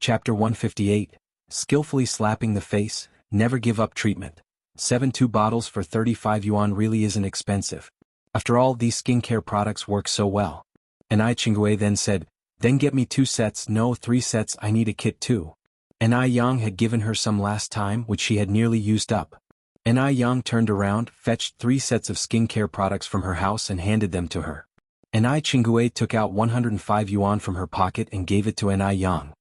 Chapter 158, Skillfully Slapping the Face, Never Give Up Treatment. 7 bottles for 35 yuan really isn't expensive. After all, these skincare products work so well. And Xianxia then said, then get me 2 sets, no 3 sets, I need a kit too. And Yang had given her some last time which she had nearly used up. And Yang turned around, fetched 3 sets of skincare products from her house and handed them to her. And Xianxia took out 105 yuan from her pocket and gave it to Yang.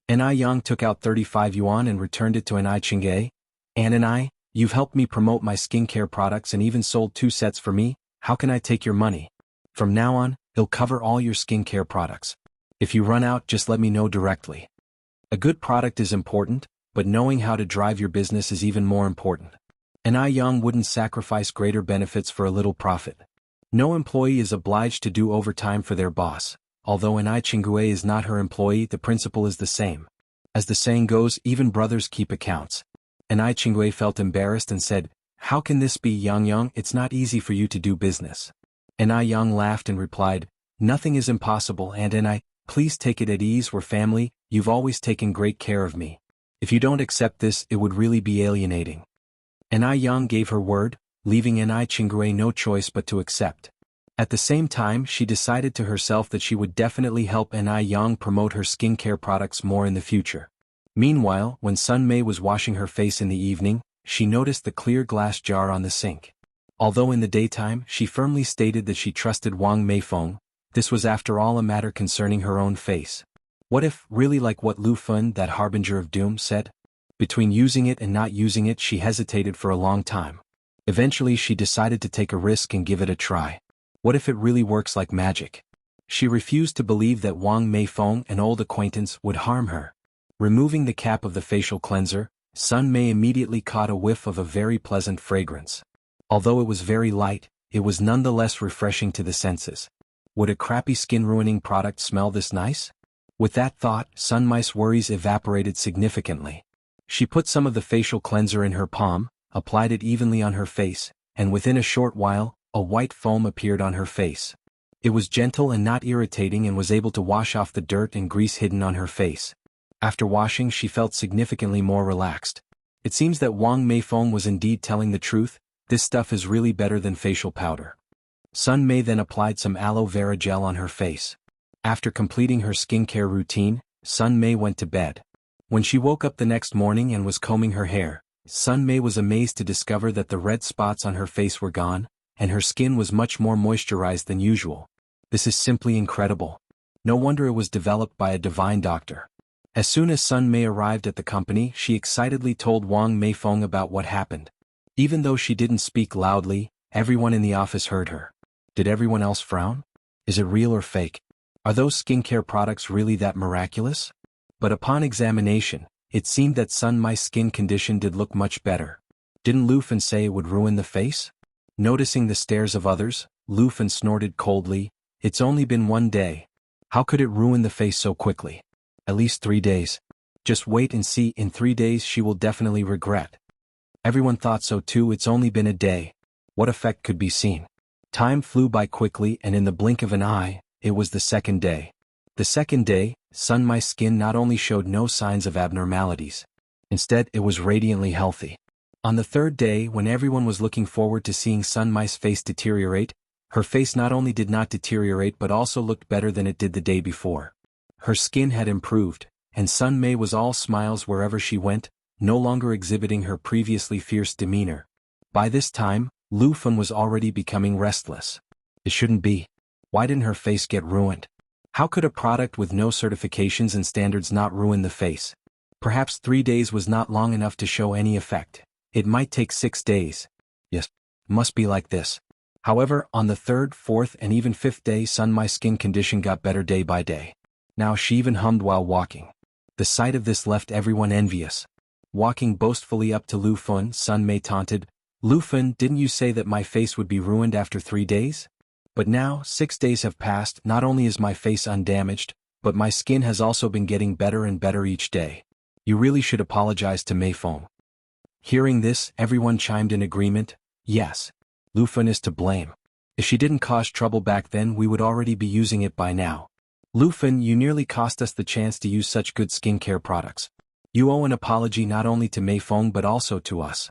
And Yang took out 35 yuan and returned it to Xianxia. And you've helped me promote my skincare products and even sold 2 sets for me, how can I take your money? From now on, it'll cover all your skincare products. If you run out, just let me know directly. A good product is important, but knowing how to drive your business is even more important. And Yang wouldn't sacrifice greater benefits for a little profit. No employee is obliged to do overtime for their boss. Although Xianxia is not her employee, the principle is the same. As the saying goes, even brothers keep accounts. And Xianxia felt embarrassed and said, how can this be, Yang? It's not easy for you to do business. And Yang laughed and replied, nothing is impossible, and please take it at ease, we're family, you've always taken great care of me. If you don't accept this, it would really be alienating. And Yang gave her word, leaving Xianxia no choice but to accept. At the same time, she decided to herself that she would definitely help Yang promote her skincare products more in the future. Meanwhile, when Sun Mei was washing her face in the evening, she noticed the clear glass jar on the sink. Although in the daytime she firmly stated that she trusted Wang Meifeng, this was after all a matter concerning her own face. What if, really like what Lu Fun, that harbinger of doom, said? Between using it and not using it, she hesitated for a long time. Eventually she decided to take a risk and give it a try. What if it really works like magic? She refused to believe that Wang Meifeng, an old acquaintance, would harm her. Removing the cap of the facial cleanser, Sun Mei immediately caught a whiff of a very pleasant fragrance. Although it was very light, it was nonetheless refreshing to the senses. Would a crappy skin-ruining product smell this nice? With that thought, Sun Mei's worries evaporated significantly. She put some of the facial cleanser in her palm, applied it evenly on her face, and within a short while, a white foam appeared on her face. It was gentle and not irritating and was able to wash off the dirt and grease hidden on her face. After washing, she felt significantly more relaxed. It seems that Wang Meifeng was indeed telling the truth, this stuff is really better than facial powder. Sun Mei then applied some aloe vera gel on her face. After completing her skincare routine, Sun Mei went to bed. When she woke up the next morning and was combing her hair, Sun Mei was amazed to discover that the red spots on her face were gone, and her skin was much more moisturized than usual. This is simply incredible. No wonder it was developed by a divine doctor. As soon as Sun Mei arrived at the company, she excitedly told Wang Meifeng about what happened. Even though she didn't speak loudly, everyone in the office heard her. Did everyone else frown? Is it real or fake? Are those skincare products really that miraculous? But upon examination, it seemed that Sun Mei's skin condition did look much better. Didn't Lu Fen say it would ruin the face? Noticing the stares of others, Lu Fen snorted coldly, it's only been 1 day. How could it ruin the face so quickly? At least 3 days. Just wait and see, in 3 days she will definitely regret. Everyone thought so too, it's only been a day. What effect could be seen? Time flew by quickly and in the blink of an eye, it was the 2nd day. The 2nd day, Sun Mei's skin not only showed no signs of abnormalities. Instead, it was radiantly healthy. On the 3rd day, when everyone was looking forward to seeing Sun Mei's face deteriorate, her face not only did not deteriorate but also looked better than it did the day before. Her skin had improved, and Sun Mei was all smiles wherever she went, no longer exhibiting her previously fierce demeanor. By this time, Lu Fen was already becoming restless. It shouldn't be. Why didn't her face get ruined? How could a product with no certifications and standards not ruin the face? Perhaps 3 days was not long enough to show any effect. It might take 6 days. Yes, must be like this. However, on the 3rd, 4th and even 5th day, Sun Mei's skin condition got better day by day. Now she even hummed while walking. The sight of this left everyone envious. Walking boastfully up to Lu Fen, Sun Mei taunted, Lu Fen, didn't you say that my face would be ruined after 3 days? But now, 6 days have passed, not only is my face undamaged, but my skin has also been getting better and better each day. You really should apologize to Meifeng. Hearing this, everyone chimed in agreement, yes. Lu Fen is to blame. If she didn't cause trouble back then, we would already be using it by now. Lu Fen, you nearly cost us the chance to use such good skincare products. You owe an apology not only to Mei Feng but also to us.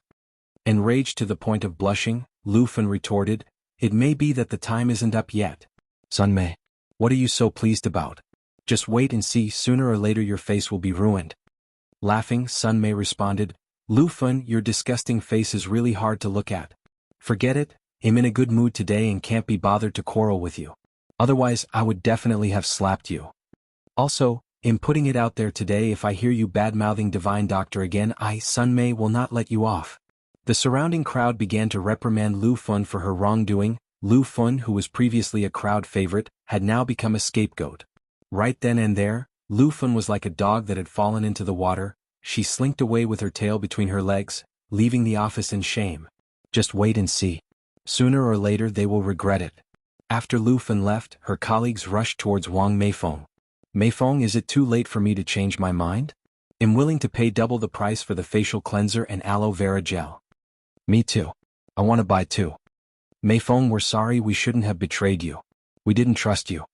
Enraged to the point of blushing, Lu Fen retorted, it may be that the time isn't up yet. Sun Mei, what are you so pleased about? Just wait and see, sooner or later your face will be ruined. Laughing, Sun Mei responded, Lu Fen, your disgusting face is really hard to look at. Forget it, I'm in a good mood today and can't be bothered to quarrel with you. Otherwise I would definitely have slapped you. Also, I'm putting it out there today, if I hear you bad-mouthing Divine Doctor again, I, Sun Mei, will not let you off. The surrounding crowd began to reprimand Lu Fen for her wrongdoing. Lu Fen, who was previously a crowd favorite, had now become a scapegoat. Right then and there, Lu Fen was like a dog that had fallen into the water. She slinked away with her tail between her legs, leaving the office in shame. Just wait and see. Sooner or later they will regret it. After Lu Fen left, her colleagues rushed towards Wang Meifeng. Meifeng, is it too late for me to change my mind? I'm willing to pay double the price for the facial cleanser and aloe vera gel. Me too. I want to buy two. Meifeng, we're sorry, we shouldn't have betrayed you. We didn't trust you.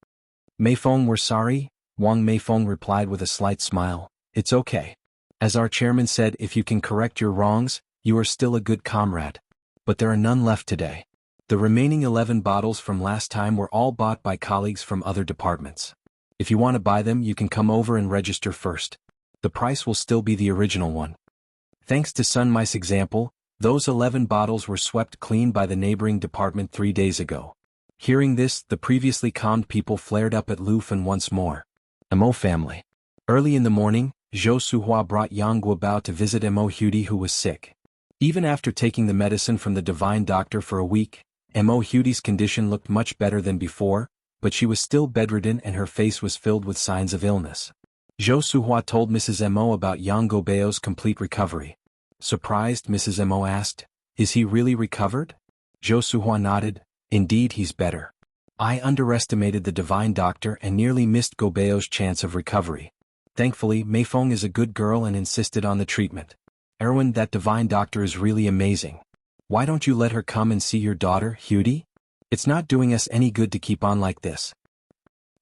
Meifeng, we're sorry, Wang Meifeng replied with a slight smile. It's okay. As our chairman said, if you can correct your wrongs, you are still a good comrade. But there are none left today. The remaining 11 bottles from last time were all bought by colleagues from other departments. If you want to buy them, you can come over and register first. The price will still be the original one. Thanks to Sun Mei's example, those 11 bottles were swept clean by the neighboring department 3 days ago. Hearing this, the previously calmed people flared up at Lu Fen once more. Mo family. Early in the morning, Zhou Suhua brought Yang Guobao to visit Mo Hudi, who was sick. Even after taking the medicine from the Divine Doctor for a week, Mo Hudi's condition looked much better than before, but she was still bedridden and her face was filled with signs of illness. Zhou Suhua told Mrs. Mo about Yang Guobao's complete recovery. Surprised, Mrs. Mo asked, is he really recovered? Zhou Suhua nodded, indeed he's better. I underestimated the Divine Doctor and nearly missed Guobao's chance of recovery. Thankfully, Meifeng is a good girl and insisted on the treatment. Erwin, that Divine Doctor is really amazing. Why don't you let her come and see your daughter, Hudi? It's not doing us any good to keep on like this.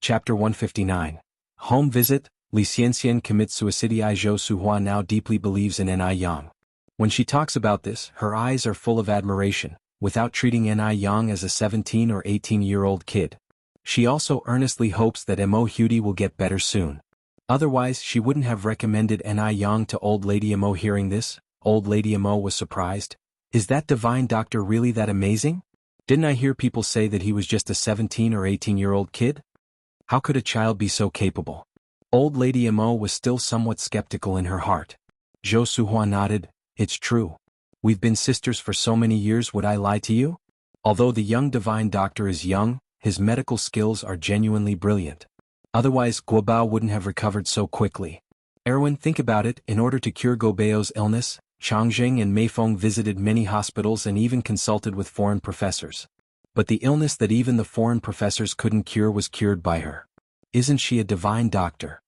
Chapter 159. Home Visit. Li Xianxian commits suicide. Zhou Suhua now deeply believes in Ni Yang. When she talks about this, her eyes are full of admiration, without treating Ni Yang as a 17 or 18-year-old kid. She also earnestly hopes that Mo Hudi will get better soon. Otherwise, she wouldn't have recommended Ni Yang to Old Lady Mo. Hearing this, Old Lady Mo was surprised. Is that Divine Doctor really that amazing? Didn't I hear people say that he was just a 17 or 18-year-old kid? How could a child be so capable? Old Lady Mo was still somewhat skeptical in her heart. Zhou Suhua nodded, it's true. We've been sisters for so many years, would I lie to you? Although the young Divine Doctor is young, his medical skills are genuinely brilliant. Otherwise Guobao wouldn't have recovered so quickly. Erwin, think about it, in order to cure Guobao's illness, Changzheng and Meifeng visited many hospitals and even consulted with foreign professors. But the illness that even the foreign professors couldn't cure was cured by her. Isn't she a Divine Doctor?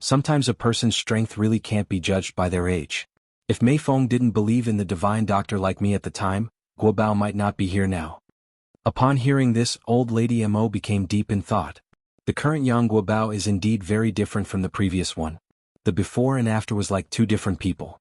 Sometimes a person's strength really can't be judged by their age. If Meifeng didn't believe in the Divine Doctor like me at the time, Guobao might not be here now. Upon hearing this, Old Lady Mo became deep in thought. The current Yang Guobao is indeed very different from the previous one. The before and after was like two different people.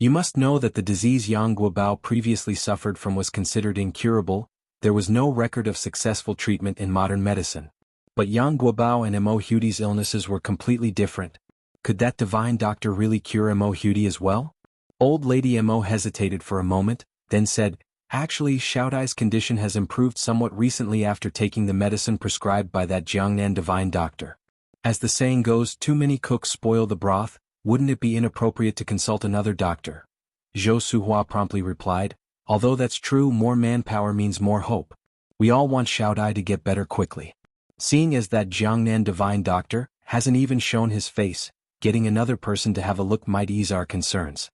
You must know that the disease Yang Guobao previously suffered from was considered incurable. There was no record of successful treatment in modern medicine. But Yang Guobao and Mo Hudi's illnesses were completely different. Could that Divine Doctor really cure Mo Hudi as well? Old Lady Mo hesitated for a moment, then said, actually, Xiaodai's condition has improved somewhat recently after taking the medicine prescribed by that Jiangnan Divine Doctor. As the saying goes, too many cooks spoil the broth. Wouldn't it be inappropriate to consult another doctor? Zhou Suhua promptly replied, although that's true, more manpower means more hope. We all want Xiaodai to get better quickly. Seeing as that Jiangnan Divine Doctor hasn't even shown his face, getting another person to have a look might ease our concerns.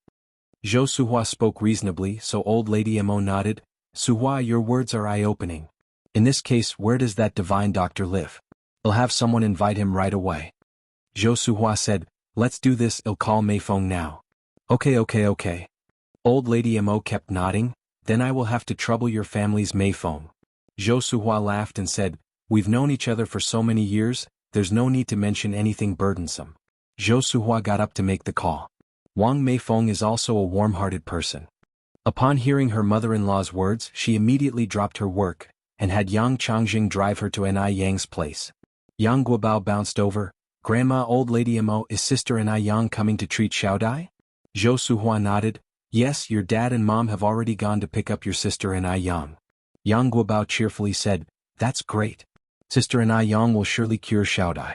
Zhou Suhua spoke reasonably, so Old Lady Mo nodded. Suhua, your words are eye-opening. In this case, where does that Divine Doctor live? I'll have someone invite him right away. Zhou Suhua said, let's do this, I'll call Meifeng now. Okay. Old Lady Mo kept nodding, then I will have to trouble your family's Meifeng. Zhou Suhua laughed and said, we've known each other for so many years, there's no need to mention anything burdensome. Zhou Suhua got up to make the call. Wang Meifeng is also a warm-hearted person. Upon hearing her mother-in-law's words, she immediately dropped her work, and had Yang Changjing drive her to Nai Yang's place. Yang Guobao bounced over. Grandma, old lady Mo, is Sister Nai Yang coming to treat Xiaodai? Zhou Suhua nodded. Yes, your dad and mom have already gone to pick up your sister Nai Yang. Yang Guobao cheerfully said, That's great. Sister Nai Yang will surely cure Xiaodai.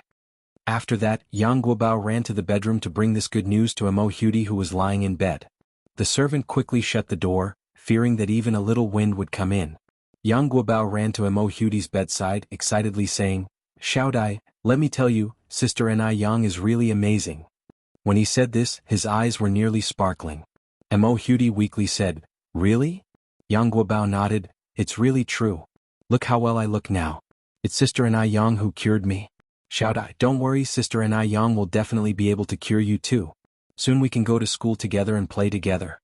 After that, Yang Guobao ran to the bedroom to bring this good news to Mo Hudi, who was lying in bed. The servant quickly shut the door, fearing that even a little wind would come in. Yang Guobao ran to Mo Hudi's bedside, excitedly saying, Xiaodai, let me tell you, Sister Nai Yang is really amazing. When he said this, his eyes were nearly sparkling. Mo Hudi weakly said, Really? Yang Guobao nodded, It's really true. Look how well I look now. It's Sister Nai Yang who cured me. Xiaodai, don't worry, Sister Nai Yang will definitely be able to cure you too. Soon we can go to school together and play together.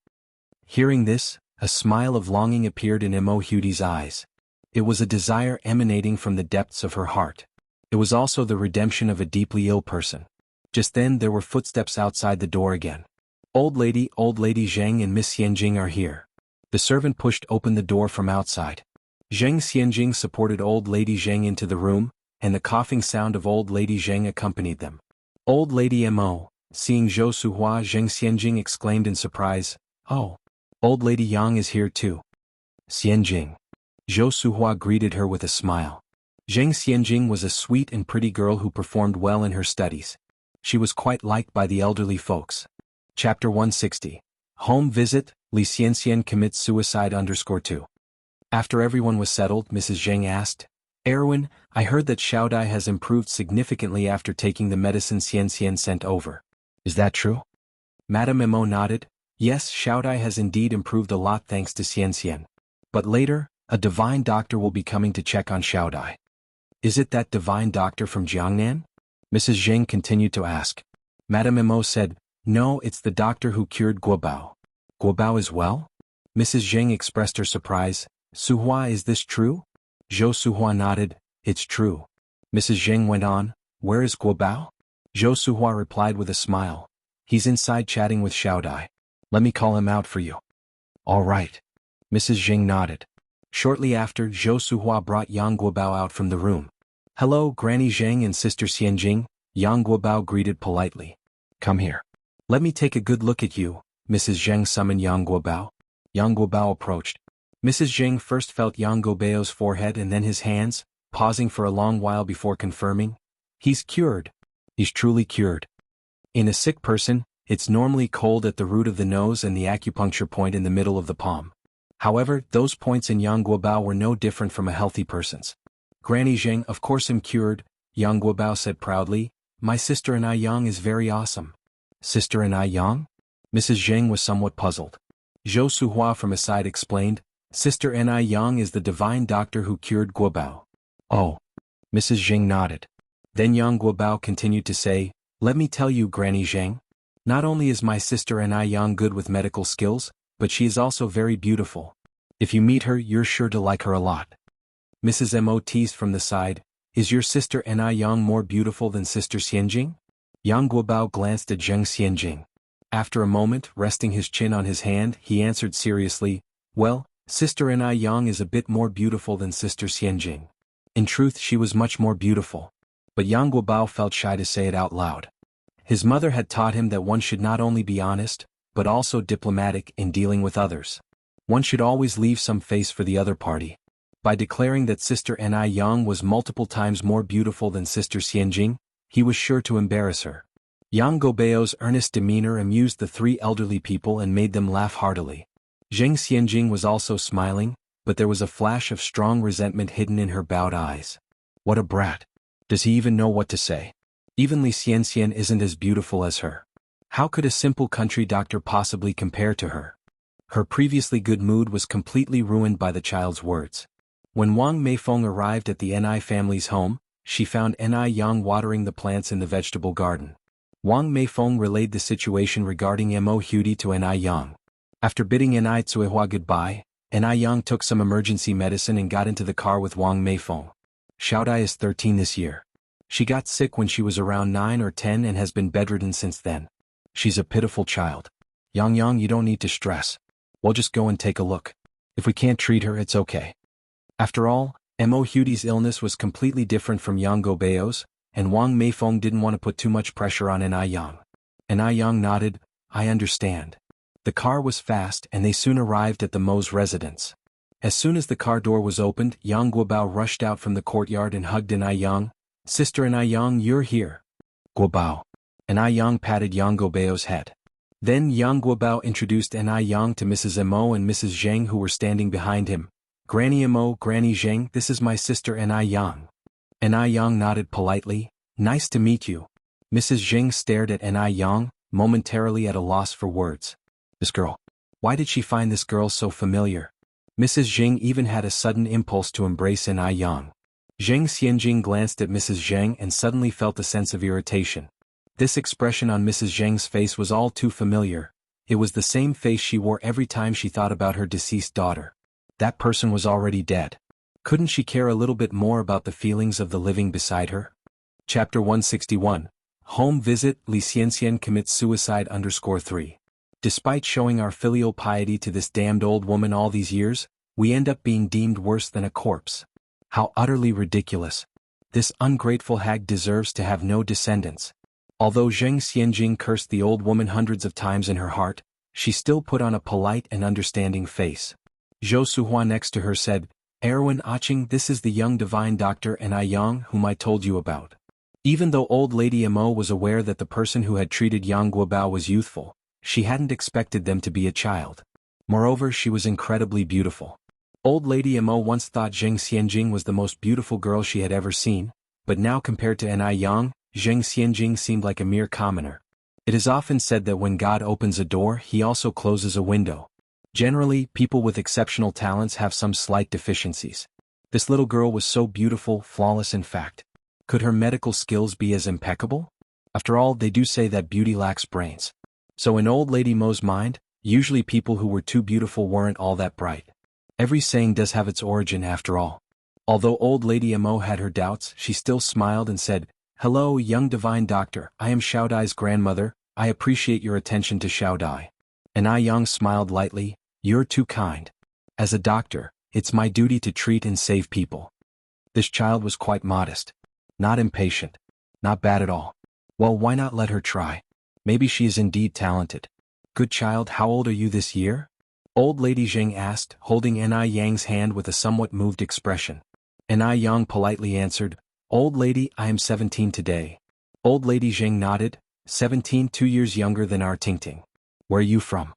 Hearing this, a smile of longing appeared in Mo Hudi's eyes. It was a desire emanating from the depths of her heart. It was also the redemption of a deeply ill person. Just then there were footsteps outside the door again. Old Lady Zhang and Miss Xianjing are here. The servant pushed open the door from outside. Zhang Xianjing supported Old Lady Zhang into the room, and the coughing sound of Old Lady Zhang accompanied them. Old Lady Mo, seeing Zhou Suhua, Zhang Xianjing exclaimed in surprise, Oh, Old Lady Yang is here too. Xianjing. Zhou Suhua greeted her with a smile. Zhang Xianjing was a sweet and pretty girl who performed well in her studies. She was quite liked by the elderly folks. Chapter 160. Home Visit, Li Xianxian Commits Suicide _2. After everyone was settled, Mrs. Zhang asked, Erwin, I heard that Xiaodai has improved significantly after taking the medicine Xianxian sent over. Is that true? Madame Mo nodded. Yes, Xiaodai has indeed improved a lot thanks to Xianxian. But later, a divine doctor will be coming to check on Xiaodai. Is it that divine doctor from Jiangnan? Mrs. Zhang continued to ask. Madame Mo said, No, it's the doctor who cured Guobao. Guobao is well? Mrs. Zhang expressed her surprise. Suhua, is this true? Zhou Suhua nodded, It's true. Mrs. Zhang went on, Where is Guobao? Zhou Suhua replied with a smile. He's inside chatting with Xiaodai. Let me call him out for you. All right. Mrs. Zhang nodded. Shortly after, Zhou Suhua brought Yang Guobao out from the room. Hello, Granny Zhang and Sister Xianjing, Yang Guobao greeted politely. Come here. Let me take a good look at you, Mrs. Zhang summoned Yang Guobao. Yang Guobao approached. Mrs. Zhang first felt Yang Guobao's forehead and then his hands, pausing for a long while before confirming. He's cured. He's truly cured. In a sick person, it's normally cold at the root of the nose and the acupuncture point in the middle of the palm. However, those points in Yang Guobao were no different from a healthy person's. Granny Zhang, of course am cured, Yang Guobao said proudly. My sister Nai Yang is very awesome. Sister Nai Yang? Mrs. Zhang was somewhat puzzled. Zhou Suhua from his side explained, Sister Nai Yang is the divine doctor who cured Guobao. Oh. Mrs. Zhang nodded. Then Yang Guobao continued to say, Let me tell you, Granny Zhang. Not only is my sister Nai Yang good with medical skills, but she is also very beautiful. If you meet her, you're sure to like her a lot. Mrs. Mo teased from the side, Is your sister Nai Yang more beautiful than Sister Xianjing? Yang Guobao glanced at Zhang Xianjing. After a moment, resting his chin on his hand, he answered seriously, Well, Sister Nai Yang is a bit more beautiful than Sister Xianjing. In truth, she was much more beautiful. But Yang Guobao felt shy to say it out loud. His mother had taught him that one should not only be honest, but also diplomatic in dealing with others. One should always leave some face for the other party. By declaring that Sister Nai Yang was multiple times more beautiful than Sister Xianjing, he was sure to embarrass her. Yang Guobao's earnest demeanor amused the three elderly people and made them laugh heartily. Zhang Xianjing was also smiling, but there was a flash of strong resentment hidden in her bowed eyes. What a brat. Does he even know what to say? Even Li Xianxian isn't as beautiful as her. How could a simple country doctor possibly compare to her? Her previously good mood was completely ruined by the child's words. When Wang Meifeng arrived at the Ni family's home, she found Ni Yang watering the plants in the vegetable garden. Wang Meifeng relayed the situation regarding Mo Hudi to Ni Yang. After bidding Ni Tsuehua goodbye, Ni Yang took some emergency medicine and got into the car with Wang Meifeng. Xiaodai is 13 this year. She got sick when she was around 9 or 10 and has been bedridden since then. She's a pitiful child. Yang, you don't need to stress. We'll just go and take a look. If we can't treat her, it's okay. After all, Mo Hudi's illness was completely different from Yang Gobeo's, and Wang Meifeng didn't want to put too much pressure on Nai Yang. Nai Yang nodded, I understand. The car was fast and they soon arrived at the Mo's residence. As soon as the car door was opened, Yang Guobao rushed out from the courtyard and hugged Nai Yang. Sister Nai Yang, you're here. Guobao. Nai Yang patted Yang Gobeo's head. Then Yang Guobao introduced Nai Yang to Mrs. Mo and Mrs. Zheng who were standing behind him. Granny Mo, Granny Zheng, this is my sister Nai Yang. Nai Yang nodded politely, nice to meet you. Mrs. Zheng stared at Nai Yang, momentarily at a loss for words. This girl. Why did she find this girl so familiar? Mrs. Zheng even had a sudden impulse to embrace Nai Yang. Zheng Xianjing glanced at Mrs. Zheng and suddenly felt a sense of irritation. This expression on Mrs. Zheng's face was all too familiar. It was the same face she wore every time she thought about her deceased daughter. That person was already dead. Couldn't she care a little bit more about the feelings of the living beside her? Chapter 161. Home Visit. Li Xianxian commits suicide _3. Despite showing our filial piety to this damned old woman all these years, we end up being deemed worse than a corpse. How utterly ridiculous. This ungrateful hag deserves to have no descendants. Although Zheng Xianjing cursed the old woman hundreds of times in her heart, she still put on a polite and understanding face. Zhou Suhua next to her said, Erwin Aching, this is the young divine doctor Nai Yang whom I told you about. Even though old lady Mo was aware that the person who had treated Yang Guobao was youthful, she hadn't expected them to be a child. Moreover, she was incredibly beautiful. Old lady Mo once thought Zheng Xianjing was the most beautiful girl she had ever seen, but now compared to Nai Yang, Zheng Xianjing seemed like a mere commoner. It is often said that when God opens a door, he also closes a window. Generally, people with exceptional talents have some slight deficiencies. This little girl was so beautiful, flawless in fact. Could her medical skills be as impeccable? After all, they do say that beauty lacks brains. So in old lady Mo's mind, usually people who were too beautiful weren't all that bright. Every saying does have its origin after all. Although old lady Mo had her doubts, she still smiled and said, Hello, young divine doctor, I am Xiao Dai's grandmother, I appreciate your attention to Xiao Dai. Nai Yang smiled lightly, you're too kind. As a doctor, it's my duty to treat and save people. This child was quite modest. Not impatient. Not bad at all. Well, why not let her try? Maybe she is indeed talented. Good child, how old are you this year? Old lady Zheng asked, holding Nai Yang's hand with a somewhat moved expression. Nai Yang politely answered, Old lady, I am 17 today. Old lady Zheng nodded, 17, 2 years younger than our Tingting. Where are you from?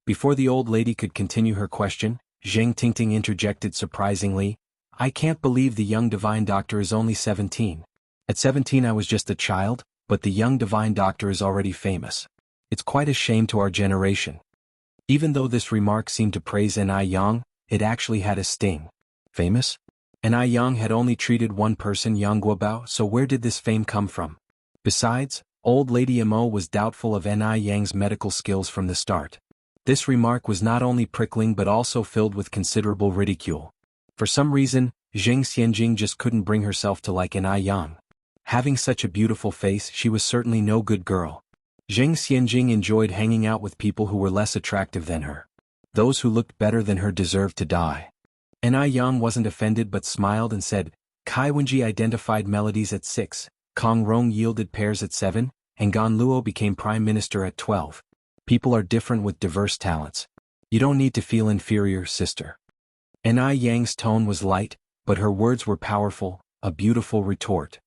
Before the old lady could continue her question, Zheng Tingting interjected surprisingly, I can't believe the young divine doctor is only 17. At 17 I was just a child, but the young divine doctor is already famous. It's quite a shame to our generation. Even though this remark seemed to praise Nai Yang, it actually had a sting. Famous? Nai Yang had only treated one person, Yang Guobao, so where did this fame come from? Besides, old lady Mo was doubtful of Nai Yang's medical skills from the start. This remark was not only prickling but also filled with considerable ridicule. For some reason, Zheng Xianjing just couldn't bring herself to like Nai Yang. Having such a beautiful face, she was certainly no good girl. Zheng Xianjing enjoyed hanging out with people who were less attractive than her. Those who looked better than her deserved to die. Nai Yang wasn't offended but smiled and said, Kai Wenji identified melodies at 6, Kong Rong yielded pairs at 7, and Gan Luo became prime minister at 12. People are different with diverse talents. You don't need to feel inferior, sister. Nai Yang's tone was light, but her words were powerful, a beautiful retort.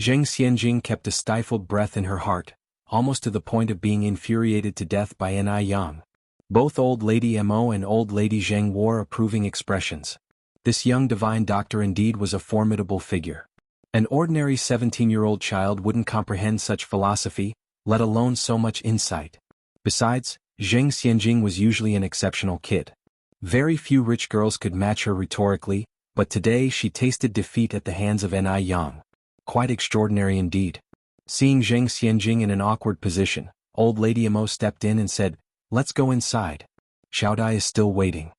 Zheng Xianjing kept a stifled breath in her heart, almost to the point of being infuriated to death by Nai Yang. Both old lady Mo and old lady Zheng wore approving expressions. This young divine doctor indeed was a formidable figure. An ordinary 17-year-old child wouldn't comprehend such philosophy, let alone so much insight. Besides, Zheng Xianjing was usually an exceptional kid. Very few rich girls could match her rhetorically, but today she tasted defeat at the hands of Nai Yang. Quite extraordinary indeed. Seeing Zheng Xianjing in an awkward position, old lady Mo stepped in and said, Let's go inside. Xiao Dai is still waiting.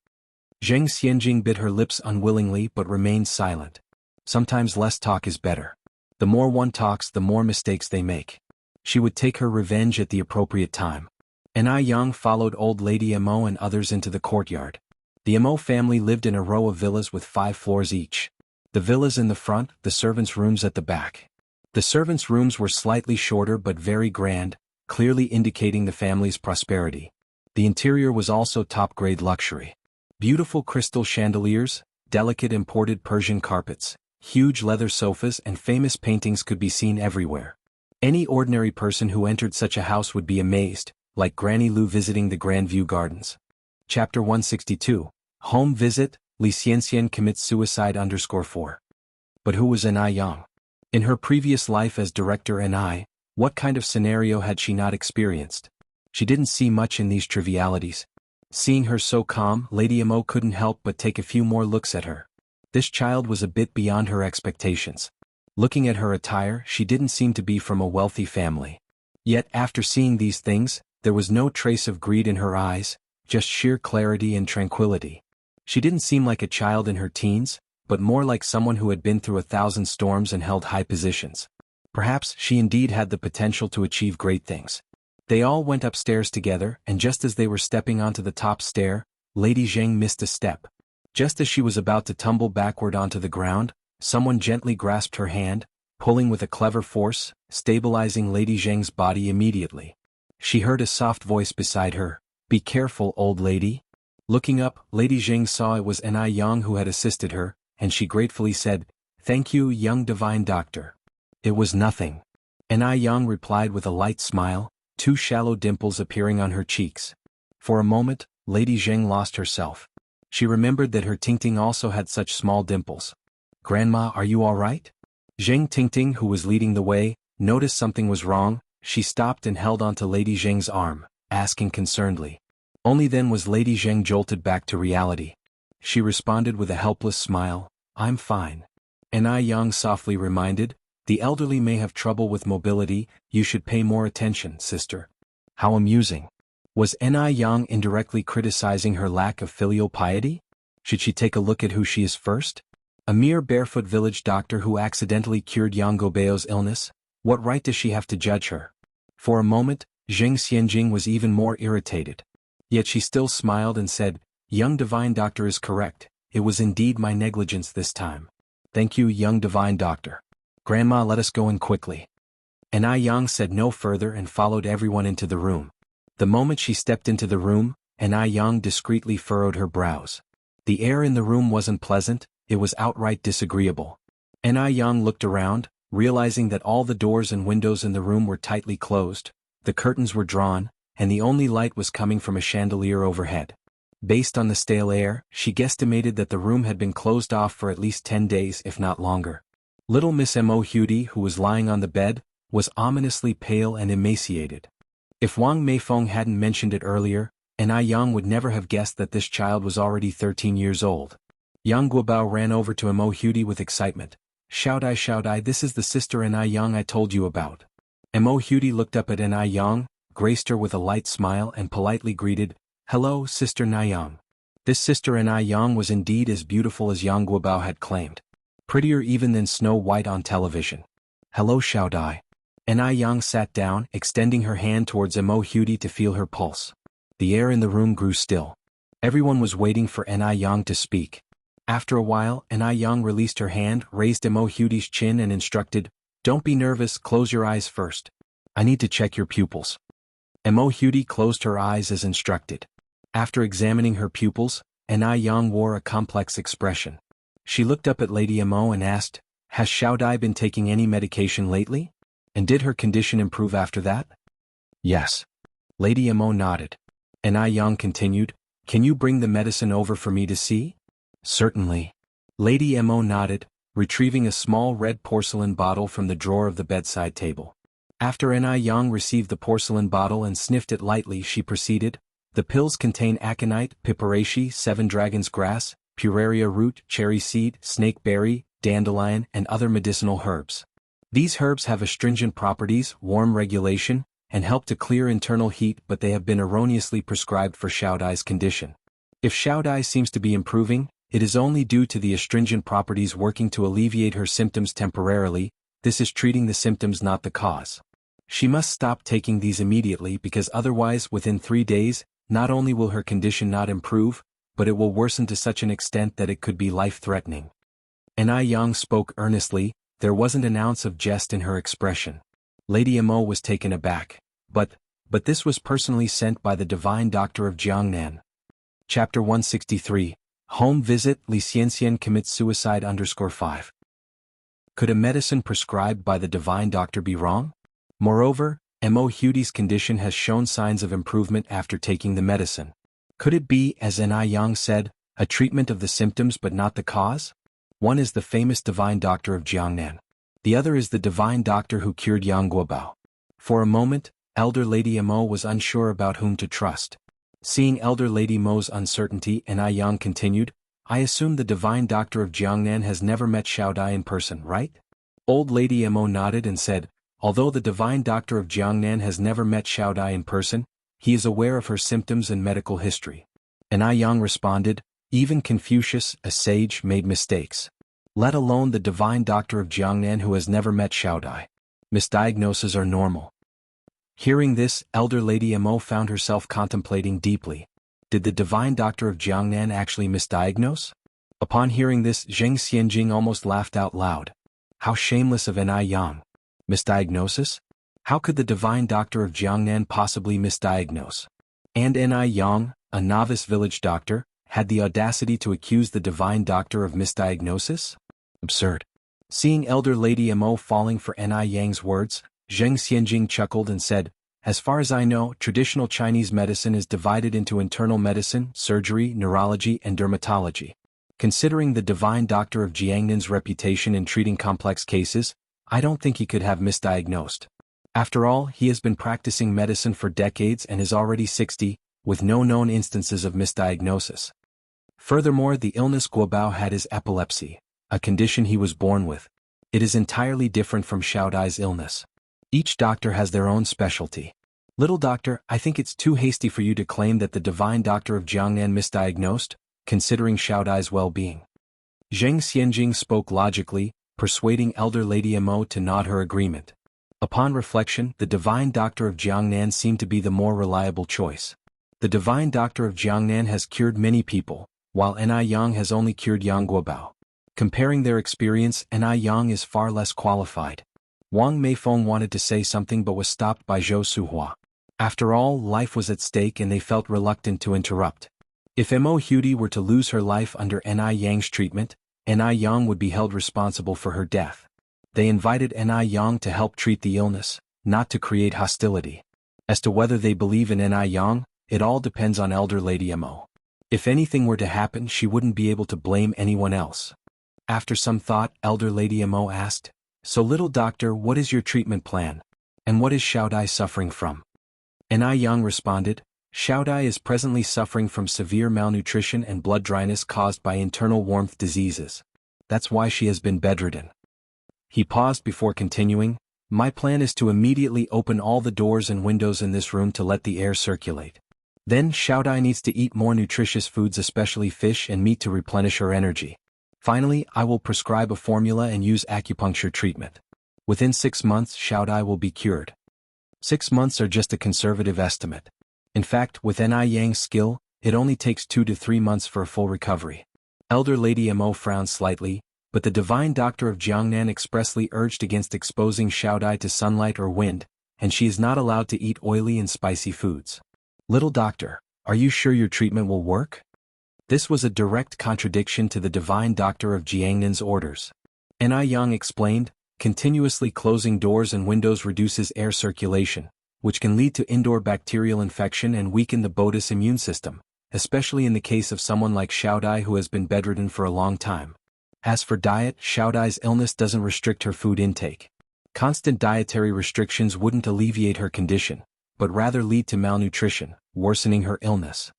Zheng Xianjing bit her lips unwillingly but remained silent. Sometimes less talk is better. The more one talks, the more mistakes they make. She would take her revenge at the appropriate time. Yang followed old Lady Mo and others into the courtyard. The Mo family lived in a row of villas with 5 floors each. The villas in the front, the servants' rooms at the back. The servants' rooms were slightly shorter but very grand, clearly indicating the family's prosperity. The interior was also top-grade luxury. Beautiful crystal chandeliers, delicate imported Persian carpets, huge leather sofas and famous paintings could be seen everywhere. Any ordinary person who entered such a house would be amazed, like Granny Lu visiting the Grandview Gardens. Chapter 162, Home Visit, Li Xianxia commits suicide _4. But who was Yang? In her previous life as director what kind of scenario had she not experienced? She didn't see much in these trivialities. Seeing her so calm, Lady Mo couldn't help but take a few more looks at her. This child was a bit beyond her expectations. Looking at her attire, she didn't seem to be from a wealthy family. Yet after seeing these things, there was no trace of greed in her eyes, just sheer clarity and tranquility. She didn't seem like a child in her teens, but more like someone who had been through 1,000 storms and held high positions. Perhaps she indeed had the potential to achieve great things. They all went upstairs together, and just as they were stepping onto the top stair, Lady Zheng missed a step. Just as she was about to tumble backward onto the ground, someone gently grasped her hand, pulling with a clever force, stabilizing Lady Zheng's body immediately. She heard a soft voice beside her, "Be careful, old lady." Looking up, Lady Zheng saw it was Yang who had assisted her, and she gratefully said, "Thank you, young divine doctor." "It was nothing." Yang replied with a light smile, 2 shallow dimples appearing on her cheeks. For a moment, Lady Zheng lost herself. She remembered that her Tingting also had such small dimples. "Grandma, are you all right?" Zheng Tingting, who was leading the way, noticed something was wrong. She stopped and held onto Lady Zheng's arm, asking concernedly. Only then was Lady Zheng jolted back to reality. She responded with a helpless smile, "I'm fine." Yang softly reminded, "The elderly may have trouble with mobility, you should pay more attention, sister." How amusing. Was Yang indirectly criticizing her lack of filial piety? Should she take a look at who she is first? A mere barefoot village doctor who accidentally cured Yang Gobeo's illness? What right does she have to judge her? For a moment, Zheng Xianjing was even more irritated. Yet she still smiled and said, "Young divine doctor is correct, it was indeed my negligence this time." "Thank you, young divine doctor. Grandma, let us go in quickly." Yang said no further and followed everyone into the room. The moment she stepped into the room, Yang discreetly furrowed her brows. The air in the room wasn't pleasant, it was outright disagreeable. Yang looked around, realizing that all the doors and windows in the room were tightly closed, the curtains were drawn, and the only light was coming from a chandelier overhead. Based on the stale air, she guesstimated that the room had been closed off for at least 10 days if not longer. Little Miss Mo Hudi, who was lying on the bed, was ominously pale and emaciated. If Wang Meifeng hadn't mentioned it earlier, Yang would never have guessed that this child was already 13 years old. Yang Guobao ran over to Mo Hudi with excitement. Shout I, this is the sister Yang I told you about." Mo Hudi looked up at Yang, graced her with a light smile and politely greeted, "Hello, Sister Yang." This Sister Yang was indeed as beautiful as Yang Guobao had claimed. Prettier even than Snow White on television. "Hello, Xiaodai." Yang sat down, extending her hand towards Mo Hudi to feel her pulse. The air in the room grew still. Everyone was waiting for Yang to speak. After a while, Yang released her hand, raised Mo Hudi's chin and instructed, "Don't be nervous, close your eyes first. I need to check your pupils." Mo Hudi closed her eyes as instructed. After examining her pupils, Yang wore a complex expression. She looked up at Lady Mo and asked, "Has Xiaodai been taking any medication lately? And did her condition improve after that?" "Yes." Lady Mo nodded. Yang continued, "Can you bring the medicine over for me to see?" "Certainly." Lady Mo nodded, retrieving a small red porcelain bottle from the drawer of the bedside table. After Yang received the porcelain bottle and sniffed it lightly, she proceeded, "The pills contain aconite, piperaceae, 7 dragon's grass, puraria root, cherry seed, snake berry, dandelion, and other medicinal herbs. These herbs have astringent properties, warm regulation, and help to clear internal heat, but they have been erroneously prescribed for Xiaodai's condition. If Xiaodai seems to be improving, it is only due to the astringent properties working to alleviate her symptoms temporarily, This is treating the symptoms, not the cause. She must stop taking these immediately because otherwise within 3 days, not only will her condition not improve, but it will worsen to such an extent that it could be life-threatening. Yang spoke earnestly, there wasn't an ounce of jest in her expression. Lady Imo was taken aback. But this was personally sent by the divine doctor of Jiangnan. Chapter 163, Home Visit. Li Xianxia commits suicide _5. Could a medicine prescribed by the divine doctor be wrong? Moreover, Mo Hudi's condition has shown signs of improvement after taking the medicine. Could it be, as Yang said, a treatment of the symptoms but not the cause? One is the famous divine doctor of Jiangnan. The other is the divine doctor who cured Yang Guobao. For a moment, Elder Lady Mo was unsure about whom to trust. Seeing Elder Lady Mo's uncertainty, Yang continued, I assume the divine doctor of Jiangnan has never met Xiaodai in person, right? Old Lady Mo nodded and said, although the divine doctor of Jiangnan has never met Xiaodai in person, he is aware of her symptoms and medical history. Yang responded, even Confucius, a sage, made mistakes. Let alone the divine doctor of Jiangnan who has never met Xiaodai. Misdiagnoses are normal. Hearing this, Elder Lady Mo found herself contemplating deeply. Did the divine doctor of Jiangnan actually misdiagnose? Upon hearing this, Zheng Xianjing almost laughed out loud. How shameless of Yang. Misdiagnosis? How could the divine doctor of Jiangnan possibly misdiagnose? And Yang, a novice village doctor, had the audacity to accuse the divine doctor of misdiagnosis? Absurd. Seeing Elder Lady Mo falling for Yang's words, Zheng Xianjing chuckled and said, as far as I know, traditional Chinese medicine is divided into internal medicine, surgery, neurology, and dermatology. Considering the divine doctor of Jiangnan's reputation in treating complex cases, I don't think he could have misdiagnosed. After all, he has been practicing medicine for decades and is already 60, with no known instances of misdiagnosis. Furthermore, the illness Guobao had is epilepsy, a condition he was born with. It is entirely different from Xiaodai's illness. Each doctor has their own specialty. Little doctor, I think it's too hasty for you to claim that the divine doctor of Jiangnan misdiagnosed, considering Xiaodai's well-being. Zheng Xianjing spoke logically, persuading Elder Lady Mo to nod her agreement. Upon reflection, the divine doctor of Jiangnan seemed to be the more reliable choice. The divine doctor of Jiangnan has cured many people, while Yang has only cured Yang Guobao. Comparing their experience, Yang is far less qualified. Wang Meifeng wanted to say something but was stopped by Zhou Suhua. After all, life was at stake and they felt reluctant to interrupt. If Mo Hudi were to lose her life under Yang's treatment, Yang would be held responsible for her death. They invited Yang to help treat the illness, not to create hostility. As to whether they believe in Yang, it all depends on Elder Lady Mo. If anything were to happen, she wouldn't be able to blame anyone else. After some thought, Elder Lady Mo asked, so little doctor, what is your treatment plan? And what is Xiaodai suffering from? Yang responded, Xiaodai is presently suffering from severe malnutrition and blood dryness caused by internal warmth diseases. That's why she has been bedridden. He paused before continuing, my plan is to immediately open all the doors and windows in this room to let the air circulate. Then Xiaodai needs to eat more nutritious foods, especially fish and meat, to replenish her energy. Finally, I will prescribe a formula and use acupuncture treatment. Within 6 months, Xiaodai will be cured. 6 months are just a conservative estimate. In fact, with Yang's skill, it only takes 2 to 3 months for a full recovery. Elder Lady Mo frowned slightly, but the divine doctor of Jiangnan expressly urged against exposing Xiaodai to sunlight or wind, and she is not allowed to eat oily and spicy foods. Little doctor, are you sure your treatment will work? This was a direct contradiction to the divine doctor of Jiangnan's orders. Yang explained, continuously closing doors and windows reduces air circulation, which can lead to indoor bacterial infection and weaken the body's immune system, especially in the case of someone like Xiaodai who has been bedridden for a long time. As for diet, Xiaodai's illness doesn't restrict her food intake. Constant dietary restrictions wouldn't alleviate her condition, but rather lead to malnutrition, worsening her illness.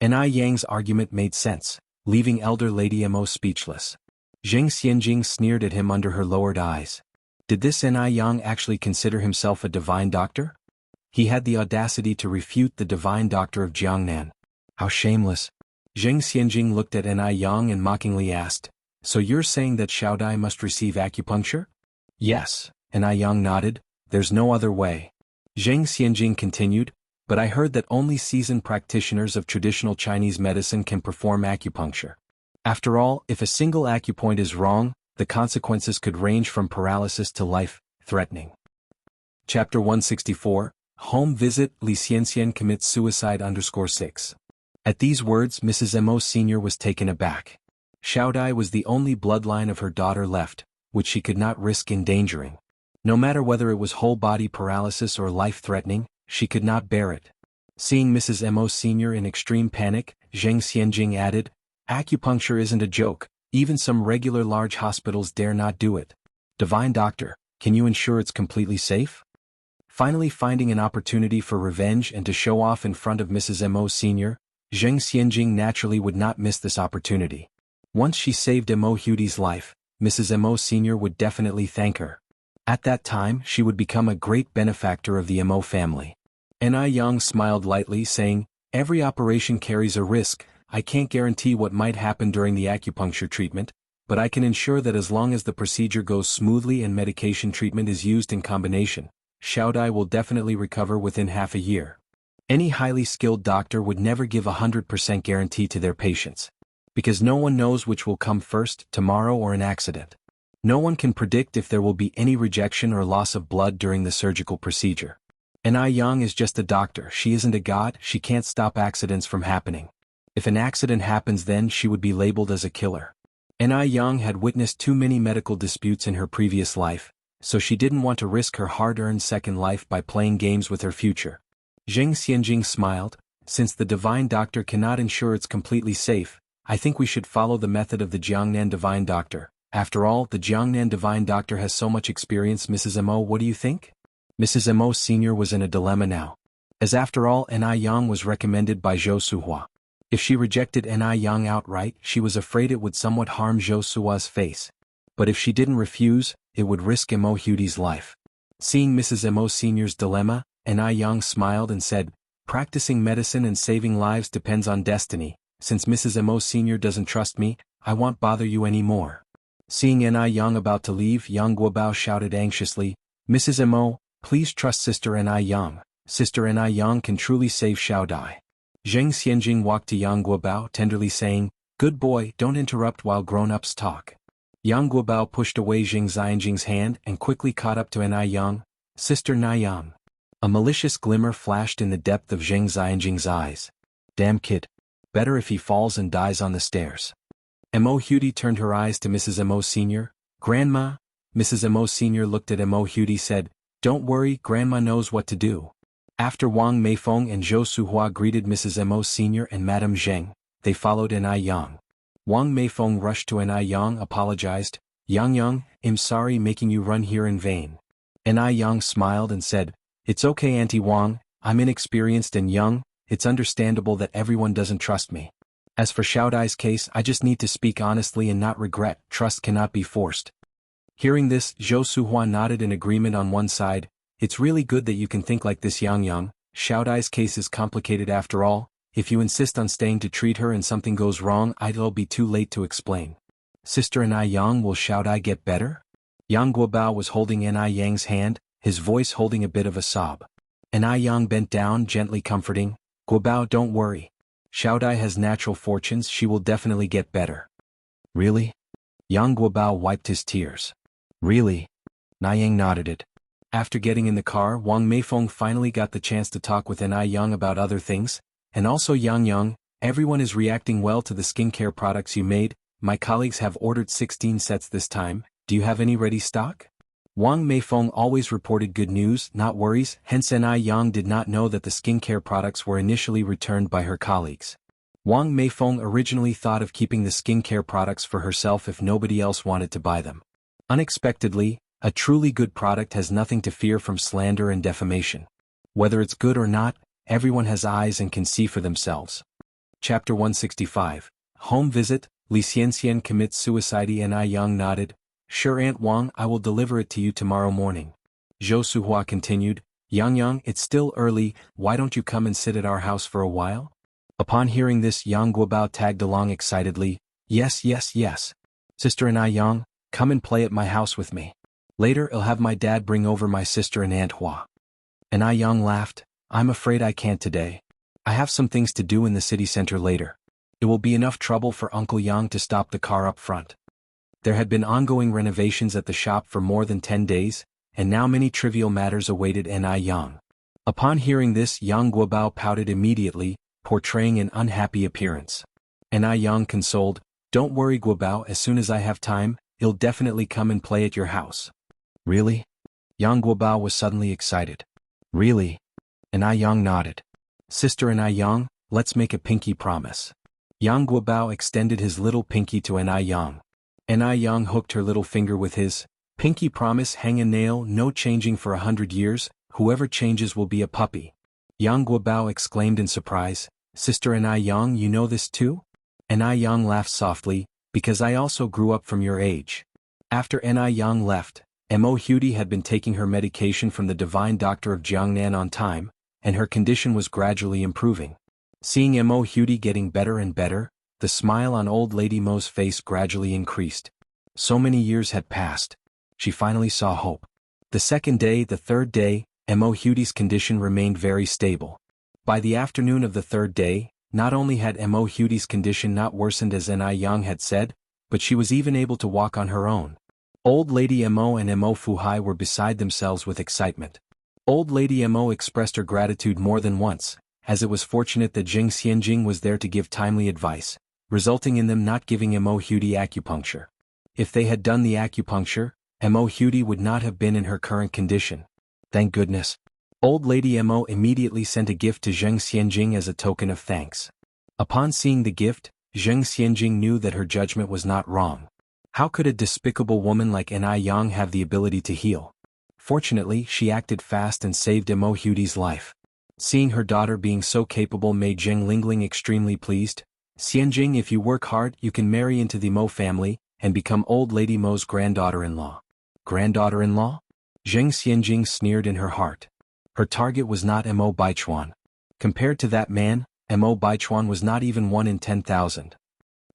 Yang's argument made sense, leaving Elder Lady Mo speechless. Zheng Xianjing sneered at him under her lowered eyes. Did this Yang actually consider himself a divine doctor? He had the audacity to refute the divine doctor of Jiangnan. How shameless. Zheng Xianjing looked at Yang and mockingly asked, so you're saying that Xiaodai must receive acupuncture? Yes, and Yang nodded, there's no other way. Zheng Xianjing continued, but I heard that only seasoned practitioners of traditional Chinese medicine can perform acupuncture. After all, if a single acupoint is wrong, the consequences could range from paralysis to life-threatening. Chapter 164, Home Visit, Li Xianxian Commits Suicide _6. At these words Mrs. Mo Sr. was taken aback. Xiaodai was the only bloodline of her daughter left, which she could not risk endangering. No matter whether it was whole-body paralysis or life-threatening, she could not bear it. Seeing Mrs. Mo Sr. in extreme panic, Zheng Xianjing added, acupuncture isn't a joke, even some regular large hospitals dare not do it. Divine Doctor, can you ensure it's completely safe? Finally finding an opportunity for revenge and to show off in front of Mrs. Mo Sr., Zheng Xianjing naturally would not miss this opportunity. Once she saved Mo Hudi's life, Mrs. Mo Sr. would definitely thank her. At that time she would become a great benefactor of the Mo family. Yang smiled lightly saying, every operation carries a risk, I can't guarantee what might happen during the acupuncture treatment, but I can ensure that as long as the procedure goes smoothly and medication treatment is used in combination, Xiaodai will definitely recover within half a year. Any highly skilled doctor would never give 100% guarantee to their patients. Because no one knows which will come first, tomorrow or an accident. No one can predict if there will be any rejection or loss of blood during the surgical procedure. Yang is just a doctor, she isn't a god, she can't stop accidents from happening. If an accident happens then she would be labeled as a killer. Yang had witnessed too many medical disputes in her previous life, so she didn't want to risk her hard-earned second life by playing games with her future. Zheng Xianjing smiled, since the Divine Doctor cannot ensure it's completely safe, I think we should follow the method of the Jiangnan Divine Doctor. After all, the Jiangnan Divine Doctor has so much experience. Mrs. Mo, what do you think? Mrs. Mo Sr. was in a dilemma now. As after all Yang was recommended by Zhou Suhua. If she rejected Yang outright, she was afraid it would somewhat harm Zhou Suhua's face. But if she didn't refuse, it would risk Mo Hudi's life. Seeing Mrs. Mo Sr.'s dilemma, Yang smiled and said, practicing medicine and saving lives depends on destiny. Since Mrs. Mo Sr. doesn't trust me, I won't bother you anymore. Seeing Yang about to leave, Yang Guobao shouted anxiously, Mrs. Mo, please trust Sister Yang. Sister Yang can truly save Xiaodai. Zheng Xianjing walked to Yang Guobao tenderly saying, good boy, don't interrupt while grown-ups talk. Yang Guobao pushed away Zheng Xianjing's hand and quickly caught up to Yang, Sister Yang. A malicious glimmer flashed in the depth of Zheng Xianjing's eyes. Damn kid. Better if he falls and dies on the stairs. Mo Hudi turned her eyes to Mrs. Mo Sr. Grandma? Mrs. Mo Sr. looked at Mo Hudi said, don't worry, Grandma knows what to do. After Wang Meifeng and Zhou Suhua greeted Mrs. Mo Sr. and Madame Zheng, they followed Yang. Wang Meifeng rushed to Yang apologized, Yang, I'm sorry making you run here in vain. Yang smiled and said, it's okay Auntie Wang, I'm inexperienced and young, it's understandable that everyone doesn't trust me. As for Xiaodai's case, I just need to speak honestly and not regret, trust cannot be forced. Hearing this, Zhou Suhua nodded in agreement on one side, it's really good that you can think like this Yang. Xiaodai's case is complicated after all, if you insist on staying to treat her and something goes wrong it'll be too late to explain. Sister Yang, will Xiaodai get better? Yang Guobao was holding Yang's hand, his voice holding a bit of a sob. Yang bent down gently comforting, Guobao don't worry. Xiaodai has natural fortunes, she will definitely get better. Really? Yang Guobao wiped his tears. Really? Yang nodded it. After getting in the car, Wang Meifeng finally got the chance to talk with Yang about other things, and also Yang, everyone is reacting well to the skincare products you made, my colleagues have ordered 16 sets this time, do you have any ready stock? Wang Meifeng always reported good news, not worries, hence Yang did not know that the skincare products were initially returned by her colleagues. Wang Meifeng originally thought of keeping the skincare products for herself if nobody else wanted to buy them. Unexpectedly, a truly good product has nothing to fear from slander and defamation. Whether it's good or not, everyone has eyes and can see for themselves. Chapter 165, Home Visit, Li Xianxian Commits Suicide. Yang nodded, sure Aunt Wang, I will deliver it to you tomorrow morning. Zhou Suhua continued, Yang, it's still early, why don't you come and sit at our house for a while? Upon hearing this Yang Guobao tagged along excitedly, yes. Sister Yang, come and play at my house with me. Later I'll have my dad bring over my sister and Aunt Hua. And I Yang laughed. I'm afraid I can't today. I have some things to do in the city center later. It will be enough trouble for Uncle Yang to stop the car up front. There had been ongoing renovations at the shop for more than 10 days, and now many trivial matters awaited Ni Yang. Upon hearing this, Yang Guobao pouted immediately, portraying an unhappy appearance. Ni Yang consoled, "Don't worry Guobao, as soon as I have time, I'll definitely come and play at your house." "Really?" Yang Guobao was suddenly excited. "Really?" Ni Yang nodded. "Sister Ni Yang, let's make a pinky promise." Yang Guobao extended his little pinky to Ni Yang. Ni Yang hooked her little finger with his. "Pinky promise, hang a nail, no changing for 100 years, whoever changes will be a puppy." Yang Guobao exclaimed in surprise, "Sister Ni Yang, you know this too?" Ni Yang laughed softly, "Because I also grew up from your age." After Ni Yang left, Mo Hudi had been taking her medication from the divine doctor of Jiangnan on time, and her condition was gradually improving. Seeing Mo Hudi getting better and better, the smile on old Lady Mo's face gradually increased. So many years had passed. She finally saw hope. The second day, the third day, Mo Hudi's condition remained very stable. By the afternoon of the third day, not only had Mo Hudi's condition not worsened as Ni Yang had said, but she was even able to walk on her own. Old Lady Mo and Mo Fuhai were beside themselves with excitement. Old Lady Mo expressed her gratitude more than once, as it was fortunate that Jing Xianjing was there to give timely advice, resulting in them not giving Mo Hudi acupuncture. If they had done the acupuncture, Mo Hudi would not have been in her current condition. Thank goodness. Old Lady Mo immediately sent a gift to Zheng Xianjing as a token of thanks. Upon seeing the gift, Zheng Xianjing knew that her judgment was not wrong. How could a despicable woman like Ni Yang have the ability to heal? Fortunately, she acted fast and saved Mo Hudi's life. Seeing her daughter being so capable made Zheng Lingling extremely pleased. "Xianjing, if you work hard, you can marry into the Mo family, and become old Lady Mo's granddaughter-in-law." Granddaughter-in-law? Zheng Xianjing sneered in her heart. Her target was not Mo Baichuan. Compared to that man, Mo Baichuan was not even 1 in 10,000.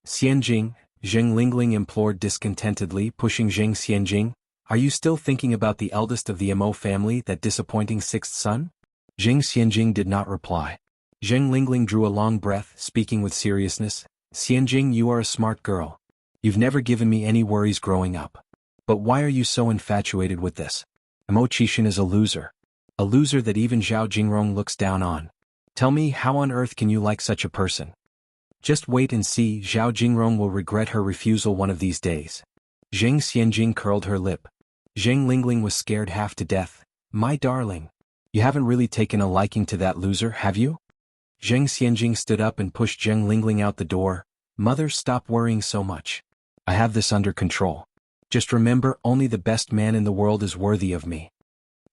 "Xianjing," Zheng Lingling implored discontentedly, pushing Zheng Xianjing, "are you still thinking about the eldest of the Mo family, that disappointing sixth son?" Zheng Xianjing did not reply. Zheng Lingling drew a long breath, speaking with seriousness, "Xianjing, you are a smart girl. You've never given me any worries growing up. But why are you so infatuated with this? Mo Qixin is a loser. A loser that even Zhao Jingrong looks down on. Tell me, how on earth can you like such a person? Just wait and see, Zhao Jingrong will regret her refusal one of these days." Zheng Xianjing curled her lip. Zheng Lingling was scared half to death. "My darling. You haven't really taken a liking to that loser, have you?" Zheng Xianjing stood up and pushed Zheng Lingling out the door. "Mother, stop worrying so much. I have this under control. Just remember, only the best man in the world is worthy of me."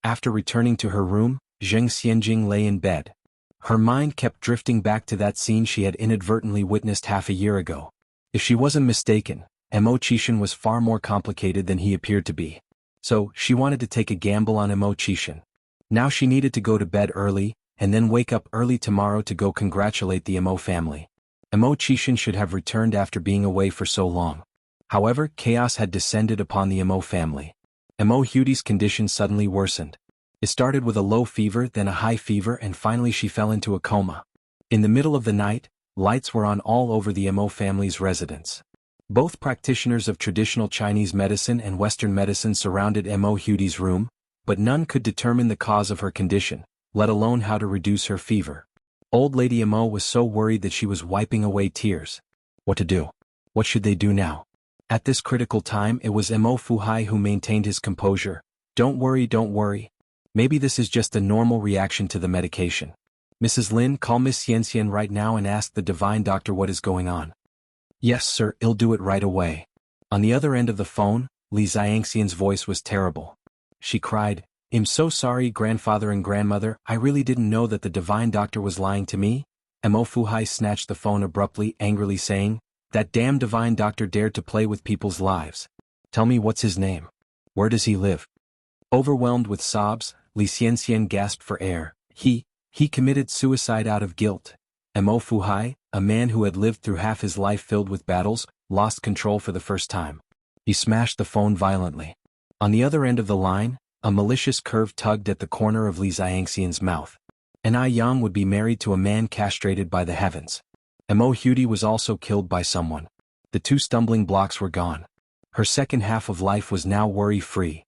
After returning to her room, Zheng Xianjing lay in bed. Her mind kept drifting back to that scene she had inadvertently witnessed half a year ago. If she wasn't mistaken, Mo Qixin was far more complicated than he appeared to be. So, she wanted to take a gamble on Mo Qixin. Now she needed to go to bed early, and then wake up early tomorrow to go congratulate the Mo family. Mo Qixin should have returned after being away for so long. However, chaos had descended upon the Mo family. Mo Hudi's condition suddenly worsened. It started with a low fever, then a high fever, and finally she fell into a coma. In the middle of the night, lights were on all over the Mo family's residence. Both practitioners of traditional Chinese medicine and Western medicine surrounded Mo Hudi's room, but none could determine the cause of her condition, let alone how to reduce her fever. Old Lady Mo was so worried that she was wiping away tears. What to do? What should they do now? At this critical time, it was Mo Fuhai who maintained his composure. Don't worry. Maybe this is just a normal reaction to the medication. Mrs. Lin, call Miss Xianxian right now and ask the divine doctor what is going on." "Yes, sir, I'll do it right away." On the other end of the phone, Li Xianxian's voice was terrible. She cried, "I'm so sorry, grandfather and grandmother, I really didn't know that the divine doctor was lying to me." Mo Fuhai snatched the phone abruptly, angrily saying, "That damn divine doctor dared to play with people's lives. Tell me, what's his name? Where does he live?" Overwhelmed with sobs, Li Xianxian gasped for air. He committed suicide out of guilt." Mo Fuhai, a man who had lived through half his life filled with battles, lost control for the first time. He smashed the phone violently. On the other end of the line, a malicious curve tugged at the corner of Li Xianxian's mouth. Yang would be married to a man castrated by the heavens. Mo Hudi was also killed by someone. The two stumbling blocks were gone. Her second half of life was now worry-free.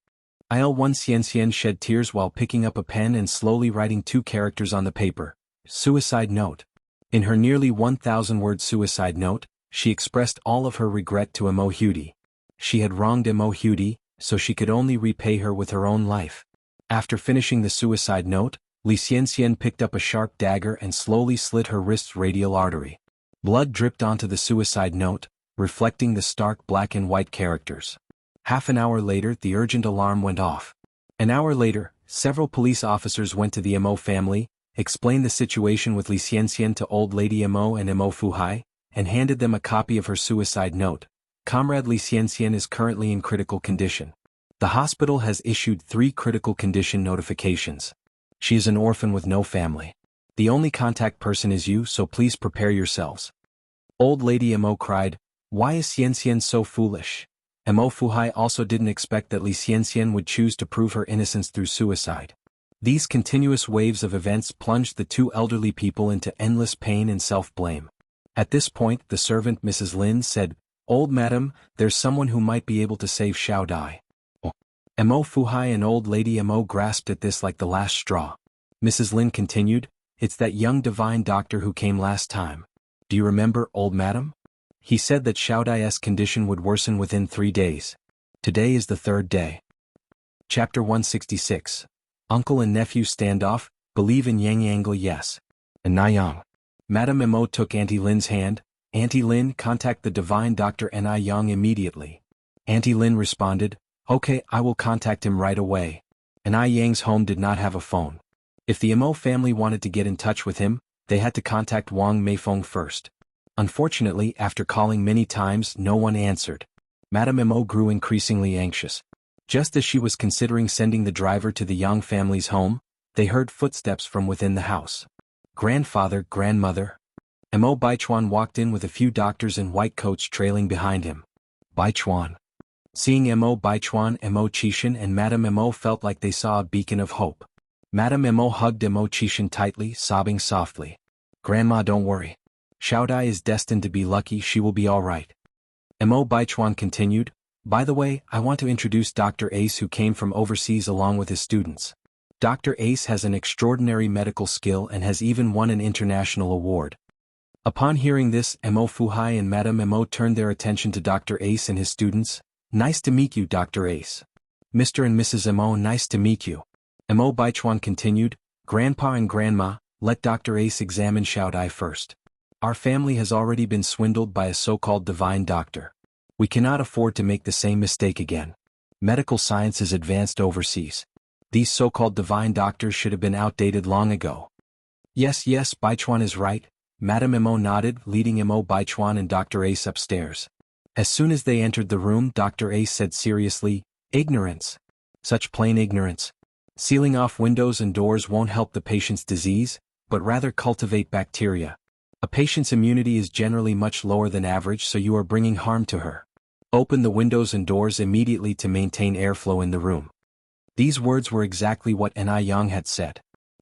Il-1 Xianxian shed tears while picking up a pen and slowly writing 2 characters on the paper. Suicide note. In her nearly 1,000-word suicide note, she expressed all of her regret to Mo Hudi. She had wronged Mo Hudi, so she could only repay her with her own life. After finishing the suicide note, Li Xianxian picked up a sharp dagger and slowly slit her wrist's radial artery. Blood dripped onto the suicide note, reflecting the stark black and white characters. Half an hour later, the urgent alarm went off. An hour later, several police officers went to the Mo family, explained the situation with Li Xianxian to old lady Mo and Mo Fuhai, and handed them a copy of her suicide note. Comrade Li Xianxian is currently in critical condition. The hospital has issued 3 critical condition notifications. She is an orphan with no family. The only contact person is you, so please prepare yourselves. Old lady Mo cried, "Why is Xianxian so foolish?" Mo Fuhai also didn't expect that Li Xianxian would choose to prove her innocence through suicide. These continuous waves of events plunged the 2 elderly people into endless pain and self-blame. At this point, the servant Mrs. Lin said, "Old madam, there's someone who might be able to save Xiao Dai." Mo Fuhai and old lady Mo grasped at this like the last straw. Mrs. Lin continued, "It's that young divine doctor who came last time. Do you remember, old madam? He said that Xiao Dai's condition would worsen within 3 days. Today is the 3rd day." Chapter 166. Uncle and nephew standoff, believe in Yang Angle yes. And Nayang. Madame Mo took Auntie Lin's hand. "Auntie Lin, contact the divine doctor Ni Yang immediately." Auntie Lin responded, "Okay, I will contact him right away." Ni Yang's home did not have a phone. If the Mo family wanted to get in touch with him, they had to contact Wang Meifeng first. Unfortunately, after calling many times, no one answered. Madame Mo grew increasingly anxious. Just as she was considering sending the driver to the Yang family's home, they heard footsteps from within the house. "Grandfather, grandmother." Mo Baichuan walked in with a few doctors in white coats trailing behind him. Baichuan. Seeing Mo Baichuan, Mo Qishan and Madame Mo felt like they saw a beacon of hope. Madame Mo hugged Mo Qishan tightly, sobbing softly. "Grandma, don't worry. Xiao Dai is destined to be lucky, she will be all right." Mo Baichuan continued, "By the way, I want to introduce Dr. Ace who came from overseas along with his students. Dr. Ace has an extraordinary medical skill and has even won an international award." Upon hearing this, Mo Fuhai and Madame Mo turned their attention to Dr. Ace and his students. "Nice to meet you, Dr. Ace." "Mr. and Mrs. Mo, nice to meet you." Mo Baichuan continued, "Grandpa and Grandma, let Dr. Ace examine Xiao Dai first. Our family has already been swindled by a so-called divine doctor. We cannot afford to make the same mistake again. Medical science is advanced overseas. These so-called divine doctors should have been outdated long ago." Yes, Baichuan is right," Madame Mo nodded, leading Mo Baichuan and Dr. Ace upstairs. As soon as they entered the room, Dr. Ace said seriously, "Ignorance. Such plain ignorance. Sealing off windows and doors won't help the patient's disease, but rather cultivate bacteria. A patient's immunity is generally much lower than average, so you are bringing harm to her. Open the windows and doors immediately to maintain airflow in the room." These words were exactly what Ni Yang had said.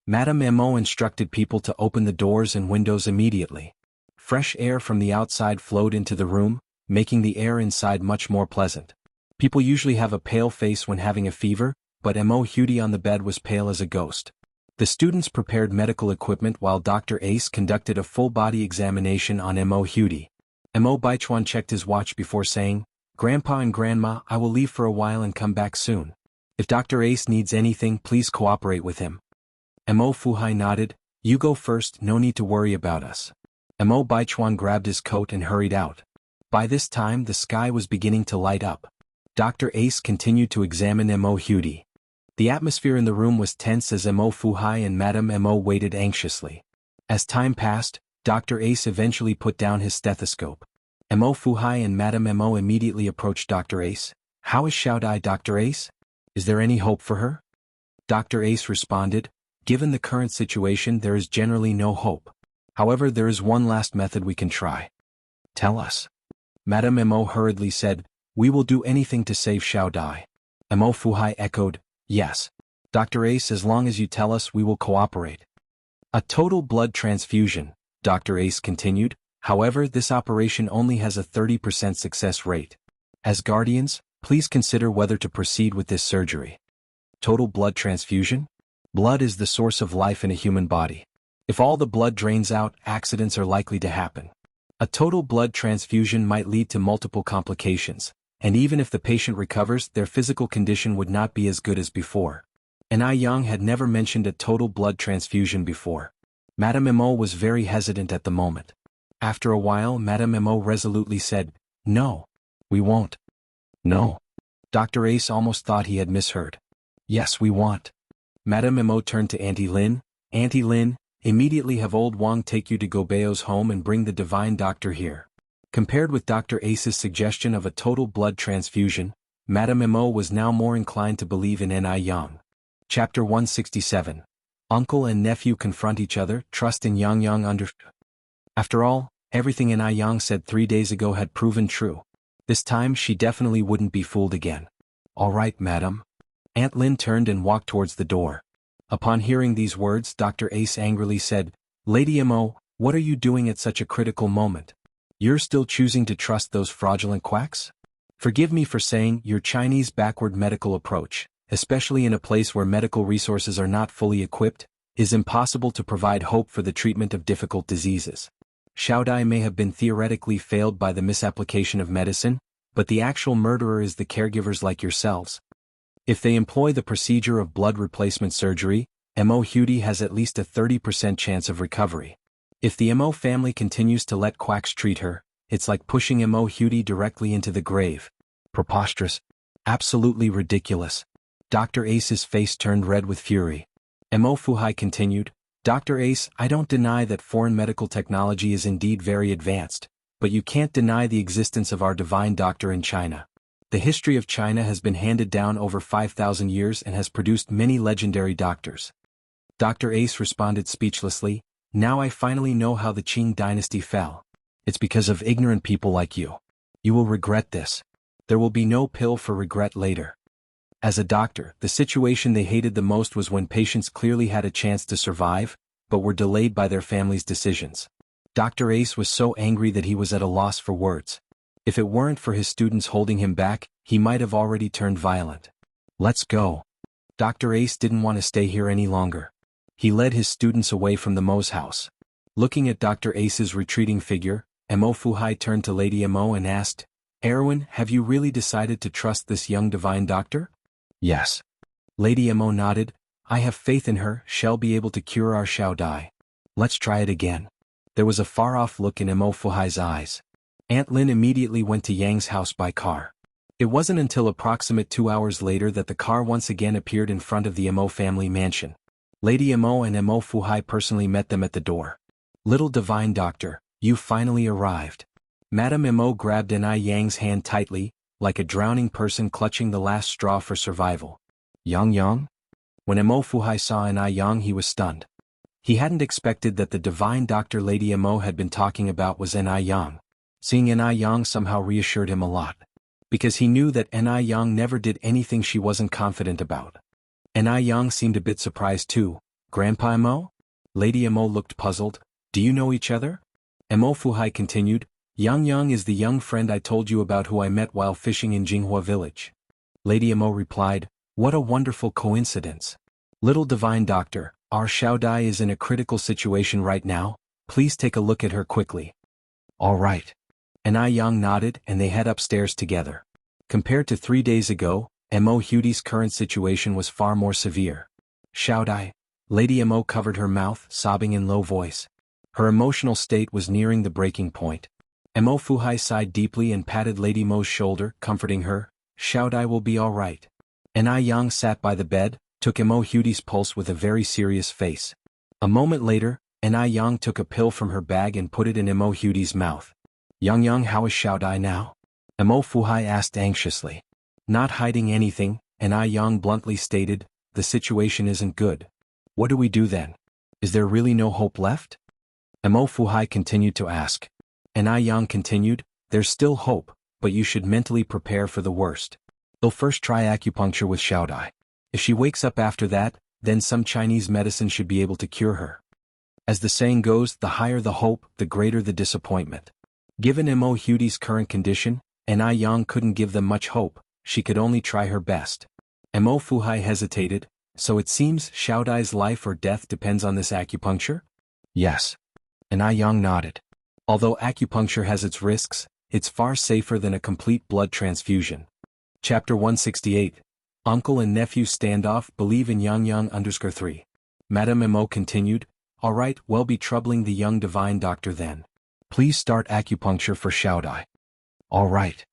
Madame Mo instructed people to open the doors and windows immediately. Fresh air from the outside flowed into the room, making the air inside much more pleasant. People usually have a pale face when having a fever, but Mo Hudi on the bed was pale as a ghost. The students prepared medical equipment while Dr. Ace conducted a full-body examination on Mo Hudi. Mo Baichuan checked his watch before saying, "Grandpa and Grandma, I will leave for a while and come back soon. If Dr. Ace needs anything, please cooperate with him." Mo Fuhai nodded, "You go first, no need to worry about us." Mo Baichuan grabbed his coat and hurried out. By this time the sky was beginning to light up. Dr. Ace continued to examine Mo Hudi. The atmosphere in the room was tense as Mo Fuhai and Madame Mo waited anxiously. As time passed, Dr. Ace eventually put down his stethoscope. Mo Fuhai and Madame Mo immediately approached Dr. Ace. "How is Xiao Dai, Dr. Ace? Is there any hope for her?" Dr. Ace responded, "Given the current situation, there is generally no hope. However, there is one last method we can try." "Tell us." Madame Mo hurriedly said, "We will do anything to save Xiao Dai." Mo Fuhai echoed, yes. Dr. Ace, as long as you tell us, we will cooperate. A total blood transfusion, Dr. Ace continued. However, this operation only has a 30% success rate. As guardians, please consider whether to proceed with this surgery. Total blood transfusion? Blood is the source of life in a human body. If all the blood drains out, accidents are likely to happen. A total blood transfusion might lead to multiple complications, and even if the patient recovers, their physical condition would not be as good as before. And Yang had never mentioned a total blood transfusion before. Madame Mo was very hesitant at the moment. After a while, Madame Mo resolutely said, no. We won't. No. Dr. Ace almost thought he had misheard. Yes, we want. Madame Mo turned to Auntie Lin. Auntie Lin, immediately have old Wang take you to Gobeo's home and bring the divine doctor here. Compared with Dr. Ace's suggestion of a total blood transfusion, Madame Mo was now more inclined to believe in Yang. Chapter 167. Uncle and nephew confront each other, trust in Yang under. After all, everything Yang said 3 days ago had proven true. This time she definitely wouldn't be fooled again. All right, madam. Aunt Lin turned and walked towards the door. Upon hearing these words, Dr. Ace angrily said, Lady Mo, what are you doing at such a critical moment? You're still choosing to trust those fraudulent quacks? Forgive me for saying, your Chinese backward medical approach, especially in a place where medical resources are not fully equipped, is impossible to provide hope for the treatment of difficult diseases. Xiaodai may have been theoretically failed by the misapplication of medicine, but the actual murderer is the caregivers like yourselves. If they employ the procedure of blood replacement surgery, Mo Hudi has at least a 30% chance of recovery. If the Mo family continues to let quacks treat her, it's like pushing Mo Hudi directly into the grave. Preposterous. Absolutely ridiculous. Dr. Ace's face turned red with fury. Mo Fuhai continued, Dr. Ace, I don't deny that foreign medical technology is indeed very advanced, but you can't deny the existence of our divine doctor in China. The history of China has been handed down over 5,000 years and has produced many legendary doctors. Dr. Ace responded speechlessly, now I finally know how the Qing dynasty fell. It's because of ignorant people like you. You will regret this. There will be no pill for regret later. As a doctor, the situation they hated the most was when patients clearly had a chance to survive, but were delayed by their family's decisions. Dr. Ace was so angry that he was at a loss for words. If it weren't for his students holding him back, he might have already turned violent. Let's go. Dr. Ace didn't want to stay here any longer. He led his students away from the Mo's house. Looking at Dr. Ace's retreating figure, Mo Fuhai turned to Lady Mo and asked, Erwin, have you really decided to trust this young divine doctor? Yes. Lady Mo nodded, I have faith in her, she'll be able to cure our Xiaodai. Let's try it again. There was a far-off look in Mo Fuhai's eyes. Aunt Lin immediately went to Yang's house by car. It wasn't until approximate 2 hours later that the car once again appeared in front of the Mo family mansion. Lady Mo and Mo Fuhai personally met them at the door. Little divine doctor, you finally arrived. Madame Mo grabbed Yang's hand tightly, like a drowning person clutching the last straw for survival. Yang? When Mo Fuhai saw Yang, he was stunned. He hadn't expected that the divine doctor Lady Mo had been talking about was Yang. Seeing Yang somehow reassured him a lot. Because he knew that Yang never did anything she wasn't confident about. Yang seemed a bit surprised too. Grandpa Mo? Lady Mo looked puzzled. Do you know each other? Mo Fuhai continued, Yang is the young friend I told you about who I met while fishing in Jinghua village. Lady Mo replied, what a wonderful coincidence. Little divine doctor, our Xiaodai is in a critical situation right now, please take a look at her quickly. All right. Yang nodded and they head upstairs together. Compared to 3 days ago, Mo Hudi's current situation was far more severe. Xiaodai. Lady Mo covered her mouth, sobbing in low voice. Her emotional state was nearing the breaking point. Mo Fuhai sighed deeply and patted Lady Mo's shoulder, comforting her, Xiaodai will be all right. Yang sat by the bed, took Mo Hudi's pulse with a very serious face. A moment later, Yang took a pill from her bag and put it in Mo Hudi's mouth. Yang, how is Xiaodai now? Mo Fuhai asked anxiously. Not hiding anything, Yang bluntly stated, the situation isn't good. What do we do then? Is there really no hope left? Mo Fuhai continued to ask. Yang continued, there's still hope, but you should mentally prepare for the worst. They'll first try acupuncture with Xiaodai. If she wakes up after that, then some Chinese medicine should be able to cure her. As the saying goes, the higher the hope, the greater the disappointment. Given Mo Hudi's current condition, Ai Yang couldn't give them much hope, she could only try her best. Mo Fuhai hesitated, so it seems Xiaodai's life or death depends on this acupuncture? Yes. Ai Yang nodded. Although acupuncture has its risks, it's far safer than a complete blood transfusion. Chapter 168. Uncle and Nephew Standoff Believe in Yang 3. Madame Mo continued, Alright, well be troubling the young divine doctor then. Please start acupuncture for Xiaodai. Alright.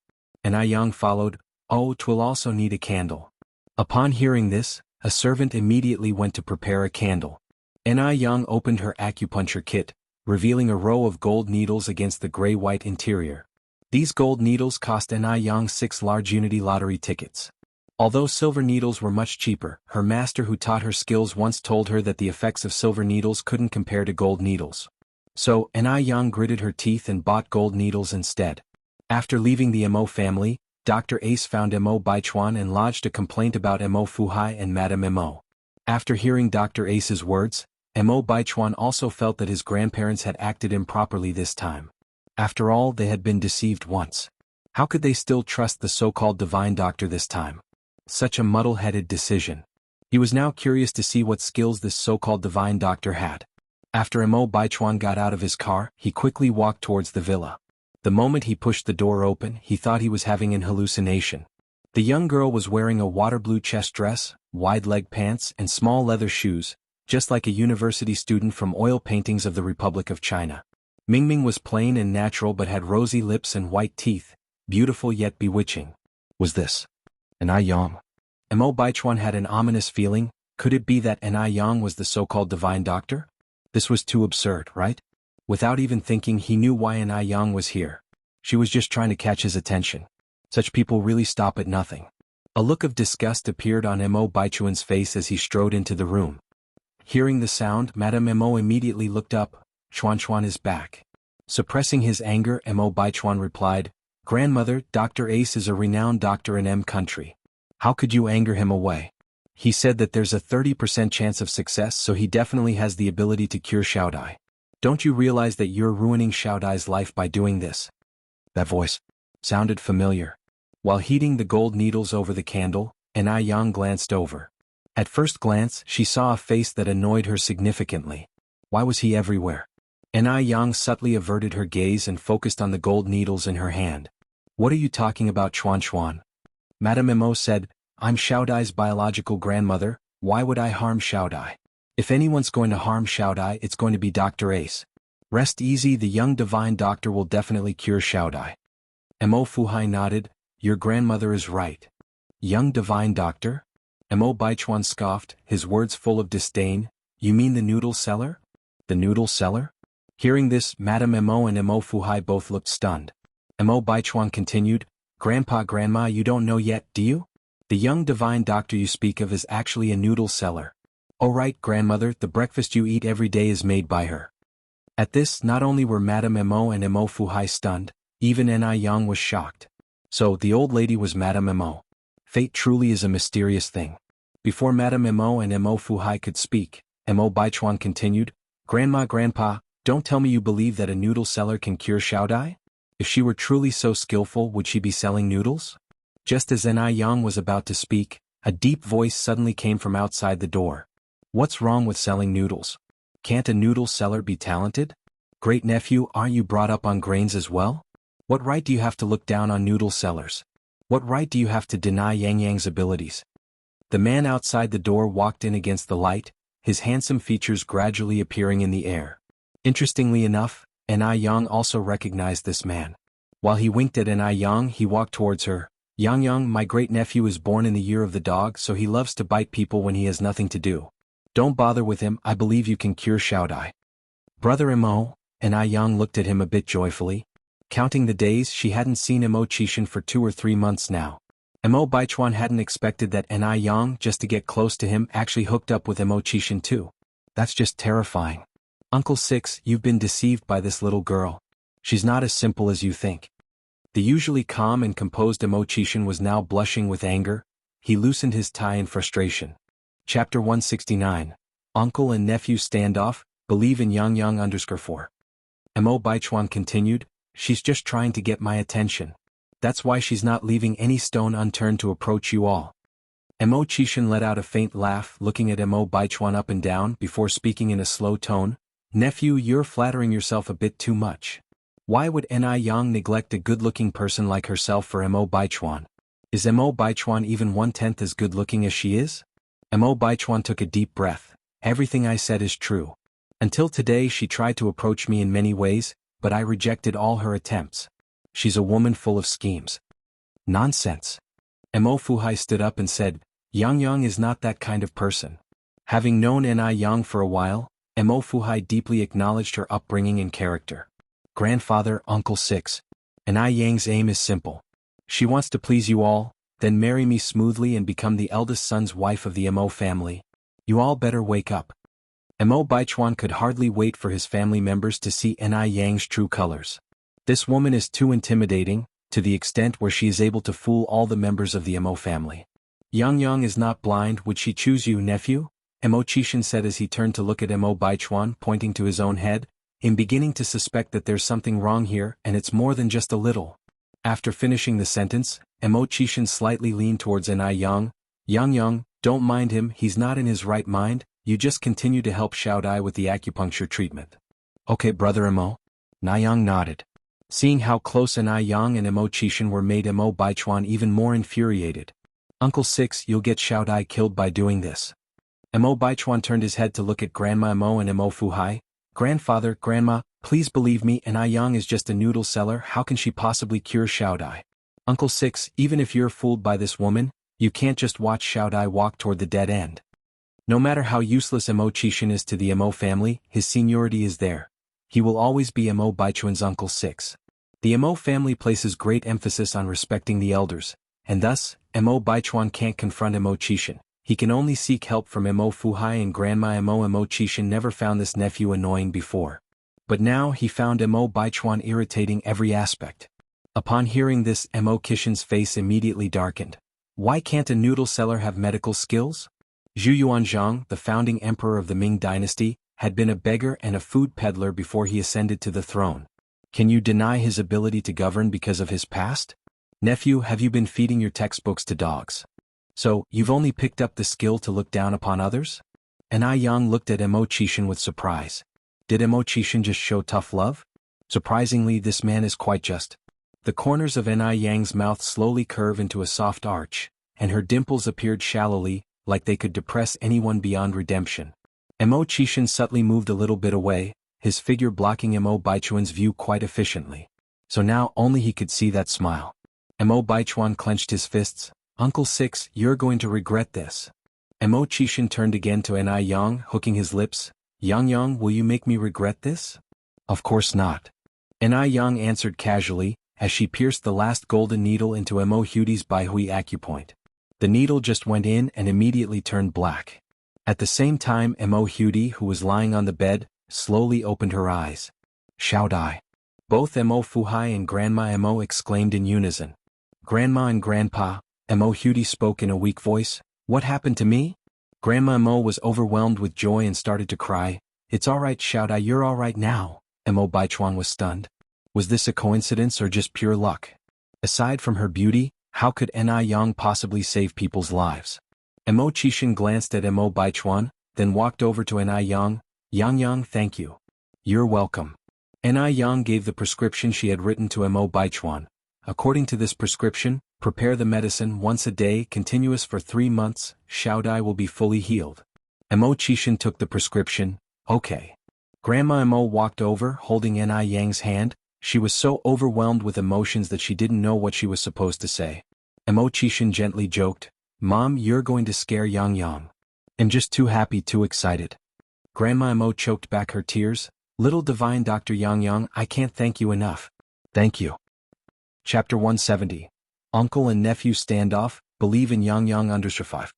Ai Yang followed, Oh, 'twill also need a candle. Upon hearing this, a servant immediately went to prepare a candle. Ai Yang opened her acupuncture kit, revealing a row of gold needles against the gray-white interior. These gold needles cost Ai Yang 6 large Unity lottery tickets. Although silver needles were much cheaper, her master who taught her skills once told her that the effects of silver needles couldn't compare to gold needles. So, Ai Yang gritted her teeth and bought gold needles instead. After leaving the Mo family, Dr. Ace found Mo Baichuan and lodged a complaint about Mo Fuhai and Madame Mo. After hearing Dr. Ace's words, Mo Baichuan also felt that his grandparents had acted improperly this time. After all, they had been deceived once. How could they still trust the so-called divine doctor this time? Such a muddle-headed decision. He was now curious to see what skills this so-called divine doctor had. After Mo Baichuan got out of his car, he quickly walked towards the villa. The moment he pushed the door open, he thought he was having an hallucination. The young girl was wearing a water blue chest dress, wide leg pants, and small leather shoes, just like a university student from oil paintings of the Republic of China. Mingming was plain and natural but had rosy lips and white teeth, beautiful yet bewitching. Was this Ai Yang? Mo Baichuan had an ominous feeling. Could it be that Ai Yang was the so-called divine doctor? This was too absurd, right? Without even thinking, he knew why Ai Yang was here. She was just trying to catch his attention. Such people really stop at nothing. A look of disgust appeared on Mo Baichuan's face as he strode into the room. Hearing the sound, Madame Mo immediately looked up. Chuan is back. Suppressing his anger, Mo Baichuan replied, Grandmother, Dr. Ace is a renowned doctor in M country. How could you anger him away? He said that there's a 30% chance of success, so he definitely has the ability to cure Xiaodai. Don't you realize that you're ruining Xiaodai's life by doing this? That voice sounded familiar. While heating the gold needles over the candle, Ai Yang glanced over. At first glance, she saw a face that annoyed her significantly. Why was he everywhere? Ai Yang subtly averted her gaze and focused on the gold needles in her hand. What are you talking about, Chuan? Madame Mo said, I'm Xiaodai's biological grandmother. Why would I harm Xiaodai? If anyone's going to harm Xiaodai, it's going to be Dr. Ace. Rest easy, the young divine doctor will definitely cure Xiaodai. Mo Fuhai nodded, your grandmother is right. Young divine doctor? Mo Baichuan scoffed, his words full of disdain. You mean the noodle seller? The noodle seller? Hearing this, Madame Mo and Mo Fuhai both looked stunned. Mo Baichuan continued, Grandma, you don't know yet, do you? The young divine doctor you speak of is actually a noodle seller. Oh right, grandmother, the breakfast you eat every day is made by her. At this, not only were Madame Mo and Mo Fuhai stunned, even Ai Yang was shocked. So, the old lady was Madame Mo. Fate truly is a mysterious thing. Before Madame Mo and Mo Fuhai could speak, Mo Baichuan continued, Grandpa, don't tell me you believe that a noodle seller can cure Xiaodai? If she were truly so skillful, would she be selling noodles? Just as Ai Yang was about to speak, a deep voice suddenly came from outside the door. What's wrong with selling noodles? Can't a noodle seller be talented? Great nephew, aren't you brought up on grains as well? What right do you have to look down on noodle sellers? What right do you have to deny Yang's abilities? The man outside the door walked in against the light, his handsome features gradually appearing in the air. Interestingly enough, Ai Yang also recognized this man. While he winked at Ai Yang, he walked towards her. Yang, my great-nephew is born in the year of the dog, so he loves to bite people when he has nothing to do. Don't bother with him, I believe you can cure Xiaodai. Brother Mo, Ai Yang looked at him a bit joyfully. Counting the days, she hadn't seen Mo Chishan for 2 or 3 months now. Mo Baichuan hadn't expected that Ai Yang, just to get close to him, actually hooked up with Mo Chishan too. That's just terrifying. Uncle Six, you've been deceived by this little girl. She's not as simple as you think. The usually calm and composed Imo was now blushing with anger. He loosened his tie in frustration. Chapter 169. Uncle and Nephew Standoff, Believe in Yang 4. Imo Baichuan continued, she's just trying to get my attention. That's why she's not leaving any stone unturned to approach you all. Imo Chishan let out a faint laugh, looking at Imo Baichuan up and down before speaking in a slow tone. Nephew, you're flattering yourself a bit too much. Why would Ni Yang neglect a good-looking person like herself for Imo Baichuan? Is Imo Baichuan even 1/10 as good-looking as she is? Imo Baichuan took a deep breath. Everything I said is true. Until today she tried to approach me in many ways, but I rejected all her attempts. She's a woman full of schemes. Nonsense. Imo Fuhai stood up and said, Yang is not that kind of person. Having known Ni Yang for a while, Imo Fuhai deeply acknowledged her upbringing and character. Grandfather, Uncle 6. Ni Yang's aim is simple. She wants to please you all, then marry me smoothly and become the eldest son's wife of the Imo family. You all better wake up. Imo Baichuan could hardly wait for his family members to see Ni Yang's true colors. This woman is too intimidating, to the extent where she is able to fool all the members of the Imo family. Yang is not blind, would she choose you, nephew? Imo Chishan said as he turned to look at Imo Baichuan, pointing to his own head. I'm beginning to suspect that there's something wrong here, and it's more than just a little. After finishing the sentence, Imo Chishan slightly leaned towards Ni Yang. Yang, don't mind him, he's not in his right mind, you just continue to help Xiao Dai with the acupuncture treatment. Okay, brother Imo? Ni Yang nodded. Seeing how close Ni Yang and Imo Chishan were made Imo Baichuan even more infuriated. Uncle 6, you'll get Xiao Dai killed by doing this. Imo Baichuan turned his head to look at Grandma Imo and Imo Fuhai. Grandfather, Grandma, please believe me, Ni Yang is just a noodle seller, how can she possibly cure Xiao Dai? Uncle 6, even if you're fooled by this woman, you can't just watch Xiao Dai walk toward the dead end. No matter how useless Imo Chishan is to the Imo family, his seniority is there. He will always be Imo Baichuan's Uncle 6. The Imo family places great emphasis on respecting the elders, and thus, Imo Baichuan can't confront Imo Chishan. He can only seek help from Imo Fuhai and Grandma Imo. Imo Chishan never found this nephew annoying before. But now he found Imo Baichuan irritating every aspect. Upon hearing this, Imo Chishan's face immediately darkened. Why can't a noodle seller have medical skills? Zhu Yuanzhang, the founding emperor of the Ming dynasty, had been a beggar and a food peddler before he ascended to the throne. Can you deny his ability to govern because of his past? Nephew, have you been feeding your textbooks to dogs? So, you've only picked up the skill to look down upon others? Ni Yang looked at Imo Chishan with surprise. Did Imo Chishan just show tough love? Surprisingly, this man is quite just. The corners of Ni Yang's mouth slowly curve into a soft arch, and her dimples appeared shallowly, like they could depress anyone beyond redemption. Imo Chishan subtly moved a little bit away, his figure blocking Imo Baichuan's view quite efficiently. So now only he could see that smile. Imo Baichuan clenched his fists. Uncle 6, you're going to regret this. Imo Chishan turned again to Ni Yang, hooking his lips. Yang, will you make me regret this? Of course not. Ni Yang answered casually, as she pierced the last golden needle into Imo Hudi's Baihui acupoint. The needle just went in and immediately turned black. At the same time, Imo Hudi, who was lying on the bed, slowly opened her eyes. Xiao Dai. Both Imo Fuhai and Grandma Imo exclaimed in unison. Grandma and Grandpa, Imo Hudi spoke in a weak voice. What happened to me? Grandma Imo was overwhelmed with joy and started to cry. It's alright Xiao Dai, you're alright now. Imo Baichuan was stunned. Was this a coincidence or just pure luck? Aside from her beauty, how could Ni Yang possibly save people's lives? Imo Chishan glanced at Imo Baichuan, then walked over to Ni Yang. Yang, thank you. You're welcome. Ni Yang gave the prescription she had written to Imo Baichuan. According to this prescription, prepare the medicine once a day, continuous for 3 months, Xiao Dai will be fully healed. Imo Chishan took the prescription. Okay. Grandma Imo walked over, holding Ni Yang's hand. She was so overwhelmed with emotions that she didn't know what she was supposed to say. Imo Chishan gently joked, Mom, you're going to scare Yang. I'm just too happy, too excited. Grandma Imo choked back her tears. Little divine Dr. Yang, I can't thank you enough. Thank you. Chapter 170. Uncle and Nephew Standoff, Believe in Yang 5.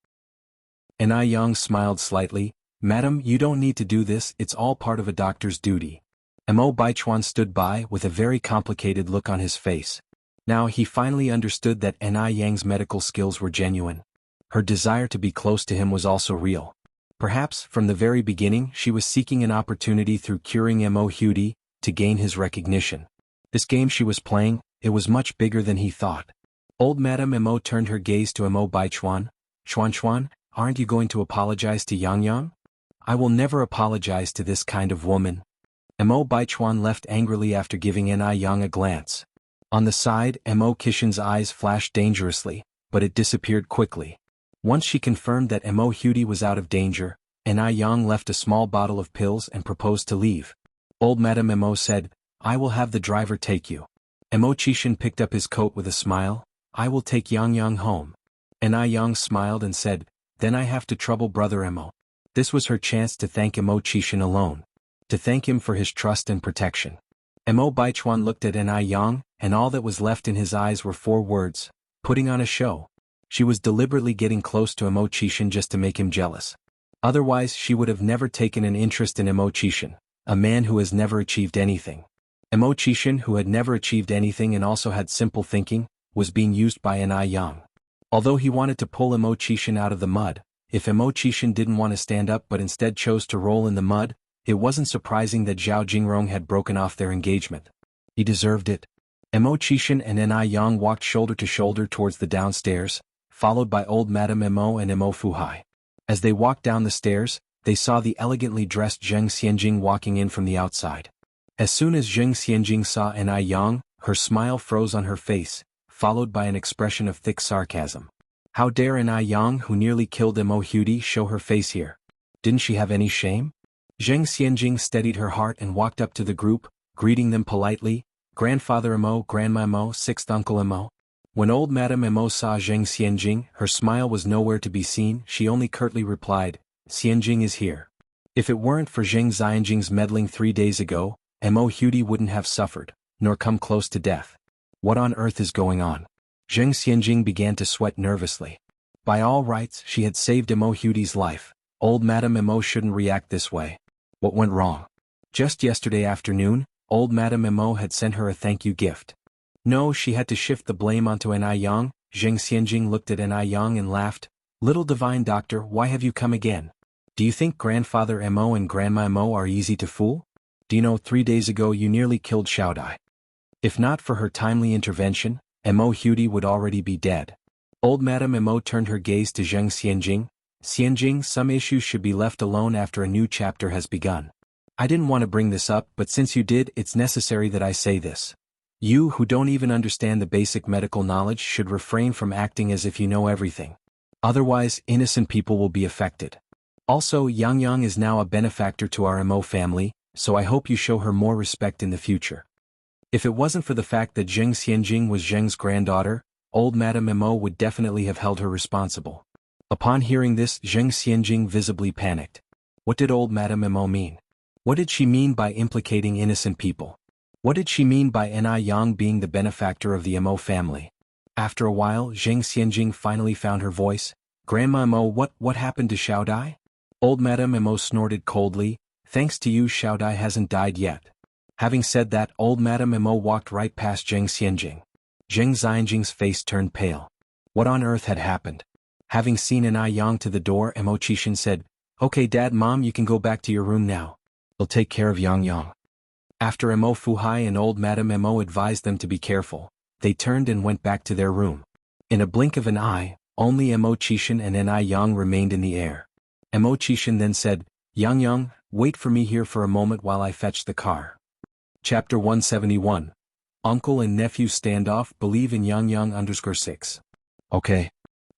Ni Yang smiled slightly. Madam, you don't need to do this, it's all part of a doctor's duty. Imo Baichuan stood by with a very complicated look on his face. Now he finally understood that Ni Yang's medical skills were genuine. Her desire to be close to him was also real. Perhaps, from the very beginning, she was seeking an opportunity through curing Mo Hudi to gain his recognition. This game she was playing, it was much bigger than he thought. Old Madame Mo turned her gaze to Mo Baichuan. Chuan, aren't you going to apologize to Yang? I will never apologize to this kind of woman. Mo Baichuan left angrily after giving Ni Yang a glance. On the side, Mo Kishin's eyes flashed dangerously, but it disappeared quickly. Once she confirmed that Mo Hudi was out of danger, Ni Yang left a small bottle of pills and proposed to leave. Old Madame Mo said, I will have the driver take you. Mo Chishin picked up his coat with a smile, I will take Yang home. Ni Yang smiled and said, then I have to trouble brother Mo. This was her chance to thank Mo Chishin alone. To thank him for his trust and protection. Mo Baichuan looked at Ni Yang, and all that was left in his eyes were 4 words, putting on a show. She was deliberately getting close to Mo Chishin just to make him jealous. Otherwise she would have never taken an interest in Mo Chishin, a man who has never achieved anything. Mo Chishin, who had never achieved anything and also had simple thinking, was being used by Ni Yang. Although he wanted to pull Mo Chishin out of the mud, if Mo Chishin didn't want to stand up but instead chose to roll in the mud, it wasn't surprising that Zhao Jingrong had broken off their engagement. He deserved it. Mo Chishin and Ni Yang walked shoulder to shoulder towards the downstairs, followed by old Madame Mo and Mo Fuhai. As they walked down the stairs, they saw the elegantly dressed Zheng Xianjing walking in from the outside. As soon as Zheng Xianjing saw Ni Yang, her smile froze on her face, followed by an expression of thick sarcasm. How dare Ni Yang, who nearly killed Mo Hudi, show her face here? Didn't she have any shame? Zheng Xianjing steadied her heart and walked up to the group, greeting them politely, Grandfather Mo, Grandma Mo, 6th Uncle Mo. When old Madame Mo saw Zheng Xianjing, her smile was nowhere to be seen, she only curtly replied, Xianjing is here. If it weren't for Zheng Xianjing's meddling 3 days ago, Mo Hudi wouldn't have suffered, nor come close to death. What on earth is going on? Zheng Xianjing began to sweat nervously. By all rights, she had saved Mo Hudi's life. Old Madame Mo shouldn't react this way. What went wrong? Just yesterday afternoon, old Madame Mo had sent her a thank you gift. No, she had to shift the blame onto Ni Yang. Zheng Xianjing looked at Ni Yang and laughed. Little divine doctor, why have you come again? Do you think Grandfather Mo and Grandma Mo are easy to fool? Do you know 3 days ago you nearly killed Xiaodai? If not for her timely intervention, Mo Hudi would already be dead. Old Madame Mo turned her gaze to Zheng Xianjing. Xianjing, some issues should be left alone after a new chapter has begun. I didn't want to bring this up, but since you did, it's necessary that I say this. You who don't even understand the basic medical knowledge should refrain from acting as if you know everything. Otherwise, innocent people will be affected. Also, Yang is now a benefactor to our Mo family, so I hope you show her more respect in the future. If it wasn't for the fact that Zheng Xianjing was Zheng's granddaughter, old Madame Mo would definitely have held her responsible. Upon hearing this, Zheng Xianjing visibly panicked. What did old Madame Mo mean? What did she mean by implicating innocent people? What did she mean by Ni Yang being the benefactor of the Mo family? After a while, Zheng Xianjing finally found her voice. Grandma Mo, what happened to Xiaodai? Old Madame Mo snorted coldly. Thanks to you, Xiaodai hasn't died yet. Having said that, old Madame Mo walked right past Zheng Xianjing. Zheng Xianjing's face turned pale. What on earth had happened? Having seen Ni Yang to the door, Mo Chishin said, Okay Dad, Mom, you can go back to your room now. I'll take care of Yang. After Mo Fuhai and old Madame Mo advised them to be careful, they turned and went back to their room. In a blink of an eye, only Mo Chishin and Ni Yang remained in the air. Mo Chishin then said, Yang, wait for me here for a moment while I fetch the car. Chapter 171. Uncle and Nephew Standoff Believe in Yang_6. Okay.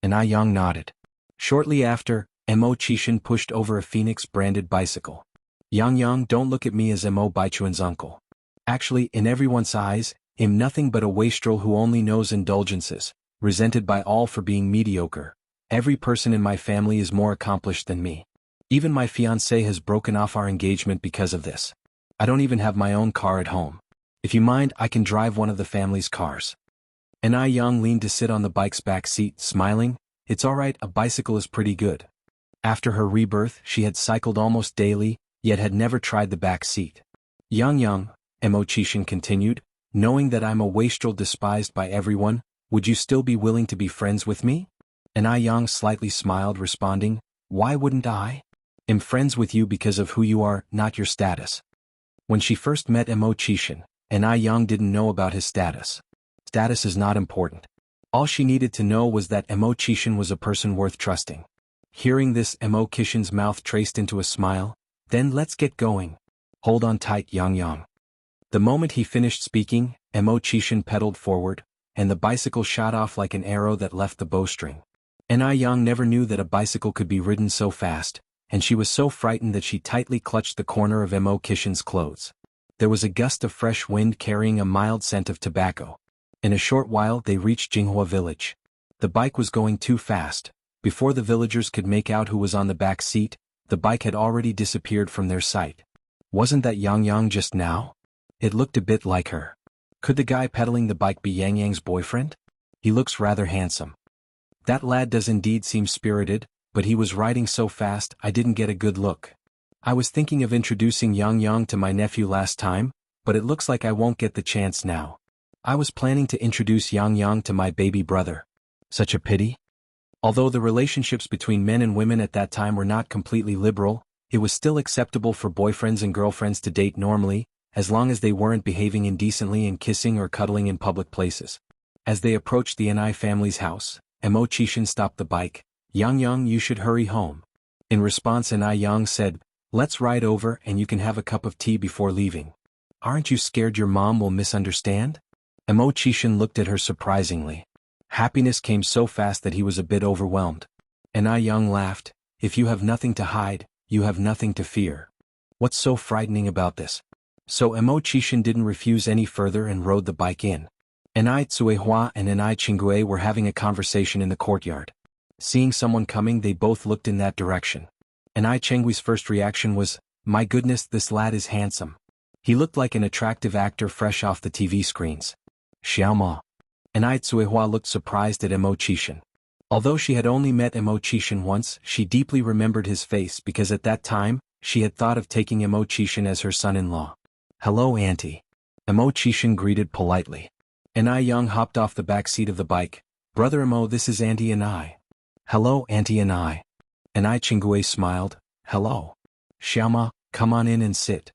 Ni Yang nodded. Shortly after, Mo Chishin pushed over a Phoenix-branded bicycle. Yang, don't look at me as Mo Baichuan's uncle. Actually, in everyone's eyes, I'm nothing but a wastrel who only knows indulgences, resented by all for being mediocre. Every person in my family is more accomplished than me. Even my fiancé has broken off our engagement because of this. I don't even have my own car at home. If you mind, I can drive one of the family's cars. Ni Yang leaned to sit on the bike's back seat, smiling. It's alright, a bicycle is pretty good. After her rebirth, she had cycled almost daily, yet had never tried the back seat. Yang, Mo Chishin continued, Knowing that I'm a wastrel despised by everyone, would you still be willing to be friends with me? And Yang slightly smiled, responding, why wouldn't I? I'm friends with you because of who you are, not your status. When she first met Mo Chishan, Yang didn't know about his status. Status is not important. All she needed to know was that Mo Chishan was a person worth trusting. Hearing this, Mo Chishan's mouth traced into a smile. Then let's get going. Hold on tight, Yang. The moment he finished speaking, Mo Chishan pedaled forward, and the bicycle shot off like an arrow that left the bowstring. Yang never knew that a bicycle could be ridden so fast, and she was so frightened that she tightly clutched the corner of Mo Chishan's clothes. There was a gust of fresh wind carrying a mild scent of tobacco. In a short while they reached Jianghu village. The bike was going too fast. Before the villagers could make out who was on the back seat, the bike had already disappeared from their sight. Wasn't that Yang just now? It looked a bit like her. Could the guy pedaling the bike be Yang's boyfriend? He looks rather handsome. That lad does indeed seem spirited, but he was riding so fast I didn't get a good look. I was thinking of introducing Yang to my nephew last time, but it looks like I won't get the chance now. I was planning to introduce Yang to my baby brother. Such a pity. Although the relationships between men and women at that time were not completely liberal, it was still acceptable for boyfriends and girlfriends to date normally, as long as they weren't behaving indecently and kissing or cuddling in public places. As they approached the Ni family's house, Mo Chishan stopped the bike. Yang, you should hurry home. In response, Yang said, let's ride over and you can have a cup of tea before leaving. Aren't you scared your mom will misunderstand? Mo Chishan looked at her surprisingly. Happiness came so fast that he was a bit overwhelmed. Yang laughed, if you have nothing to hide, you have nothing to fear. What's so frightening about this? So Mo Chishan didn't refuse any further and rode the bike in. Ni Tsuehua and Ni Qinggui were having a conversation in the courtyard. Seeing someone coming, they both looked in that direction. Ni Qinggui's first reaction was, my goodness, this lad is handsome. He looked like an attractive actor fresh off the TV screens. Xiaoma. Ni Tsuehua looked surprised at Mo Chishan. Although she had only met Mo Chishan once, she deeply remembered his face because at that time, she had thought of taking Mo Chishan as her son-in-law. Hello, Auntie. Mo Chishan greeted politely. Yang hopped off the back seat of the bike. Brother Mo, this is Auntie and I. Hello, Auntie and I. Qinggui smiled. Hello. Xiaoma, come on in and sit.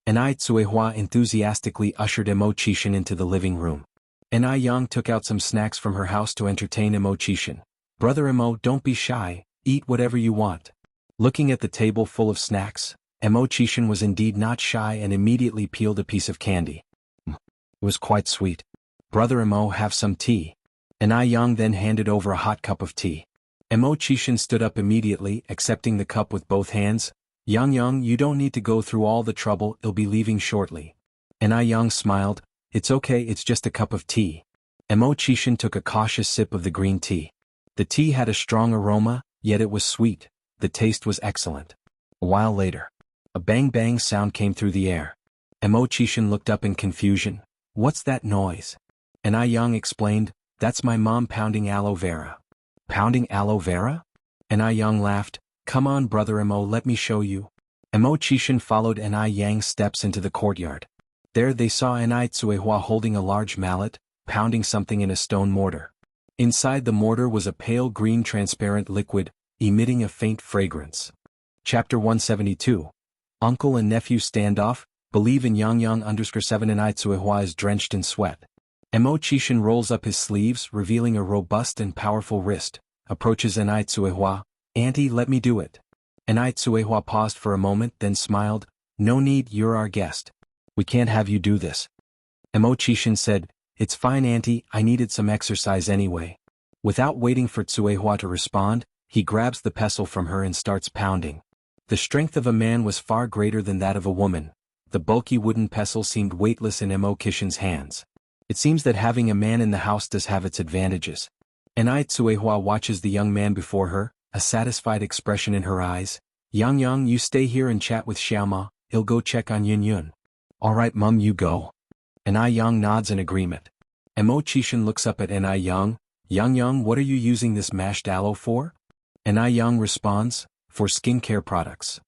Ni Tsuehua enthusiastically ushered Mo Chishan into the living room. Yang took out some snacks from her house to entertain Mo Chishan. Brother Mo, don't be shy, eat whatever you want. Looking at the table full of snacks, Mo Chishan was indeed not shy and immediately peeled a piece of candy. It was quite sweet. Brother Mo, have some tea. Yang then handed over a hot cup of tea. Mo Chishan stood up immediately, accepting the cup with both hands. Yang, you don't need to go through all the trouble, I'll be leaving shortly. Yang smiled. It's okay, it's just a cup of tea. Mo Chishan took a cautious sip of the green tea. The tea had a strong aroma, yet it was sweet. The taste was excellent. A while later, a bang-bang sound came through the air. Mo Chishan looked up in confusion. What's that noise? Yang explained, that's my mom pounding aloe vera. Pounding aloe vera? Yang laughed. Come on, Brother Mo, let me show you. Mo Chishan followed Yang's steps into the courtyard. There they saw Ni Tsuehua holding a large mallet, pounding something in a stone mortar. Inside the mortar was a pale green transparent liquid, emitting a faint fragrance. Chapter 172. Uncle and nephew standoff, believe in Yang 7 Ni Tsuehua is drenched in sweat. Mo Chishan rolls up his sleeves, revealing a robust and powerful wrist, approaches Ni Tsuehua. Auntie, let me do it. Ni Tsuehua paused for a moment, then smiled. No need, you're our guest. We can't have you do this. Mo Chishan said, it's fine, Auntie, I needed some exercise anyway. Without waiting for Tsuehua to respond, he grabs the pestle from her and starts pounding. The strength of a man was far greater than that of a woman. The bulky wooden pestle seemed weightless in Mo Chishan's hands. It seems that having a man in the house does have its advantages. Ni Tsuehua watches the young man before her, a satisfied expression in her eyes. Yang, you stay here and chat with Xiaoma, I'll go check on Yun. Alright Mum, you go. Yang nods in agreement. Mo Chishan looks up at Yang. Yang, what are you using this mashed aloe for? Yang responds, for skincare products.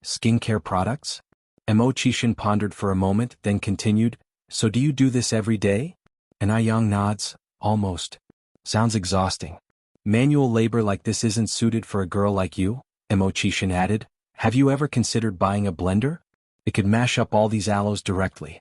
Skincare products? Mo Chishan pondered for a moment, then continued, So do you do this every day? And Yang nods, almost. Sounds exhausting. Manual labor like this isn't suited for a girl like you, Xianxia added. Have you ever considered buying a blender? It could mash up all these aloes directly.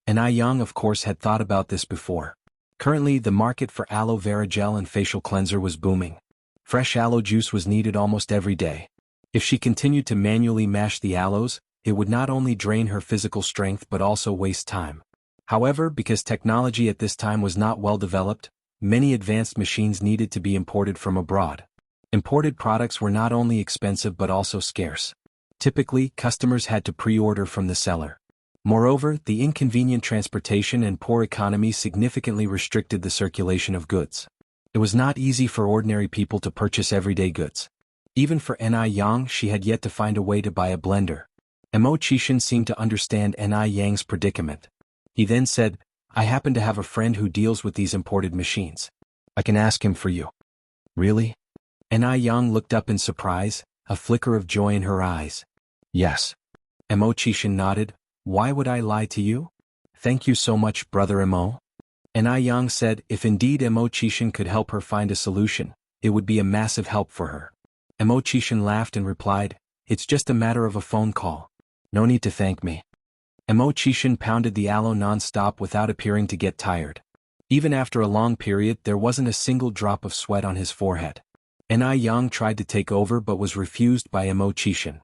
And Yang of course had thought about this before. Currently the market for aloe vera gel and facial cleanser was booming. Fresh aloe juice was needed almost every day. If she continued to manually mash the aloes, it would not only drain her physical strength but also waste time. However, because technology at this time was not well developed, many advanced machines needed to be imported from abroad. Imported products were not only expensive but also scarce. Typically, customers had to pre-order from the seller. Moreover, the inconvenient transportation and poor economy significantly restricted the circulation of goods. It was not easy for ordinary people to purchase everyday goods. Even for Yang, she had yet to find a way to buy a blender. Xianxia seemed to understand Yang's predicament. He then said, I happen to have a friend who deals with these imported machines. I can ask him for you. Really? Yang looked up in surprise, a flicker of joy in her eyes. Yes. Xianxia nodded. Why would I lie to you? Thank you so much, brother Imo. Yang said if indeed Xianxia could help her find a solution, it would be a massive help for her. Xianxia laughed and replied, it's just a matter of a phone call. No need to thank me. Xianxia pounded the aloe non-stop without appearing to get tired. Even after a long period there wasn't a single drop of sweat on his forehead. Yang tried to take over but was refused by Xianxia.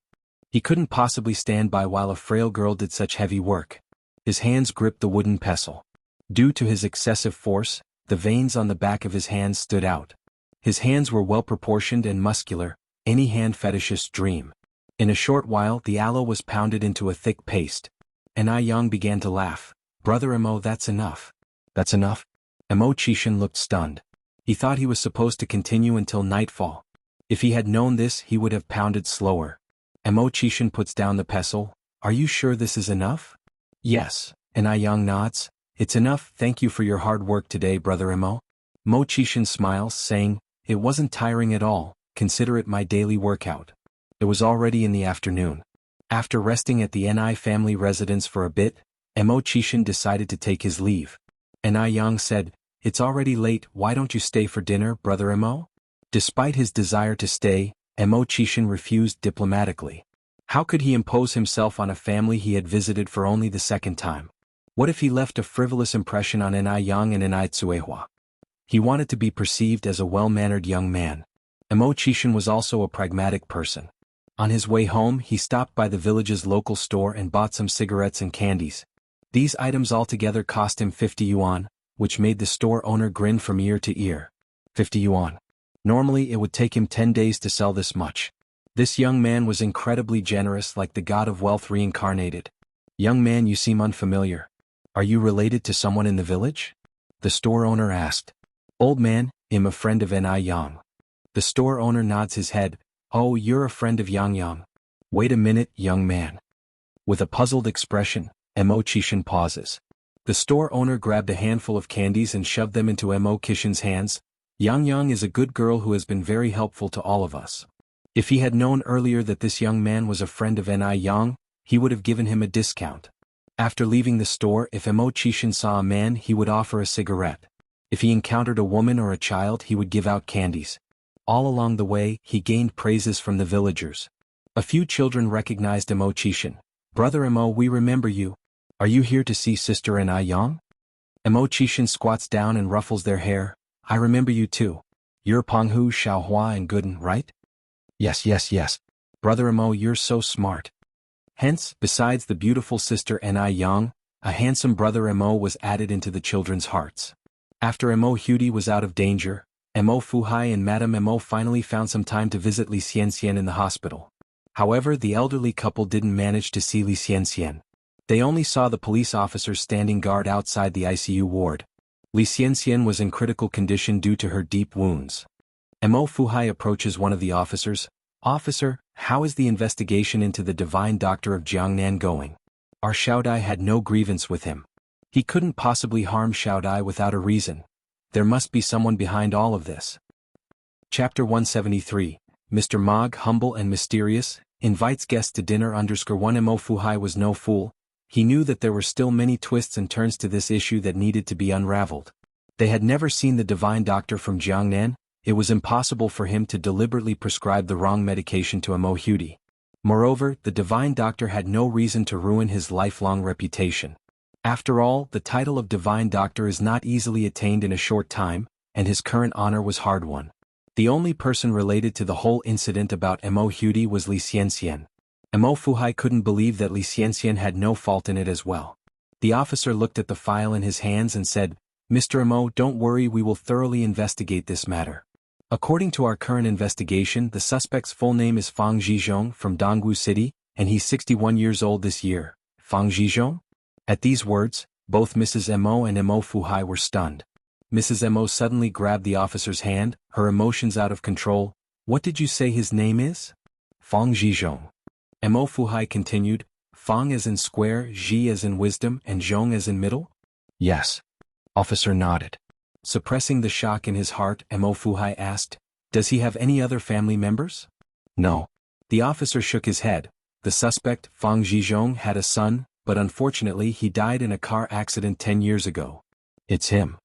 He couldn't possibly stand by while a frail girl did such heavy work. His hands gripped the wooden pestle. Due to his excessive force, the veins on the back of his hands stood out. His hands were well proportioned and muscular, any hand fetishist's dream. In a short while the aloe was pounded into a thick paste. Yang began to laugh. Brother Imo, that's enough. That's enough? Xianxia looked stunned. He thought he was supposed to continue until nightfall. If he had known this he would have pounded slower. Xianxia puts down the pestle. Are you sure this is enough? Yes. Yang nods. It's enough, thank you for your hard work today, brother Imo. Xianxia smiles, saying, it wasn't tiring at all, consider it my daily workout. It was already in the afternoon. After resting at the Ni family residence for a bit, Xianxia decided to take his leave. Yang said, it's already late, why don't you stay for dinner, brother Imo? Despite his desire to stay, Xianxia refused diplomatically. How could he impose himself on a family he had visited for only the second time? What if he left a frivolous impression on Yang and Tsuehua? He wanted to be perceived as a well-mannered young man. Xianxia was also a pragmatic person. On his way home he stopped by the village's local store and bought some cigarettes and candies. These items altogether cost him 50 yuan, which made the store owner grin from ear to ear. 50 yuan. Normally it would take him 10 days to sell this much. This young man was incredibly generous, like the god of wealth reincarnated. Young man, you seem unfamiliar. Are you related to someone in the village? The store owner asked. Old man, I'm a friend of Yang. The store owner nods his head. Oh, you're a friend of Yang. Wait a minute, young man. With a puzzled expression, Xianxia pauses. The store owner grabbed a handful of candies and shoved them into Xianxia's hands. Yang is a good girl who has been very helpful to all of us. If he had known earlier that this young man was a friend of Yang, he would have given him a discount. After leaving the store, if Xianxia saw a man he would offer a cigarette. If he encountered a woman or a child he would give out candies. All along the way, he gained praises from the villagers. A few children recognized Xianxia. Brother Imo, we remember you. Are you here to see Sister Yang? Xianxia squats down and ruffles their hair. I remember you too. You're Penghu, Xiaohua and Gooden, right? Yes. Brother Imo, you're so smart. Hence, besides the beautiful sister Yang, a handsome brother Imo was added into the children's hearts. After Imo Hudi was out of danger, Imo Fuhai and Madame Imo finally found some time to visit Xianxia in the hospital. However, the elderly couple didn't manage to see Xianxia. They only saw the police officers standing guard outside the ICU ward. Xianxia was in critical condition due to her deep wounds. Imo Fuhai approaches one of the officers. Officer, how is the investigation into the divine doctor of Jiangnan going? Our Xiaodai had no grievance with him. He couldn't possibly harm Xiaodai without a reason. There must be someone behind all of this. Chapter 173, Mr. Mog, humble and mysterious, invites guests to dinner. _1 Imo Fuhai was no fool. He knew that there were still many twists and turns to this issue that needed to be unraveled. They had never seen the divine doctor from Jiangnan. It was impossible for him to deliberately prescribe the wrong medication to Imo Hudi. Moreover, the divine doctor had no reason to ruin his lifelong reputation. After all, the title of divine doctor is not easily attained in a short time, and his current honor was hard-won. The only person related to the whole incident about Imo Hudi was Xianxia. Imo Fuhai couldn't believe that Xianxia had no fault in it as well. The officer looked at the file in his hands and said, "Mr. Imo, don't worry, we will thoroughly investigate this matter. According to our current investigation, the suspect's full name is Fang Zhizhong from Jianghu City, and he's 61 years old this year." Fang Zhizhong? At these words, both Mrs. Imo and Imo Fuhai were stunned. Mrs. Imo suddenly grabbed the officer's hand, her emotions out of control. "What did you say his name is?" "Fang Zhizhong." Imo Fuhai continued, "Fang as in square, Zhi as in wisdom, and Zhong as in middle?" "Yes." Officer nodded. Suppressing the shock in his heart, Imo Fuhai asked, "Does he have any other family members?" "No." The officer shook his head. The suspect, Fang Zhizhong, had a son, but unfortunately he died in a car accident 10 years ago. "It's him."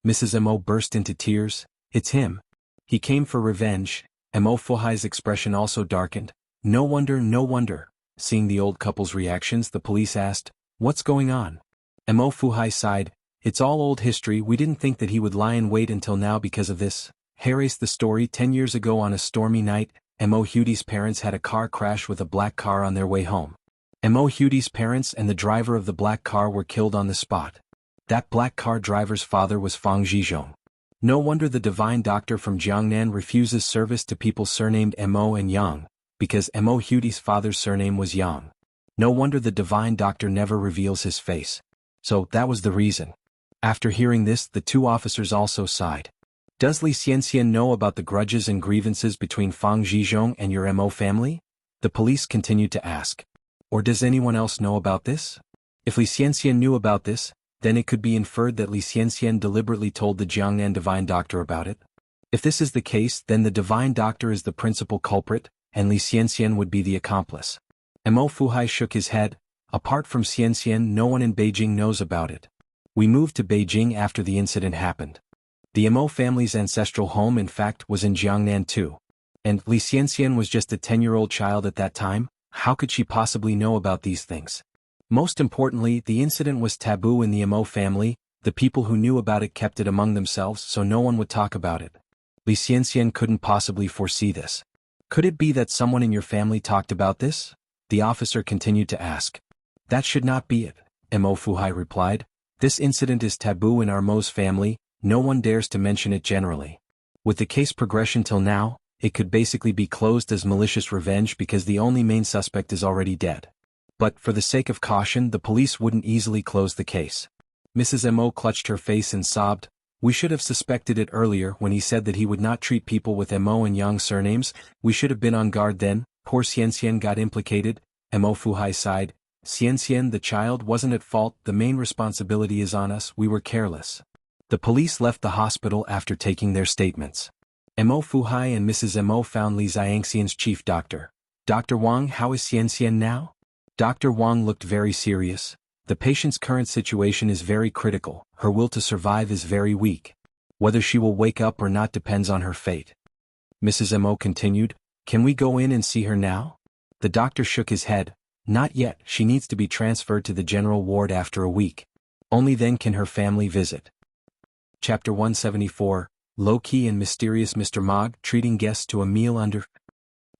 Mrs. Imo burst into tears. "It's him. He came for revenge." Imo Fuhai's expression also darkened. No wonder, no wonder." Seeing the old couple's reactions, the police asked, "What's going on?" Imo Fuhai sighed. "It's all old history. We didn't think that he would lie in wait until now because of this." Harry's the story. 10 years ago on a stormy night, Imo Hudi's parents had a car crash with a black car on their way home. Imo Hudi's parents and the driver of the black car were killed on the spot. That black car driver's father was Fang Zhizhong. No wonder the divine doctor from Jiangnan refuses service to people surnamed Imo and Yang, because Imo Hudi's father's surname was Yang. No wonder the divine doctor never reveals his face. So that was the reason. After hearing this, the two officers also sighed. "Does Xianxia know about the grudges and grievances between Fang Zhizhong and your Imo family?" The police continued to ask. "Or does anyone else know about this?" If Xianxia knew about this, then it could be inferred that Xianxia deliberately told the Jiangnan divine doctor about it. If this is the case, then the divine doctor is the principal culprit, and Xianxia would be the accomplice. Imo Fuhai shook his head. "Apart from Xianxia, no one in Beijing knows about it. We moved to Beijing after the incident happened. The Imo family's ancestral home in fact was in Jiangnan too. And Xianxia was just a 10-year-old child at that time. How could she possibly know about these things? Most importantly, the incident was taboo in the Imo family. The people who knew about it kept it among themselves so no one would talk about it. Xianxia couldn't possibly foresee this. Could it be that someone in your family talked about this?" The officer continued to ask. "That should not be it," Imo Fuhai replied. "This incident is taboo in our Mo's family. No one dares to mention it generally. With the case progression till now, it could basically be closed as malicious revenge because the only main suspect is already dead. But for the sake of caution, the police wouldn't easily close the case." Mrs. Imo clutched her face and sobbed. "We should have suspected it earlier when he said that he would not treat people with Imo and Yang surnames. We should have been on guard then. Poor Xianxia got implicated." Imo Fuhai sighed. "Xianxia, the child, wasn't at fault. The main responsibility is on us. We were careless." The police left the hospital after taking their statements. Imo Fuhai and Mrs. Imo found Xianxia's chief doctor. "Dr. Wang, how is Xianxia now?" Dr. Wang looked very serious. "The patient's current situation is very critical. Her will to survive is very weak. Whether she will wake up or not depends on her fate." Mrs. Imo continued, "Can we go in and see her now?" The doctor shook his head. "Not yet. She needs to be transferred to the general ward after a week. Only then can her family visit." Chapter 174, Low-Key and Mysterious. Mr. Mog treating guests to a meal under.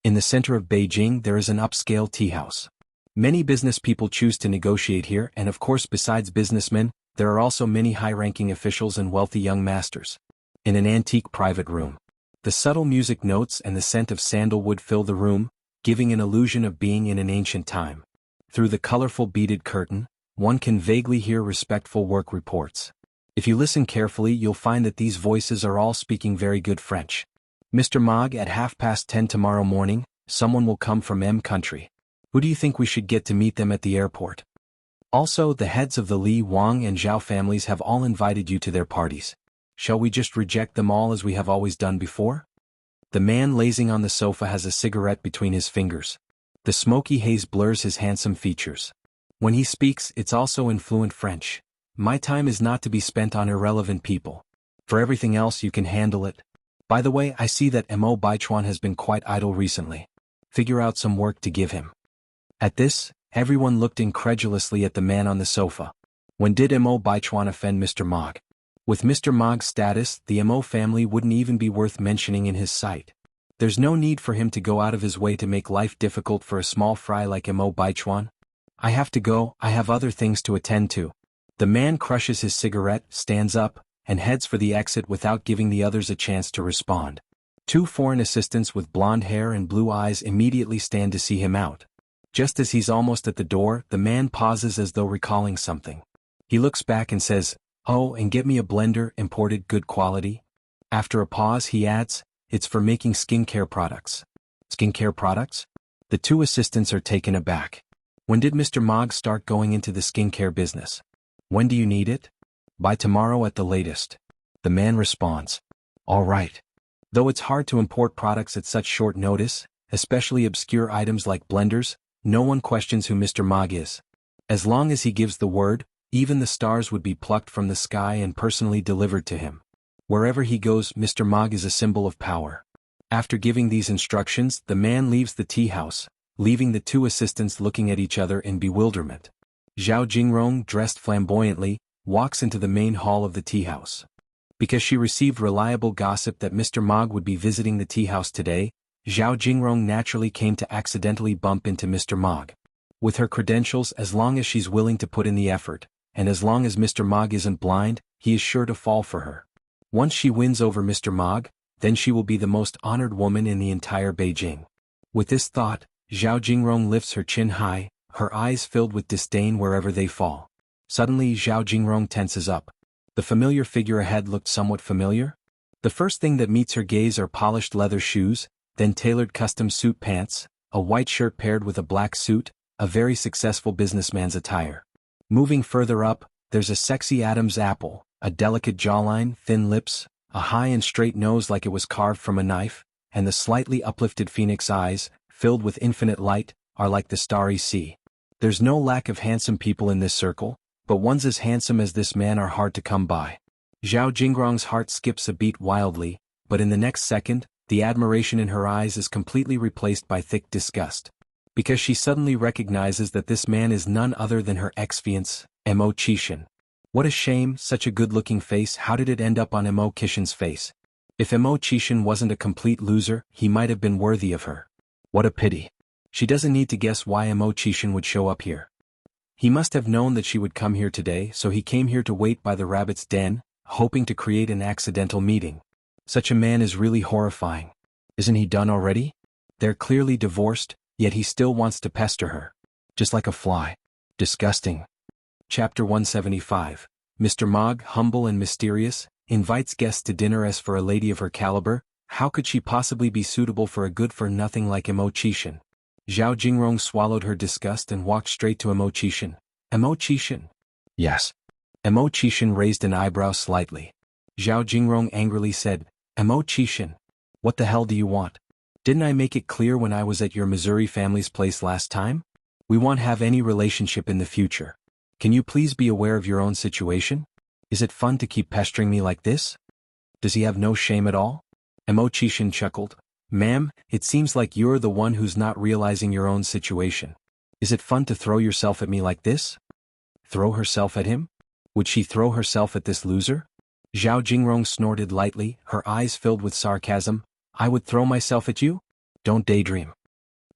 In the center of Beijing there is an upscale tea house. Many business people choose to negotiate here, and of course besides businessmen, there are also many high-ranking officials and wealthy young masters. In an antique private room, the subtle music notes and the scent of sandalwood fill the room, giving an illusion of being in an ancient time. Through the colorful beaded curtain, one can vaguely hear respectful work reports. If you listen carefully, you'll find that these voices are all speaking very good French. "Mr. Mog, at 10:30 tomorrow morning, someone will come from M country. Who do you think we should get to meet them at the airport? Also, the heads of the Li, Wang and Zhao families have all invited you to their parties. Shall we just reject them all as we have always done before?" The man lazing on the sofa has a cigarette between his fingers. The smoky haze blurs his handsome features. When he speaks, it's also in fluent French. My time is not to be spent on irrelevant people. For everything else you can handle it. By the way, I see that Mo Baichuan has been quite idle recently. Figure out some work to give him. At this, everyone looked incredulously at the man on the sofa. When did Mo Baichuan offend Mr. Mog? With Mr. Mog's status, the Mo family wouldn't even be worth mentioning in his sight. There's no need for him to go out of his way to make life difficult for a small fry like Mo Baichuan. I have to go, I have other things to attend to. The man crushes his cigarette, stands up, and heads for the exit without giving the others a chance to respond. Two foreign assistants with blonde hair and blue eyes immediately stand to see him out. Just as he's almost at the door, the man pauses as though recalling something. He looks back and says, "Oh, and get me a blender, imported good quality." After a pause he adds, "It's for making skincare products." Skincare products? The two assistants are taken aback. When did Mr. Mog start going into the skincare business? When do you need it? By tomorrow at the latest. The man responds. All right. Though it's hard to import products at such short notice, especially obscure items like blenders, no one questions who Mr. Mog is. As long as he gives the word, even the stars would be plucked from the sky and personally delivered to him. Wherever he goes, Mr. Mog is a symbol of power. After giving these instructions, the man leaves the tea house, leaving the two assistants looking at each other in bewilderment. Zhao Jingrong, dressed flamboyantly, walks into the main hall of the tea house. Because she received reliable gossip that Mr. Mog would be visiting the tea house today, Zhao Jingrong naturally came to accidentally bump into Mr. Mog. With her credentials, as long as she's willing to put in the effort, and as long as Mr. Mog isn't blind, he is sure to fall for her. Once she wins over Mr. Mog, then she will be the most honored woman in the entire Beijing. With this thought, Zhao Jingrong lifts her chin high, her eyes filled with disdain wherever they fall. Suddenly Zhao Jingrong tenses up. The familiar figure ahead looked somewhat familiar. The first thing that meets her gaze are polished leather shoes, then tailored custom suit pants, a white shirt paired with a black suit, a very successful businessman's attire. Moving further up, there's a sexy Adam's apple, a delicate jawline, thin lips, a high and straight nose like it was carved from a knife, and the slightly uplifted phoenix eyes, filled with infinite light, are like the starry sea. There's no lack of handsome people in this circle, but ones as handsome as this man are hard to come by. Zhao Jingrong's heart skips a beat wildly, but in the next second, the admiration in her eyes is completely replaced by thick disgust. Because she suddenly recognizes that this man is none other than her ex-fiancé, Mo Qixin. What a shame, such a good-looking face, how did it end up on Mo Qixin's face? If Mo Qixin wasn't a complete loser, he might have been worthy of her. What a pity. She doesn't need to guess why Mo Qixin would show up here. He must have known that she would come here today, so he came here to wait by the rabbit's den, hoping to create an accidental meeting. Such a man is really horrifying. Isn't he done already? They're clearly divorced, yet he still wants to pester her. Just like a fly. Disgusting. Chapter 175. Mr. Mog, humble and mysterious, invites guests to dinner. As for a lady of her caliber, how could she possibly be suitable for a good-for-nothing like Mo Qixin? Zhao Jingrong swallowed her disgust and walked straight to Mo Qixin. Mo Qixin? Yes. Mo Qixin raised an eyebrow slightly. Zhao Jingrong angrily said, Mo Qixin, what the hell do you want? Didn't I make it clear when I was at your Missouri family's place last time? We won't have any relationship in the future. Can you please be aware of your own situation? Is it fun to keep pestering me like this? Does he have no shame at all? Mo Qixin chuckled. Ma'am, it seems like you're the one who's not realizing your own situation. Is it fun to throw yourself at me like this? Throw herself at him? Would she throw herself at this loser? Zhao Jingrong snorted lightly, her eyes filled with sarcasm. I would throw myself at you? Don't daydream.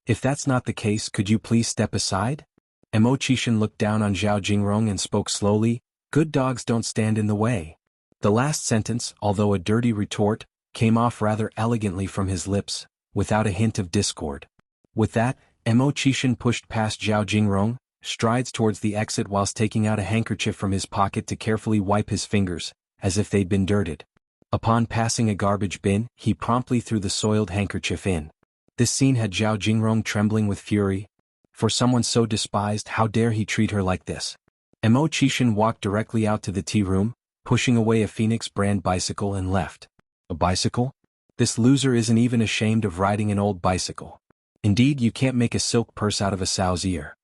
If that's not the case, could you please step aside? Mo Qixin looked down on Zhao Jingrong and spoke slowly. Good dogs don't stand in the way. The last sentence, although a dirty retort, came off rather elegantly from his lips, without a hint of discord. With that, Mo Qixin pushed past Zhao Jingrong, strides towards the exit whilst taking out a handkerchief from his pocket to carefully wipe his fingers, as if they'd been dirted. Upon passing a garbage bin, he promptly threw the soiled handkerchief in. This scene had Zhao Jingrong trembling with fury. For someone so despised, how dare he treat her like this? Mo Qixin walked directly out to the tea room, pushing away a Phoenix brand bicycle and left. A bicycle? This loser isn't even ashamed of riding an old bicycle. Indeed, you can't make a silk purse out of a sow's ear.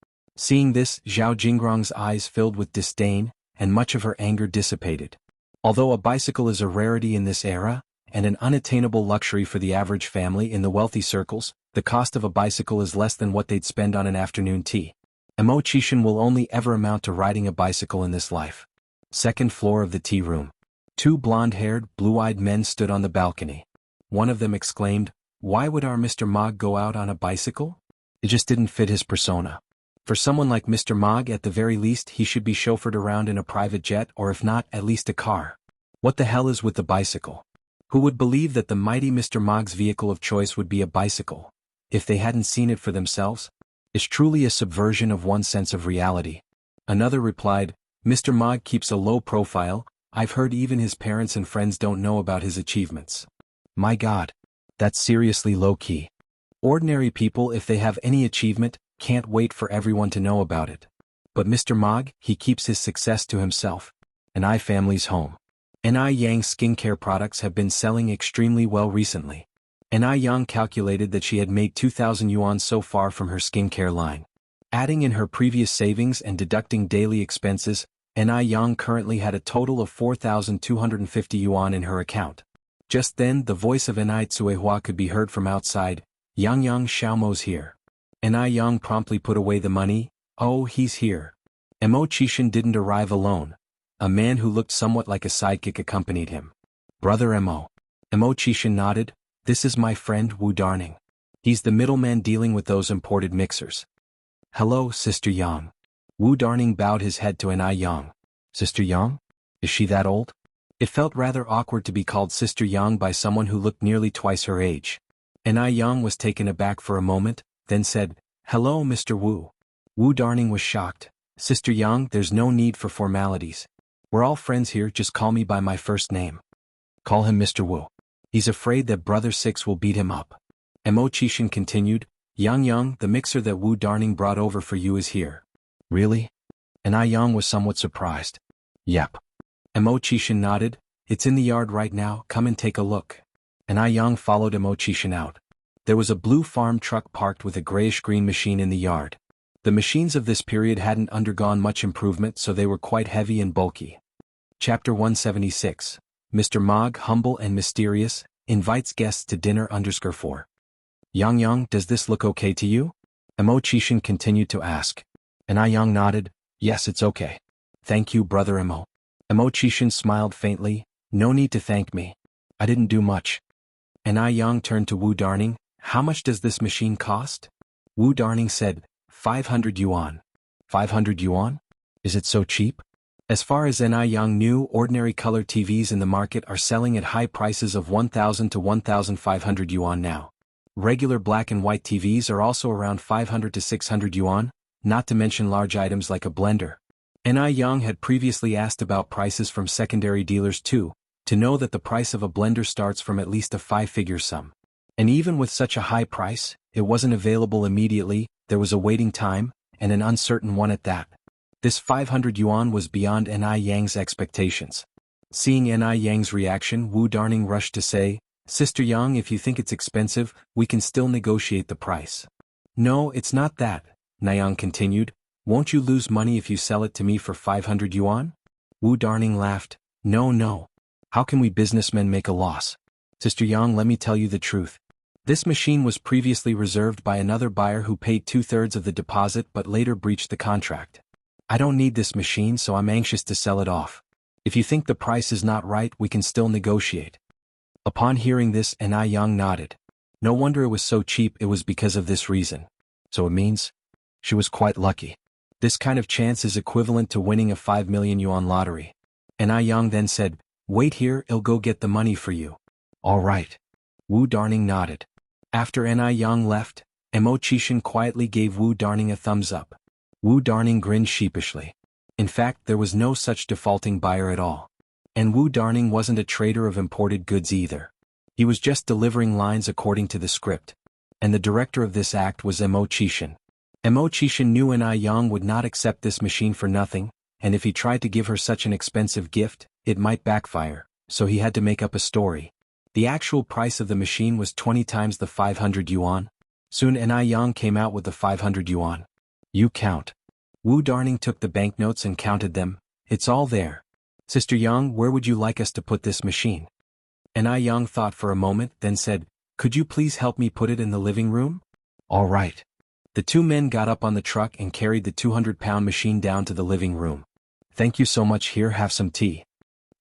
Seeing this, Zhao Jingrong's eyes filled with disdain, and much of her anger dissipated. Although a bicycle is a rarity in this era, and an unattainable luxury for the average family in the wealthy circles, the cost of a bicycle is less than what they'd spend on an afternoon tea. Emo Chishan will only ever amount to riding a bicycle in this life. Second floor of the tea room. Two blonde-haired, blue-eyed men stood on the balcony. One of them exclaimed, "Why would our Mr. Mog go out on a bicycle?" It just didn't fit his persona. For someone like Mr. Mog, at the very least he should be chauffeured around in a private jet, or if not, at least a car. What the hell is with the bicycle? Who would believe that the mighty Mr. Mog's vehicle of choice would be a bicycle, if they hadn't seen it for themselves? It's truly a subversion of one's sense of reality. Another replied, "Mr. Mog keeps a low profile, I've heard even his parents and friends don't know about his achievements." My God. That's seriously low-key. Ordinary people, if they have any achievement, can't wait for everyone to know about it. But Mr. Mog, he keeps his success to himself. And I family's home. Ni Yang's skincare products have been selling extremely well recently. Ni Yang calculated that she had made 2,000 yuan so far from her skincare line. Adding in her previous savings and deducting daily expenses, Ni Yang currently had a total of 4,250 yuan in her account. Just then, the voice of Ni Tsuehua could be heard from outside. "Yang Xiaomo's here." Ni Yang promptly put away the money. "Oh, he's here." Emo Chishan didn't arrive alone. A man who looked somewhat like a sidekick accompanied him. "Brother Emo." Emo Chishan nodded. "This is my friend Wu Darning. He's the middleman dealing with those imported mixers." "Hello, Sister Yang." Wu Darning bowed his head to Ni Yang. "Sister Yang? Is she that old?" It felt rather awkward to be called Sister Yang by someone who looked nearly twice her age. Ni Yang was taken aback for a moment, then said, "Hello, Mr. Wu." Wu Darning was shocked. "Sister Yang, there's no need for formalities. We're all friends here, just call me by my first name." "Call him Mr. Wu. He's afraid that Brother Six will beat him up." Emo Chishan continued, Yang, the mixer that Wu Darning brought over for you is here." "Really?" Ni Yang was somewhat surprised. "Yep." Emo Chishan nodded. "It's in the yard right now, come and take a look." Ni Yang followed Emo Chishan out. There was a blue farm truck parked with a grayish-green machine in the yard. The machines of this period hadn't undergone much improvement, so they were quite heavy and bulky. Chapter 176. Mr. Mog, humble and mysterious, invites guests to dinner _4. Yang, does this look okay to you?" Emo Chishan continued to ask. Ni Yang nodded. "Yes, it's okay. Thank you, Brother Emo." Emo Chishan smiled faintly. "No need to thank me. I didn't do much." Ni Yang turned to Wu Darning. "How much does this machine cost?" Wu Darning said, 500 yuan. 500 yuan? Is it so cheap? As far as Ni Yang knew, ordinary color TVs in the market are selling at high prices of 1,000 to 1,500 yuan now. Regular black and white TVs are also around 500 to 600 yuan, not to mention large items like a blender. Ni Yang had previously asked about prices from secondary dealers too, to know that the price of a blender starts from at least a 5-figure sum. And even with such a high price, it wasn't available immediately, there was a waiting time, and an uncertain one at that. This 500 yuan was beyond Ni Yang's expectations. Seeing Ni Yang's reaction, Wu Darning rushed to say, "Sister Yang, if you think it's expensive, we can still negotiate the price." "No, it's not that," Ni Yang continued. "Won't you lose money if you sell it to me for 500 yuan? Wu Darning laughed. No. How can we businessmen make a loss? Sister Yang, let me tell you the truth. This machine was previously reserved by another buyer who paid 2/3 of the deposit but later breached the contract. I don't need this machine, so I'm anxious to sell it off. If you think the price is not right, we can still negotiate." Upon hearing this, Ni Yang nodded. No wonder it was so cheap, it was because of this reason. So it means she was quite lucky. This kind of chance is equivalent to winning a 5 million yuan lottery. Ni Yang then said, "Wait here, I'll go get the money for you." "All right." Wu Darning nodded. After Ni Yang left, Emo Chishan quietly gave Wu Darning a thumbs up. Wu Darning grinned sheepishly. In fact, there was no such defaulting buyer at all. And Wu Darning wasn't a trader of imported goods either. He was just delivering lines according to the script. And the director of this act was Emo Chishan. Emo Chishan knew Ni Yang would not accept this machine for nothing, and if he tried to give her such an expensive gift, it might backfire, so he had to make up a story. The actual price of the machine was 20 times the 500 yuan. Soon Ni Yang came out with the 500 yuan. "You count." Wu Darning took the banknotes and counted them. It's all there. Sister Yang, where would you like us to put this machine? And Yang thought for a moment, then said, could you please help me put it in the living room? All right. The two men got up on the truck and carried the 200-pound machine down to the living room. Thank you so much, here, have some tea.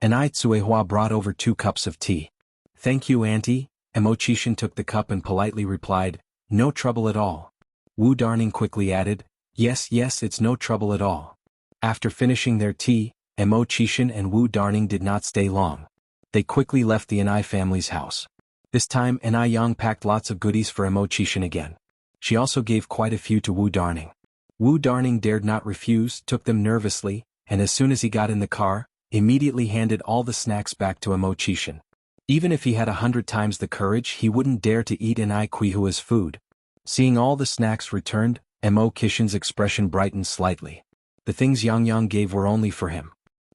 And Tsuehua brought over 2 cups of tea. Thank you, Auntie. Chishin took the cup and politely replied, no trouble at all. Wu Darning quickly added, yes, it's no trouble at all. After finishing their tea, Chishin and Wu Darning did not stay long. They quickly left the Anai family's house. This time Anai Yang packed lots of goodies for Chishin again. She also gave quite a few to Wu Darning. Wu Darning dared not refuse, took them nervously, and as soon as he got in the car, immediately handed all the snacks back to Chishin. Even if he had 100 times the courage, he wouldn't dare to eat Anai Quihua's food. Seeing all the snacks returned, Chishin's expression brightened slightly. The things Yang gave were only for him.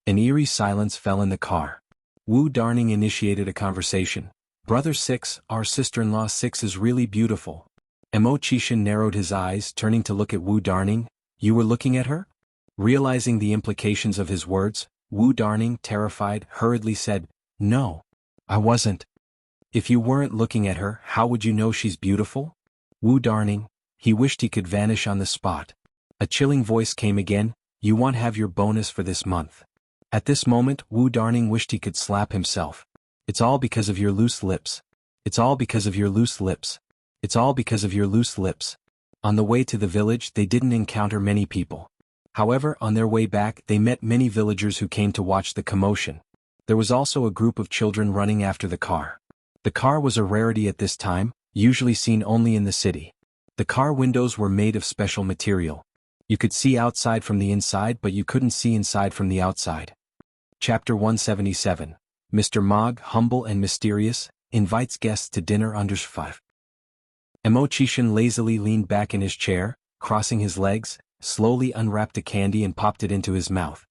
An eerie silence fell in the car. Wu Darning initiated a conversation. Brother Six, our sister-in-law Six is really beautiful. Chishin narrowed his eyes, turning to look at Wu Darning. You were looking at her? Realizing the implications of his words, Wu Darning, terrified, hurriedly said, no. I wasn't. If you weren't looking at her, how would you know she's beautiful? Wu Darning, he wished he could vanish on the spot. A chilling voice came again, you won't have your bonus for this month. At this moment, Wu Darning wished he could slap himself. It's all because of your loose lips. It's all because of your loose lips. It's all because of your loose lips. On the way to the village, they didn't encounter many people. However, on their way back, they met many villagers who came to watch the commotion. There was also a group of children running after the car. The car was a rarity at this time, usually seen only in the city. The car windows were made of special material. You could see outside from the inside, but you couldn't see inside from the outside. Chapter 177. Mr. Mog, humble and mysterious, invites guests to dinner under 5. Chishin lazily leaned back in his chair, crossing his legs, slowly unwrapped a candy and popped it into his mouth.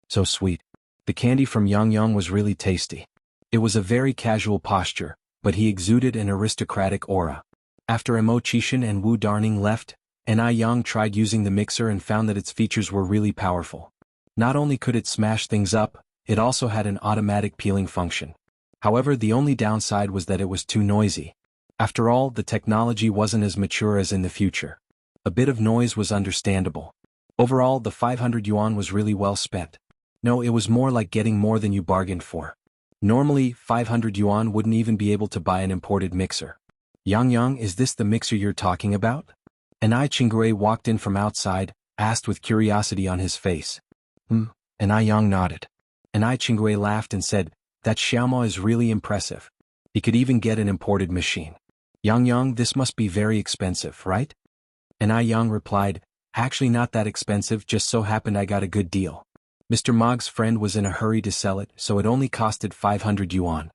So sweet. The candy from Yang was really tasty. It was a very casual posture, but he exuded an aristocratic aura. After Chishin and Wu Darning left, Yang tried using the mixer and found that its features were really powerful. Not only could it smash things up, it also had an automatic peeling function. However, the only downside was that it was too noisy. After all, the technology wasn't as mature as in the future. A bit of noise was understandable. Overall, the 500 yuan was really well spent. No, it was more like getting more than you bargained for. Normally, 500 yuan wouldn't even be able to buy an imported mixer. Yang, is this the mixer you're talking about? Qinggui walked in from outside, asked with curiosity on his face. Yang nodded. Qinggui laughed and said, that Xiaoma is really impressive. He could even get an imported machine. Yang, this must be very expensive, right? Yang replied, actually not that expensive, just so happened I got a good deal. Mr. Mog's friend was in a hurry to sell it, so it only costed 500 yuan.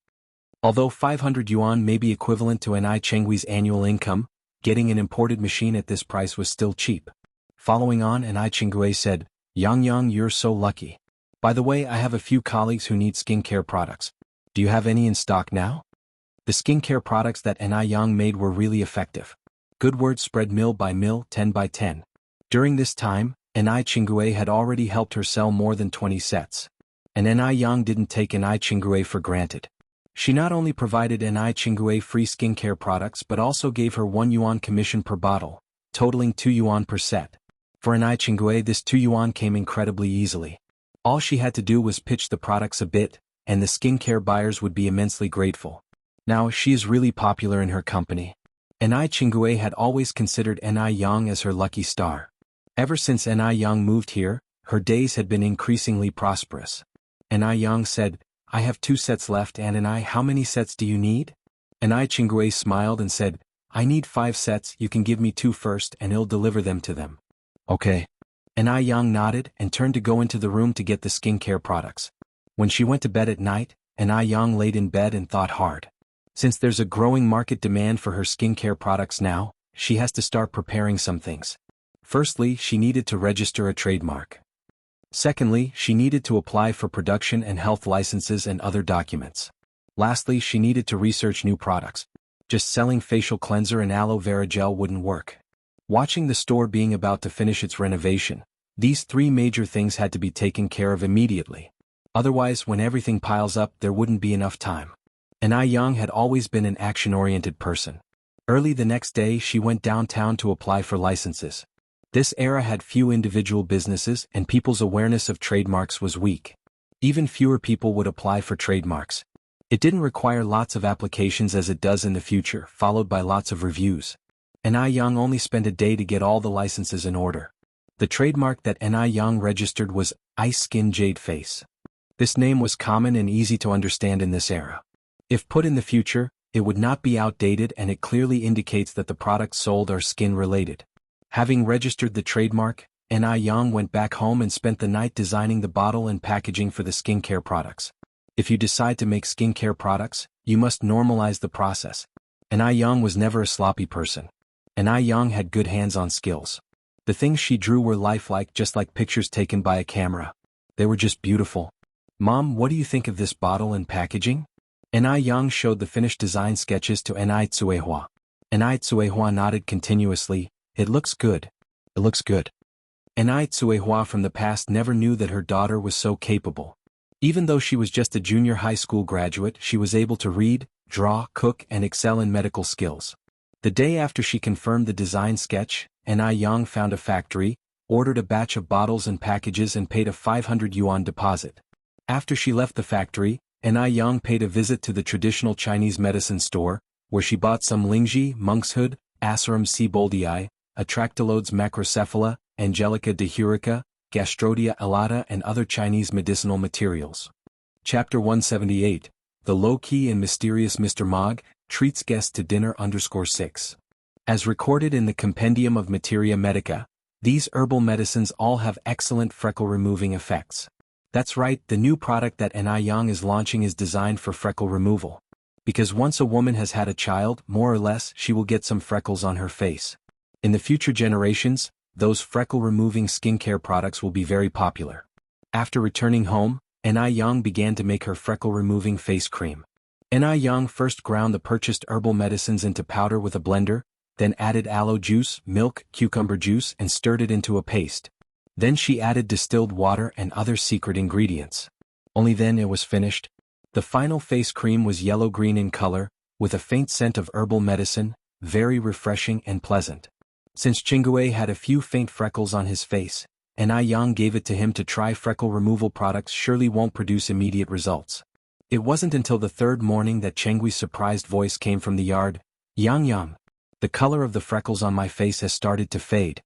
Although 500 yuan may be equivalent to Chenggui's annual income, getting an imported machine at this price was still cheap. Following on, Qinggui said, Yang, you're so lucky. By the way, I have a few colleagues who need skincare products. Do you have any in stock now? The skincare products that Yang made were really effective. Good word spread mill by mill, 10 by 10. During this time, Qinggui had already helped her sell more than 20 sets. And Yang didn't take Qinggui for granted. She not only provided Qinggui free skincare products but also gave her 1 yuan commission per bottle, totaling 2 yuan per set. For Qinggui, this 2 yuan came incredibly easily. All she had to do was pitch the products a bit, and the skincare buyers would be immensely grateful. Now, she is really popular in her company. Qinggui had always considered Yang as her lucky star. Ever since Yang moved here, her days had been increasingly prosperous. Yang said, I have 2 sets left, and how many sets do you need? Qinggui smiled and said, I need 5 sets, you can give me 2 first and I'll deliver them to them. Okay. Yang nodded and turned to go into the room to get the skincare products. When she went to bed at night, Yang laid in bed and thought hard. Since there's a growing market demand for her skincare products now, she has to start preparing some things. Firstly, she needed to register a trademark. Secondly, she needed to apply for production and health licenses and other documents. Lastly, she needed to research new products. Just selling facial cleanser and aloe vera gel wouldn't work. Watching the store being about to finish its renovation, these three major things had to be taken care of immediately. Otherwise, when everything piles up, there wouldn't be enough time. And Yang had always been an action-oriented person. Early the next day, she went downtown to apply for licenses. This era had few individual businesses and people's awareness of trademarks was weak. Even fewer people would apply for trademarks. It didn't require lots of applications as it does in the future, followed by lots of reviews. And Yang only spent a day to get all the licenses in order. The trademark that Yang registered was Ice Skin Jade Face. This name was common and easy to understand in this era. If put in the future, it would not be outdated and it clearly indicates that the products sold are skin-related. Having registered the trademark, Yang went back home and spent the night designing the bottle and packaging for the skincare products. If you decide to make skincare products, you must normalize the process. Yang was never a sloppy person. Yang had good hands-on skills. The things she drew were lifelike, just like pictures taken by a camera. They were just beautiful. Mom, what do you think of this bottle and packaging? Yang showed the finished design sketches to Tsuehua. Tsuehua nodded continuously. It looks good. It looks good. Tsuehua from the past never knew that her daughter was so capable. Even though she was just a junior high school graduate, she was able to read, draw, cook, and excel in medical skills. The day after she confirmed the design sketch, Yang found a factory, ordered a batch of bottles and packages and paid a 500 yuan deposit. After she left the factory, Yang paid a visit to the traditional Chinese medicine store, where she bought some Lingji, monkshood, Asarum seboldii, Atractylodes macrocephala, Angelica dihurica, Gastrodia alata and other Chinese medicinal materials. Chapter 178, The Low-Key and Mysterious Mr. Mogg, Treats Guests to Dinner _6. As recorded in the Compendium of Materia Medica, these herbal medicines all have excellent freckle-removing effects. That's right, the new product that Yang is launching is designed for freckle removal. Because once a woman has had a child, more or less, she will get some freckles on her face. In the future generations, those freckle-removing skincare products will be very popular. After returning home, Yang began to make her freckle-removing face cream. Yang first ground the purchased herbal medicines into powder with a blender, then added aloe juice, milk, cucumber juice and stirred it into a paste. Then she added distilled water and other secret ingredients. Only then it was finished. The final face cream was yellow-green in color, with a faint scent of herbal medicine, very refreshing and pleasant. Since Jianghu had a few faint freckles on his face, Yang gave it to him to try. Freckle removal products surely won't produce immediate results. It wasn't until the third morning that Jianghu's surprised voice came from the yard. Yang, the color of the freckles on my face has started to fade.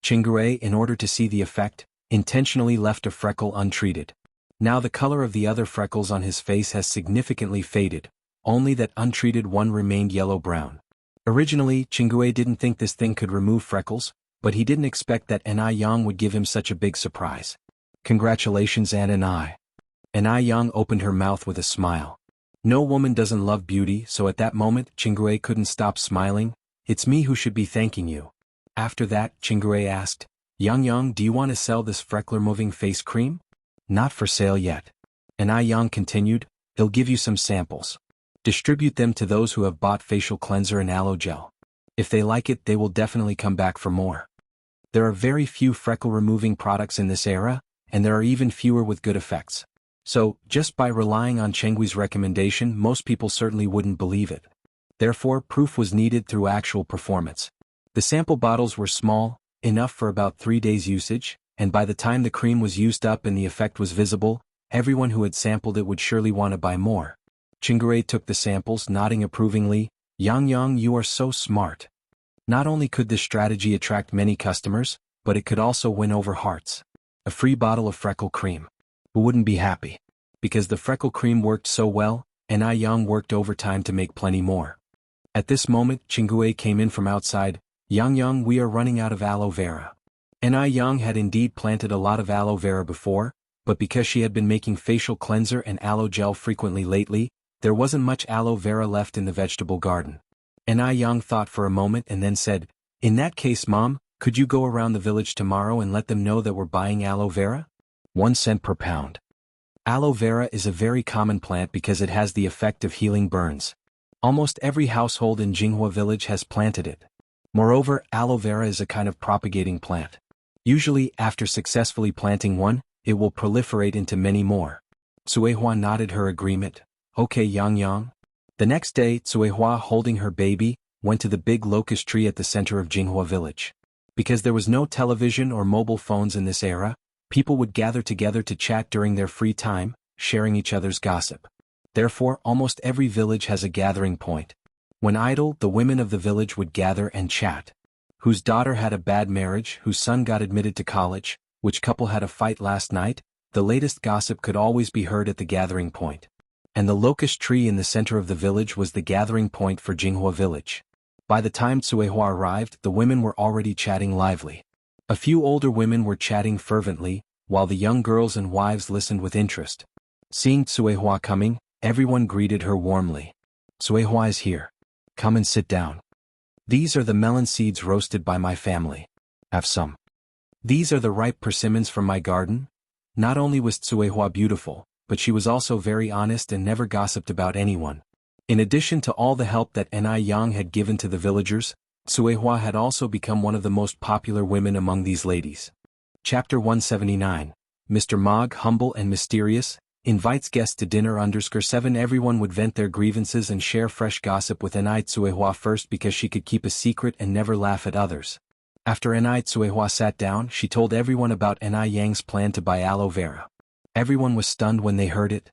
Jianghu, in order to see the effect, intentionally left a freckle untreated. Now the color of the other freckles on his face has significantly faded, only that untreated one remained yellow-brown. Originally, Jianghu didn't think this thing could remove freckles, but he didn't expect that Yang would give him such a big surprise. Congratulations, Anai. Yang opened her mouth with a smile. No woman doesn't love beauty, so at that moment, Jianghu couldn't stop smiling. It's me who should be thanking you. After that, Jianghu asked, Yang, do you want to sell this freckle-removing face cream? Not for sale yet. Yang continued, he'll give you some samples. Distribute them to those who have bought facial cleanser and aloe gel. If they like it, they will definitely come back for more. There are very few freckle-removing products in this era, and there are even fewer with good effects. So, just by relying on Jianghu's recommendation, most people certainly wouldn't believe it. Therefore, proof was needed through actual performance. The sample bottles were small, enough for about 3 days' usage, and by the time the cream was used up and the effect was visible, everyone who had sampled it would surely want to buy more. Jianghu took the samples, nodding approvingly. Yang, you are so smart. Not only could this strategy attract many customers, but it could also win over hearts. A free bottle of freckle cream. Who wouldn't be happy? Because the freckle cream worked so well, Yang worked overtime to make plenty more. At this moment, Jianghu came in from outside. Yang, we are running out of aloe vera. Yang had indeed planted a lot of aloe vera before, but because she had been making facial cleanser and aloe gel frequently lately, there wasn't much aloe vera left in the vegetable garden. Yang thought for a moment and then said, in that case, Mom, could you go around the village tomorrow and let them know that we're buying aloe vera? 1 cent per pound. Aloe vera is a very common plant because it has the effect of healing burns. Almost every household in Jianghu village has planted it. Moreover, aloe vera is a kind of propagating plant. Usually, after successfully planting one, it will proliferate into many more. Cuihua nodded her agreement. Okay, Yang. The next day, Cuihua, holding her baby, went to the big locust tree at the center of Jinghua village. Because there was no television or mobile phones in this era, people would gather together to chat during their free time, sharing each other's gossip. Therefore, almost every village has a gathering point. When idle, the women of the village would gather and chat. Whose daughter had a bad marriage, whose son got admitted to college, which couple had a fight last night, the latest gossip could always be heard at the gathering point. And the locust tree in the center of the village was the gathering point for Jinghua village. By the time Cuihua arrived, the women were already chatting lively. A few older women were chatting fervently, while the young girls and wives listened with interest. Seeing Cuihua coming, everyone greeted her warmly. Cuihua is here. Come and sit down. These are the melon seeds roasted by my family. Have some. These are the ripe persimmons from my garden. Not only was Cuihua beautiful, but she was also very honest and never gossiped about anyone. In addition to all the help that Yang had given to the villagers, Cuihua had also become one of the most popular women among these ladies. Chapter 179. Mr. Mogg, humble and mysterious, invites guests to dinner. 7 Everyone would vent their grievances and share fresh gossip with Cuihua first because she could keep a secret and never laugh at others. After Cuihua sat down, she told everyone about Yang's plan to buy aloe vera. Everyone was stunned when they heard it.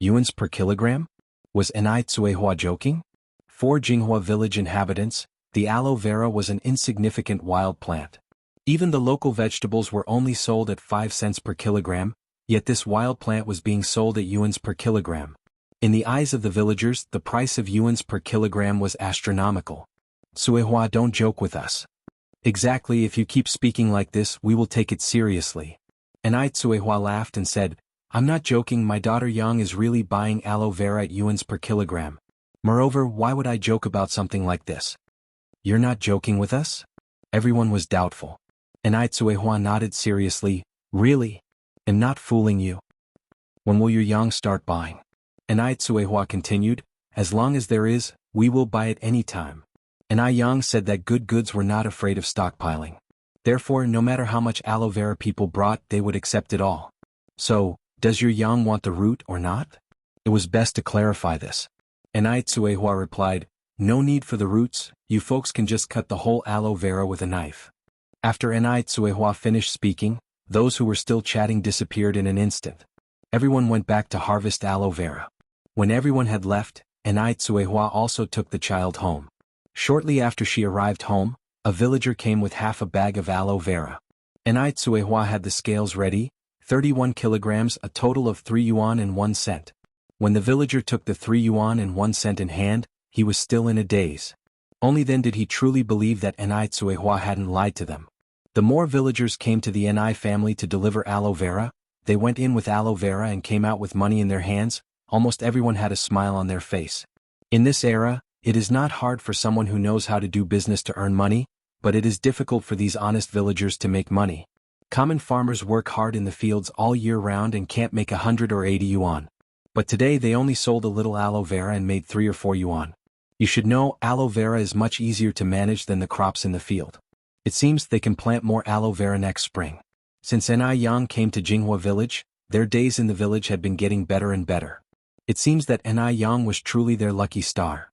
Yuans per kilogram? Was Cuihua joking? For Jinghua village inhabitants, the aloe vera was an insignificant wild plant. Even the local vegetables were only sold at 5 cents per kilogram, yet this wild plant was being sold at yuans per kilogram. In the eyes of the villagers, the price of yuans per kilogram was astronomical. Cuihua, don't joke with us. Exactly, if you keep speaking like this, we will take it seriously. Cuihua laughed and said, I'm not joking, my daughter Yang is really buying aloe vera at yuans per kilogram. Moreover, why would I joke about something like this? You're not joking with us? Everyone was doubtful. Cuihua nodded seriously, really? I'm not fooling you. When will your Yang start buying? Cuihua continued, as long as there is, we will buy it any time. Yang said that good goods were not afraid of stockpiling. Therefore, no matter how much aloe vera people brought, they would accept it all. So, does your Yang want the root or not? It was best to clarify this. Cuihua replied, no need for the roots, you folks can just cut the whole aloe vera with a knife. After Cuihua finished speaking, those who were still chatting disappeared in an instant. Everyone went back to harvest aloe vera. When everyone had left, Cuihua also took the child home. Shortly after she arrived home, a villager came with half a bag of aloe vera. Cuihua had the scales ready, 31 kilograms, a total of 3 yuan and 1 cent. When the villager took the 3 yuan and 1 cent in hand, he was still in a daze. Only then did he truly believe that Cuihua hadn't lied to them. The more villagers came to the family to deliver aloe vera, they went in with aloe vera and came out with money in their hands. Almost everyone had a smile on their face. In this era, it is not hard for someone who knows how to do business to earn money, but it is difficult for these honest villagers to make money. Common farmers work hard in the fields all year round and can't make 100 or 80 yuan. But today they only sold a little aloe vera and made 3 or 4 yuan. You should know, aloe vera is much easier to manage than the crops in the field. It seems they can plant more aloe vera next spring. Since Yang came to Jinghua village, their days in the village had been getting better and better. It seems that Yang was truly their lucky star.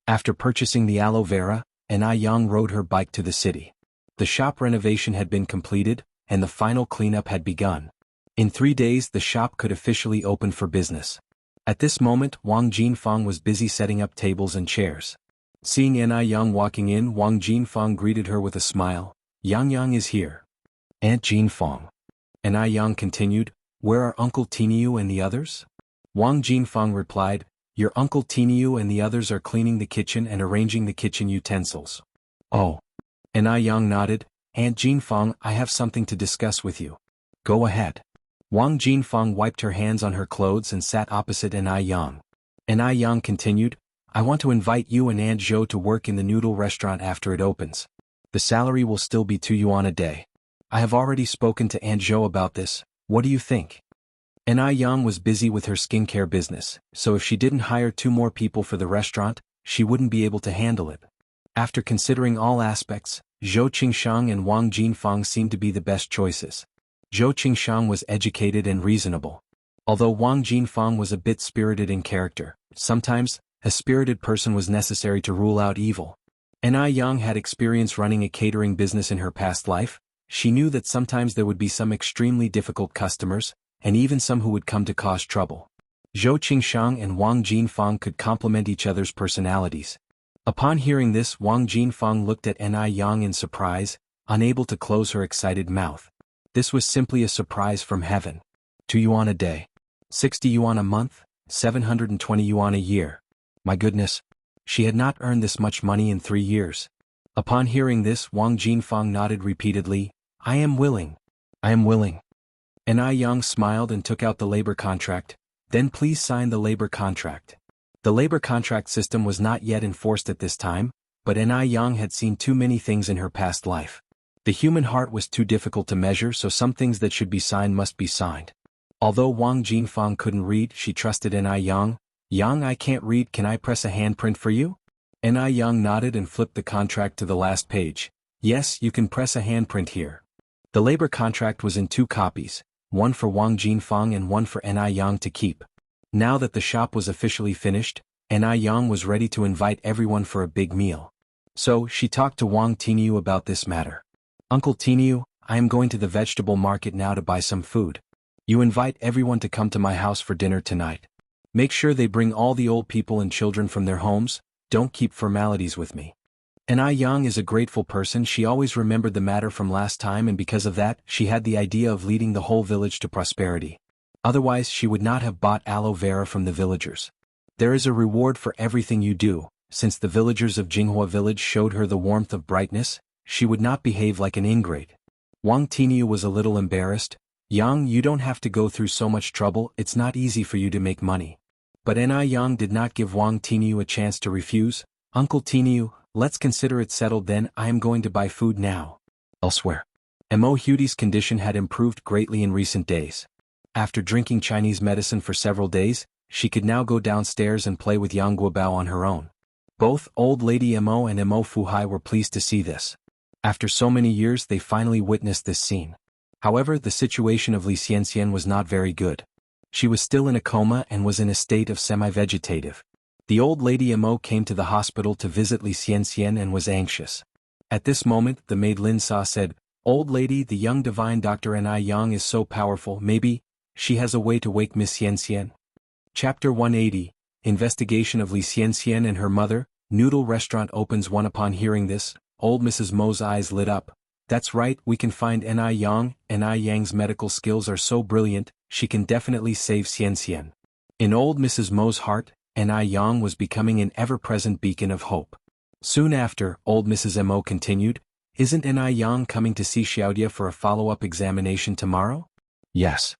After purchasing the aloe vera, Yang rode her bike to the city. The shop renovation had been completed, and the final cleanup had begun. In 3 days the shop could officially open for business. At this moment Wang Jinfeng was busy setting up tables and chairs. Seeing Yang walking in, Wang Jinfeng greeted her with a smile. Yang is here. Aunt Jinfeng. Yang continued, where are Uncle Tiniu and the others? Wang Jinfeng replied, your Uncle Tiniu and the others are cleaning the kitchen and arranging the kitchen utensils. Oh. Yang nodded, Aunt Jinfeng, I have something to discuss with you. Go ahead. Wang Jinfeng wiped her hands on her clothes and sat opposite Yang. Yang continued, I want to invite you and Aunt Zhou to work in the noodle restaurant after it opens. The salary will still be 2 yuan a day. I have already spoken to Aunt Zhou about this, what do you think? Yang was busy with her skincare business, so if she didn't hire 2 more people for the restaurant, she wouldn't be able to handle it. After considering all aspects, Zhou Qingshang and Wang Jinfang seemed to be the best choices. Zhou Qingshang was educated and reasonable. Although Wang Jinfang was a bit spirited in character, sometimes, a spirited person was necessary to rule out evil. Yang had experience running a catering business in her past life. She knew that sometimes there would be some extremely difficult customers, and even some who would come to cause trouble. Zhou Qingshang and Wang Jinfang could complement each other's personalities. Upon hearing this, Wang Jinfang looked at Yang in surprise, unable to close her excited mouth. This was simply a surprise from heaven. 2 yuan a day. 60 yuan a month, 720 yuan a year. My goodness. She had not earned this much money in 3 years. Upon hearing this, Wang Jinfang nodded repeatedly. I am willing. I am willing. Yang smiled and took out the labor contract. Then please sign the labor contract. The labor contract system was not yet enforced at this time, but Yang had seen too many things in her past life. The human heart was too difficult to measure, so some things that should be signed must be signed. Although Wang Jinfang couldn't read, she trusted Yang. Yang, I can't read, can I press a handprint for you? Yang nodded and flipped the contract to the last page. Yes, you can press a handprint here. The labor contract was in 2 copies, one for Wang Jinfang and one for Yang to keep. Now that the shop was officially finished, Yang was ready to invite everyone for a big meal. So, she talked to Wang Tinyu about this matter. Uncle Tinyu, I am going to the vegetable market now to buy some food. You invite everyone to come to my house for dinner tonight. Make sure they bring all the old people and children from their homes, don't keep formalities with me. Yang is a grateful person, she always remembered the matter from last time, and because of that, she had the idea of leading the whole village to prosperity. Otherwise she would not have bought aloe vera from the villagers. There is a reward for everything you do. Since the villagers of Jinghua village showed her the warmth of brightness, she would not behave like an ingrate. Wang Tinyu was a little embarrassed. Yang, you don't have to go through so much trouble, it's not easy for you to make money. But Yang did not give Wang Tinyu a chance to refuse. Uncle Tinyu, let's consider it settled then, I am going to buy food now. Elsewhere. Mo Huti's condition had improved greatly in recent days. After drinking Chinese medicine for several days, she could now go downstairs and play with Yang Guobao on her own. Both Old Lady Mo and Mo Fuhai were pleased to see this. After so many years they finally witnessed this scene. However, the situation of Xianxia was not very good. She was still in a coma and was in a state of semi-vegetative. The old lady Mo came to the hospital to visit Xianxia and was anxious. At this moment, the maid Lin Sa said, Old lady, the young divine Dr. Yang is so powerful, maybe she has a way to wake Miss Xianxia. Chapter 180, Investigation of Xianxia and her mother. Noodle restaurant opens. One upon hearing this, old Mrs. Mo's eyes lit up. That's right, we can find Yang. Yang's medical skills are so brilliant, she can definitely save Xianxia. In old Mrs. Mo's heart, Yang was becoming an ever-present beacon of hope. Soon after, old Mrs. Mo continued, Isn't Yang coming to see Xiaodia for a follow-up examination tomorrow? Yes.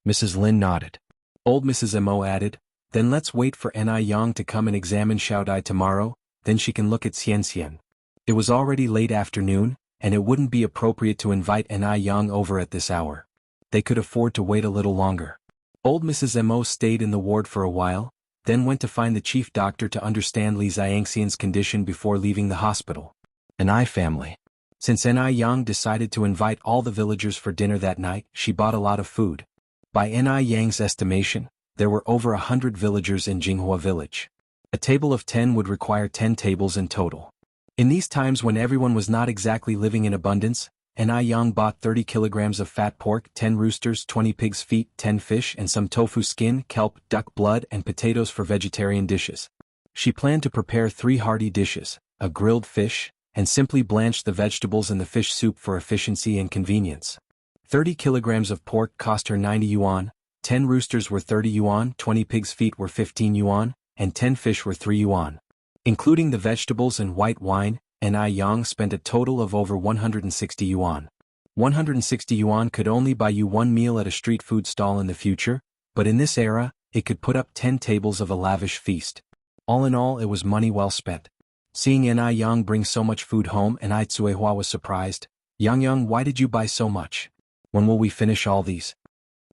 Mrs. Lin nodded. Old Mrs. Mo added, Then let's wait for Yang to come and examine Xiaodai tomorrow, then she can look at Xianxia. It was already late afternoon, and it wouldn't be appropriate to invite Yang over at this hour. They could afford to wait a little longer. Old Mrs. Mo stayed in the ward for a while, then went to find the chief doctor to understand Li Xianxian's condition before leaving the hospital. An family. Since Yang decided to invite all the villagers for dinner that night, she bought a lot of food. By Yang's estimation, there were over 100 villagers in Jinghua village. A table of 10 would require 10 tables in total. In these times when everyone was not exactly living in abundance, Yang bought 30 kilograms of fat pork, 10 roosters, 20 pig's feet, 10 fish and some tofu skin, kelp, duck blood and potatoes for vegetarian dishes. She planned to prepare 3 hearty dishes, a grilled fish, and simply blanch the vegetables in the fish soup for efficiency and convenience. 30 kilograms of pork cost her 90 yuan, 10 roosters were 30 yuan, 20 pig's feet were 15 yuan, and 10 fish were 3 yuan. Including the vegetables and white wine, Yang spent a total of over 160 yuan. 160 yuan could only buy you one meal at a street food stall in the future, but in this era, it could put up 10 tables of a lavish feast. All in all, it was money well spent. Seeing Yang bring so much food home, Tsuehua was surprised. Yang, why did you buy so much? When will we finish all these?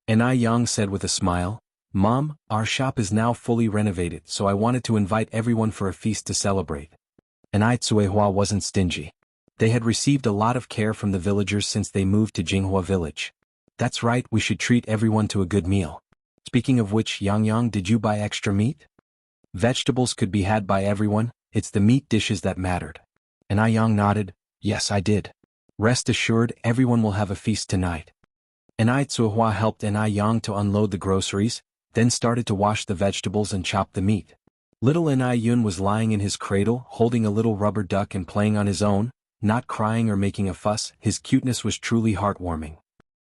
Yang said with a smile, Mom, our shop is now fully renovated, so I wanted to invite everyone for a feast to celebrate. And Tsuehua wasn't stingy. They had received a lot of care from the villagers since they moved to Jinghua village. That's right, we should treat everyone to a good meal. Speaking of which, Yang, did you buy extra meat? Vegetables could be had by everyone, it's the meat dishes that mattered. And Yang nodded, yes I did. Rest assured, everyone will have a feast tonight. And Tsuehua helped Yang to unload the groceries, then started to wash the vegetables and chop the meat. Little Yun was lying in his cradle, holding a little rubber duck and playing on his own, not crying or making a fuss. His cuteness was truly heartwarming.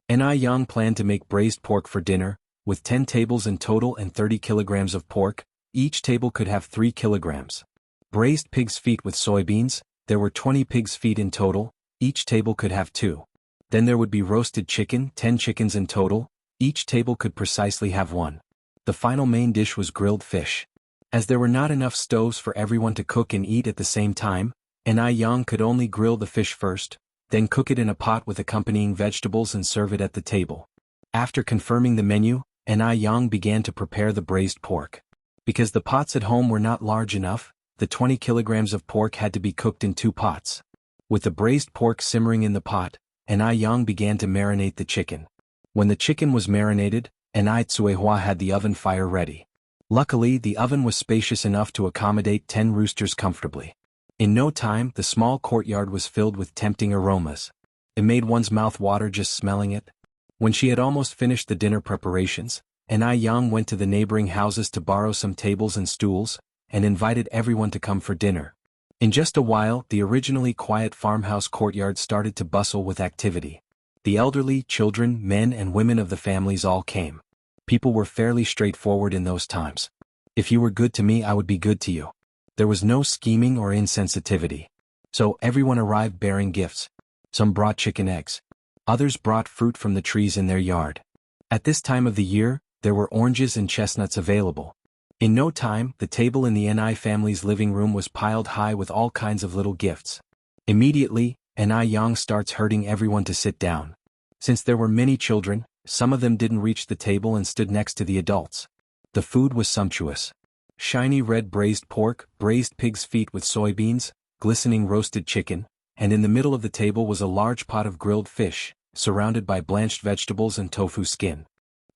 Yang planned to make braised pork for dinner, with 10 tables in total and 30 kilograms of pork. Each table could have 3 kilograms. Braised pig's feet with soybeans, there were 20 pig's feet in total, each table could have 2. Then there would be roasted chicken, 10 chickens in total, each table could precisely have 1. The final main dish was grilled fish. As there were not enough stoves for everyone to cook and eat at the same time, Yang could only grill the fish first, then cook it in a pot with accompanying vegetables and serve it at the table. After confirming the menu, Yang began to prepare the braised pork. Because the pots at home were not large enough, the 20 kilograms of pork had to be cooked in 2 pots. With the braised pork simmering in the pot, Yang began to marinate the chicken. When the chicken was marinated, Tsuehua had the oven fire ready. Luckily, the oven was spacious enough to accommodate 10 roosters comfortably. In no time, the small courtyard was filled with tempting aromas. It made one's mouth water just smelling it. When she had almost finished the dinner preparations, Yang went to the neighboring houses to borrow some tables and stools, and invited everyone to come for dinner. In just a while, the originally quiet farmhouse courtyard started to bustle with activity. The elderly, children, men and women of the families all came. People were fairly straightforward in those times. If you were good to me, I would be good to you. There was no scheming or insensitivity. So everyone arrived bearing gifts. Some brought chicken eggs. Others brought fruit from the trees in their yard. At this time of the year, there were oranges and chestnuts available. In no time, the table in the Ni family's living room was piled high with all kinds of little gifts. Immediately, Yang starts herding everyone to sit down. Since there were many children, some of them didn't reach the table and stood next to the adults. The food was sumptuous. Shiny red braised pork, braised pig's feet with soybeans, glistening roasted chicken, and in the middle of the table was a large pot of grilled fish, surrounded by blanched vegetables and tofu skin.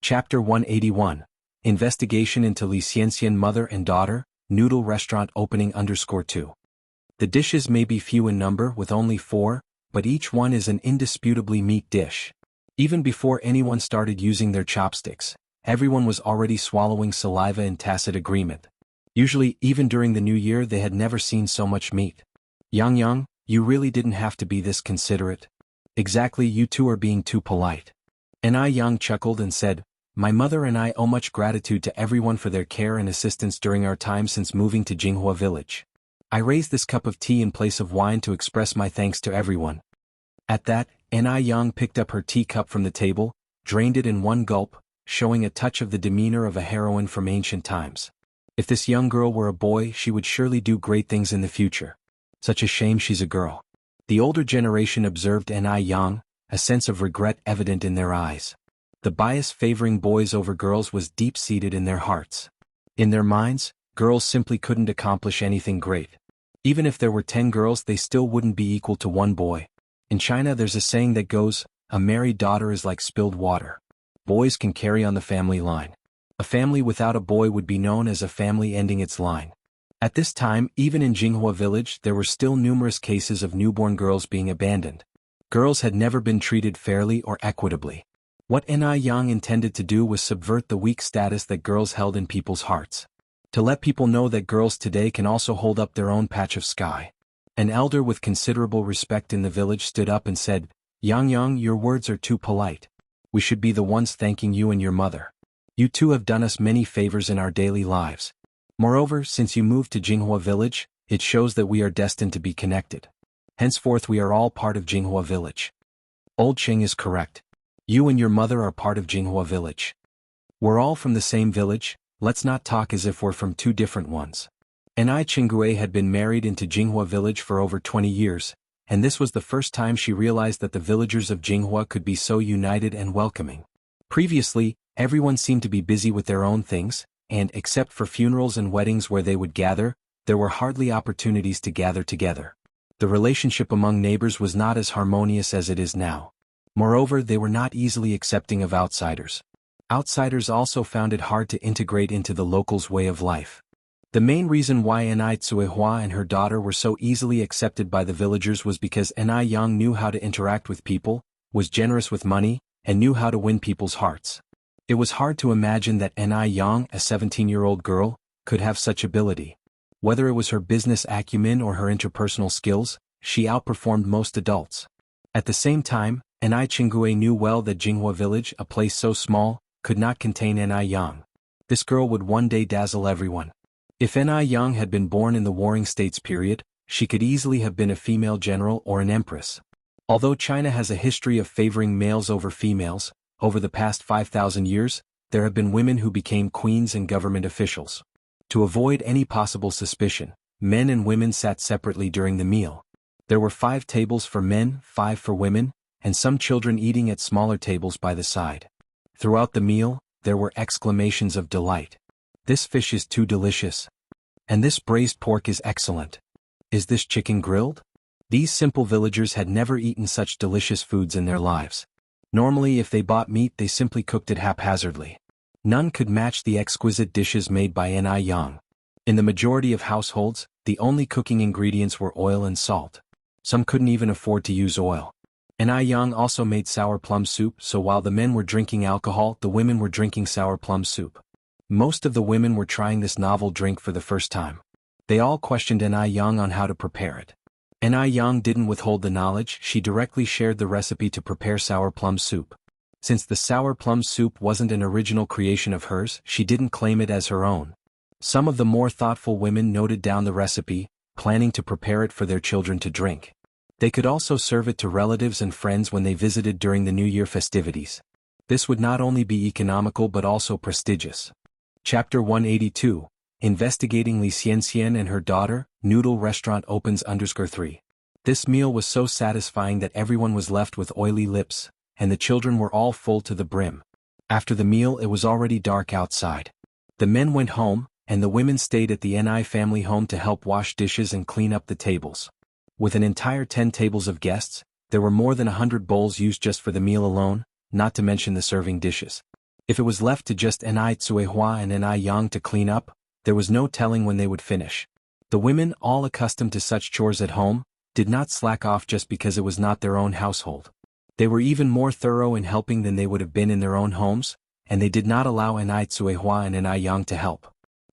Chapter 181. Investigation into Xianxia mother and daughter, noodle restaurant opening _2. The dishes may be few in number with only 4, but each one is an indisputably meat dish. Even before anyone started using their chopsticks, everyone was already swallowing saliva in tacit agreement. Usually, even during the new year, they had never seen so much meat. Yang, you really didn't have to be this considerate. Exactly, you two are being too polite. Yang chuckled and said, my mother and I owe much gratitude to everyone for their care and assistance during our time since moving to Jinghua village. I raise this cup of tea in place of wine to express my thanks to everyone. At that, Yang picked up her teacup from the table, drained it in one gulp, showing a touch of the demeanor of a heroine from ancient times. If this young girl were a boy, she would surely do great things in the future. Such a shame she's a girl. The older generation observed Yang, a sense of regret evident in their eyes. The bias favoring boys over girls was deep-seated in their hearts. In their minds, girls simply couldn't accomplish anything great. Even if there were 10 girls, they still wouldn't be equal to one boy. In China, there's a saying that goes, a married daughter is like spilled water. Boys can carry on the family line. A family without a boy would be known as a family ending its line. At this time, even in Jinghua village, there were still numerous cases of newborn girls being abandoned. Girls had never been treated fairly or equitably. What Yang intended to do was subvert the weak status that girls held in people's hearts. To let people know that girls today can also hold up their own patch of sky. An elder with considerable respect in the village stood up and said, Yang, your words are too polite. We should be the ones thanking you and your mother. You two have done us many favors in our daily lives. Moreover, since you moved to Jinghua village, it shows that we are destined to be connected. Henceforth we are all part of Jinghua village. Old Ching is correct. You and your mother are part of Jinghua village. We're all from the same village, let's not talk as if we're from two different ones. Chingue had been married into Jinghua village for over 20 years, and this was the first time she realized that the villagers of Jinghua could be so united and welcoming. Previously, everyone seemed to be busy with their own things, and except for funerals and weddings where they would gather, there were hardly opportunities to gather together. The relationship among neighbors was not as harmonious as it is now. Moreover, they were not easily accepting of outsiders. Outsiders also found it hard to integrate into the locals' way of life. The main reason why Nai Tsuehua and her daughter were so easily accepted by the villagers was because Nai Yang knew how to interact with people, was generous with money, and knew how to win people's hearts. It was hard to imagine that Nai Yang, a 17-year-old girl, could have such ability. Whether it was her business acumen or her interpersonal skills, she outperformed most adults. At the same time, Nai Chingue knew well that Jinghua village, a place so small, could not contain Nai Yang. This girl would one day dazzle everyone. If Nai Yang had been born in the Warring States period, she could easily have been a female general or an empress. Although China has a history of favoring males over females, over the past 5,000 years, there have been women who became queens and government officials. To avoid any possible suspicion, men and women sat separately during the meal. There were 5 tables for men, 5 for women, and some children eating at smaller tables by the side. Throughout the meal, there were exclamations of delight. "This fish is too delicious." "And this braised pork is excellent." "Is this chicken grilled?" These simple villagers had never eaten such delicious foods in their lives. Normally, if they bought meat, they simply cooked it haphazardly. None could match the exquisite dishes made by Nai Yang. In the majority of households, the only cooking ingredients were oil and salt. Some couldn't even afford to use oil. Nai Yang also made sour plum soup, so while the men were drinking alcohol, the women were drinking sour plum soup. Most of the women were trying this novel drink for the first time. They all questioned Nai Yang on how to prepare it. Nai Yang didn't withhold the knowledge, she directly shared the recipe to prepare sour plum soup. Since the sour plum soup wasn't an original creation of hers, she didn't claim it as her own. Some of the more thoughtful women noted down the recipe, planning to prepare it for their children to drink. They could also serve it to relatives and friends when they visited during the New Year festivities. This would not only be economical but also prestigious. Chapter 182, Investigating Li Xianxia and her daughter, Noodle Restaurant opens _3. This meal was so satisfying that everyone was left with oily lips, and the children were all full to the brim. After the meal, it was already dark outside. The men went home, and the women stayed at the Nai family home to help wash dishes and clean up the tables. With an entire 10 tables of guests, there were more than 100 bowls used just for the meal alone, not to mention the serving dishes. If it was left to just Nai Tsuehua and Nai Yang to clean up, there was no telling when they would finish. The women, all accustomed to such chores at home, did not slack off just because it was not their own household. They were even more thorough in helping than they would have been in their own homes, and they did not allow Nai Tsuehua and Nai Yang to help.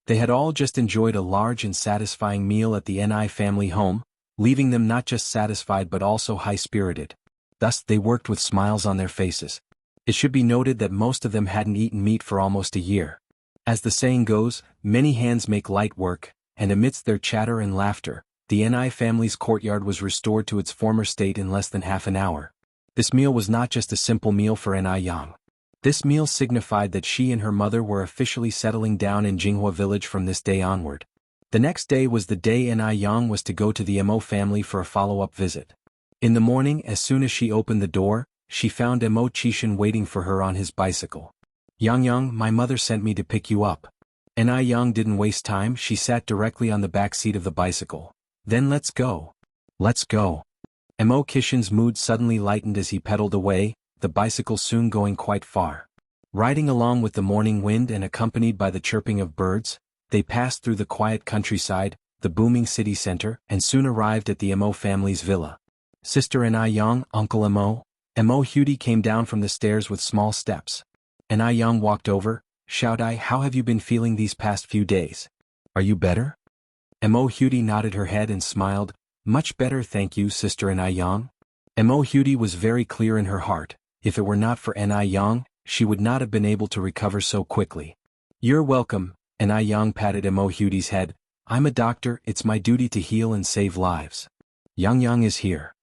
They had all just enjoyed a large and satisfying meal at the Nai family home, leaving them not just satisfied but also high-spirited. Thus, they worked with smiles on their faces. It should be noted that most of them hadn't eaten meat for almost a year. As the saying goes, many hands make light work, and amidst their chatter and laughter, the Nai family's courtyard was restored to its former state in less than half an hour. This meal was not just a simple meal for Nai Yang. This meal signified that she and her mother were officially settling down in Jinghua village from this day onward. The next day was the day Nai Yang was to go to the Mo family for a follow-up visit. In the morning, as soon as she opened the door, she found Mo Chishan waiting for her on his bicycle. "Yang, my mother sent me to pick you up." Nai Yang didn't waste time, she sat directly on the back seat of the bicycle. "Then let's go." "Let's go." Mo Chishan's mood suddenly lightened as he pedaled away, the bicycle soon going quite far. Riding along with the morning wind and accompanied by the chirping of birds, they passed through the quiet countryside, the booming city center, and soon arrived at the Mo family's villa. "Sister Nai Yang, Uncle Mo." Mo Hudi came down from the stairs with small steps. Nai Yang walked over. "Xiaodai, how have you been feeling these past few days? Are you better?" Mo Hudi nodded her head and smiled. "Much better, thank you, Sister Nai Yang." Mo Hudi was very clear in her heart. If it were not for Nai Yang, she would not have been able to recover so quickly. "You're welcome." Nai Yang patted Mo Hudi's head. "I'm a doctor, it's my duty to heal and save lives." Yang is here."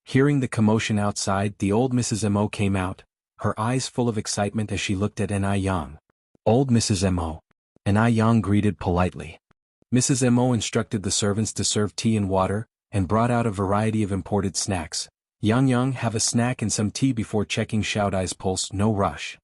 Hearing the commotion outside, the old Mrs. Mo came out, her eyes full of excitement as she looked at Nai Yang. "Old Mrs. Mo." Nai Yang greeted politely. Mrs. Mo instructed the servants to serve tea and water, and brought out a variety of imported snacks. "Yang, have a snack and some tea before checking Xiaodai's pulse, no rush."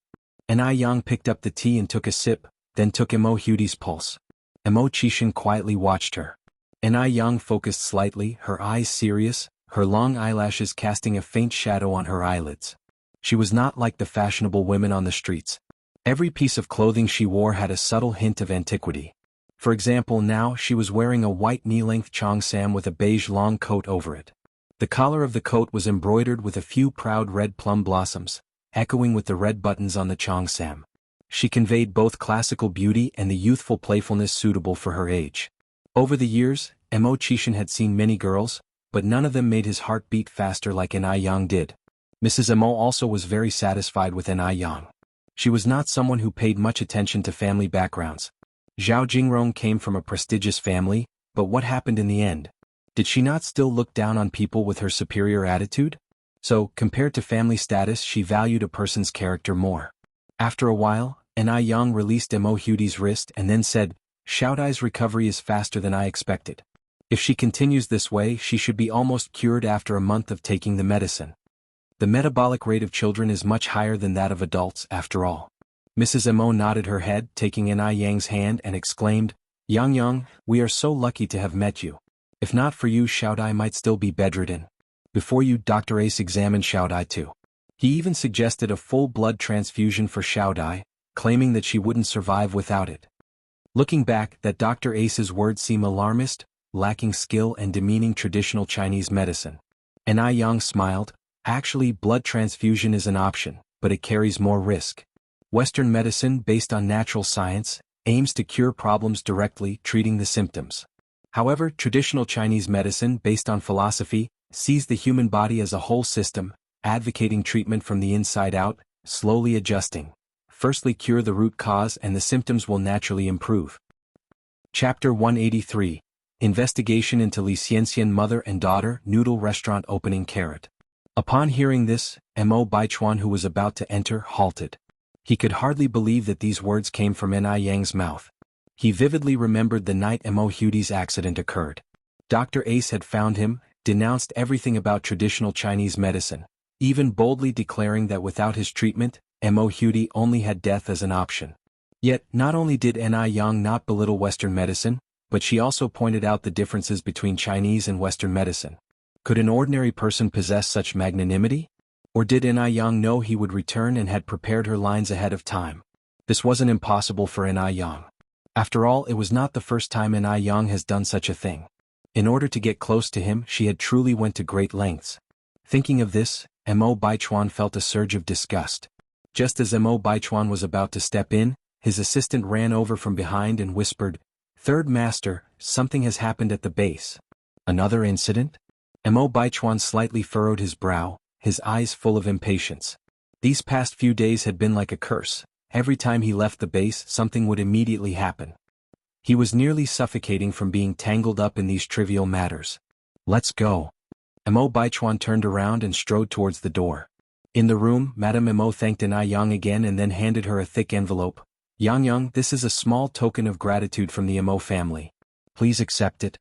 Nai Yang picked up the tea and took a sip, then took Mo Hudi's pulse. Mo Chishan quietly watched her. Yang focused slightly, her eyes serious, her long eyelashes casting a faint shadow on her eyelids. She was not like the fashionable women on the streets. Every piece of clothing she wore had a subtle hint of antiquity. For example, now she was wearing a white knee-length cheongsam with a beige long coat over it. The collar of the coat was embroidered with a few proud red plum blossoms, echoing with the red buttons on the cheongsam. She conveyed both classical beauty and the youthful playfulness suitable for her age. Over the years, Mo Qixin had seen many girls, but none of them made his heart beat faster like Yang did. Mrs. Mo also was very satisfied with Yang. She was not someone who paid much attention to family backgrounds. Zhao Jingrong came from a prestigious family, but what happened in the end? Did she not still look down on people with her superior attitude? So, compared to family status, she valued a person's character more. After a while, Yang released Mo Hudi's wrist and then said, "Xiaodai's recovery is faster than I expected. If she continues this way, she should be almost cured after a month of taking the medicine. The metabolic rate of children is much higher than that of adults, after all." Mrs. Mo nodded her head, taking Yang's hand, and exclaimed, "Yang, we are so lucky to have met you. If not for you, Xiaodai might still be bedridden. Before you, Dr. Ace examined Xiaodai too. He even suggested a full blood transfusion for Xiaodai, claiming that she wouldn't survive without it." Looking back, that Dr. Ace's words seem alarmist, lacking skill and demeaning traditional Chinese medicine. Yang smiled. "Actually, blood transfusion is an option, but it carries more risk. Western medicine, based on natural science, aims to cure problems directly, treating the symptoms. However, traditional Chinese medicine, based on philosophy, sees the human body as a whole system, advocating treatment from the inside out, slowly adjusting. Firstly, cure the root cause and the symptoms will naturally improve." Chapter 183. Investigation into Li Xianxian mother and daughter noodle restaurant opening carrot. Upon hearing this, Mo Baichuan, who was about to enter, halted. He could hardly believe that these words came from Yang's mouth. He vividly remembered the night Mo Hudi's accident occurred. Dr. Ace had found him, denounced everything about traditional Chinese medicine, even boldly declaring that without his treatment, Mo Hudi only had death as an option. Yet, not only did Yang not belittle Western medicine, but she also pointed out the differences between Chinese and Western medicine. Could an ordinary person possess such magnanimity? Or did Yang know he would return and had prepared her lines ahead of time? This wasn't impossible for Yang. After all, it was not the first time Yang has done such a thing. In order to get close to him, she had truly went to great lengths. Thinking of this, Mo Baichuan felt a surge of disgust. Just as Mo Baichuan was about to step in, his assistant ran over from behind and whispered, "Third Master, something has happened at the base." Another incident? Mo Baichuan slightly furrowed his brow, his eyes full of impatience. These past few days had been like a curse. Every time he left the base, something would immediately happen. He was nearly suffocating from being tangled up in these trivial matters. "Let's go." Mo Baichuan turned around and strode towards the door. In the room, Madame Mo thanked Yang again and then handed her a thick envelope. "Yang, this is a small token of gratitude from the Mo family. Please accept it."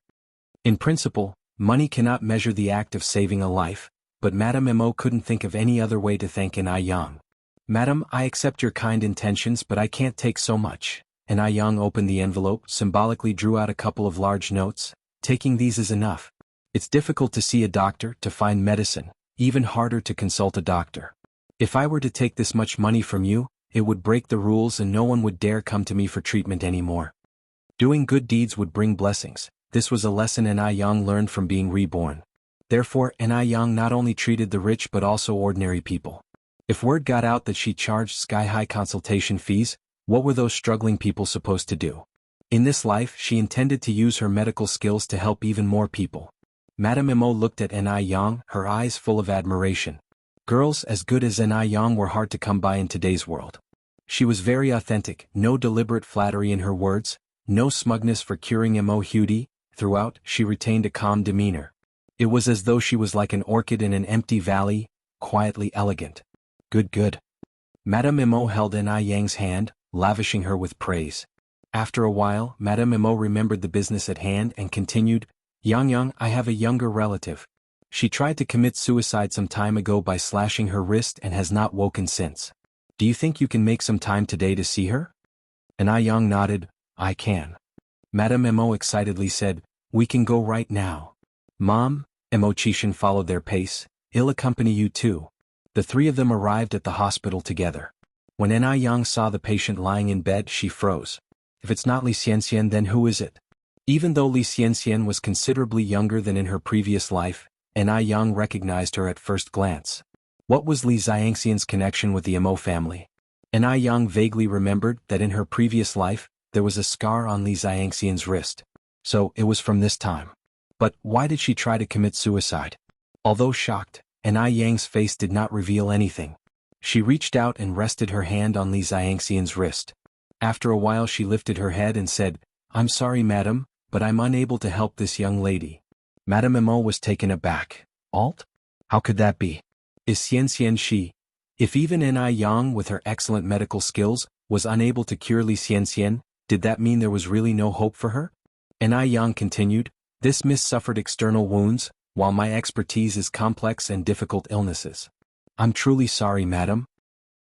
In principle, money cannot measure the act of saving a life, but Madame Mo couldn't think of any other way to thank Yang. "Madam, I accept your kind intentions, but I can't take so much." Yang opened the envelope, symbolically drew out a couple of large notes. "Taking these is enough. It's difficult to see a doctor, to find medicine, even harder to consult a doctor. If I were to take this much money from you, it would break the rules and no one would dare come to me for treatment anymore. Doing good deeds would bring blessings." This was a lesson Yang learned from being reborn. Therefore, Yang not only treated the rich but also ordinary people. If word got out that she charged sky-high consultation fees, what were those struggling people supposed to do? In this life, she intended to use her medical skills to help even more people. Madame Mo looked at Yang, her eyes full of admiration. Girls as good as Yang were hard to come by in today's world. She was very authentic, no deliberate flattery in her words, no smugness for curing Mo Hudi. Throughout, she retained a calm demeanor. It was as though she was like an orchid in an empty valley, quietly elegant. Good. Madame Mo held Yang's hand, lavishing her with praise. After a while, Madame Mo remembered the business at hand and continued, "Yang, I have a younger relative. She tried to commit suicide some time ago by slashing her wrist and has not woken since. Do you think you can make some time today to see her?" Yang nodded. "I can." Madame Mo excitedly said, We can go right now. Mom, Imo-chan followed their pace. I'll accompany you too. The three of them arrived at the hospital together. When Yang saw the patient lying in bed, she froze. If it's not Xianxia, then who is it? Even though Xianxia was considerably younger than in her previous life, Yang recognized her at first glance. What was Xianxia's connection with the Imo family? Yang vaguely remembered that in her previous life, there was a scar on Xianxia's wrist. So, it was from this time. But why did she try to commit suicide? Although shocked, Yang's face did not reveal anything. She reached out and rested her hand on Xianxia's wrist. After a while she lifted her head and said, "I'm sorry, madam, but I'm unable to help this young lady." Madame Imo was taken aback. Alt? How could that be? Is Xianxia she? If even Yang, with her excellent medical skills, was unable to cure Xianxia, did that mean there was really no hope for her? Yang continued, "This miss suffered external wounds, while my expertise is complex and difficult illnesses. I'm truly sorry, madam."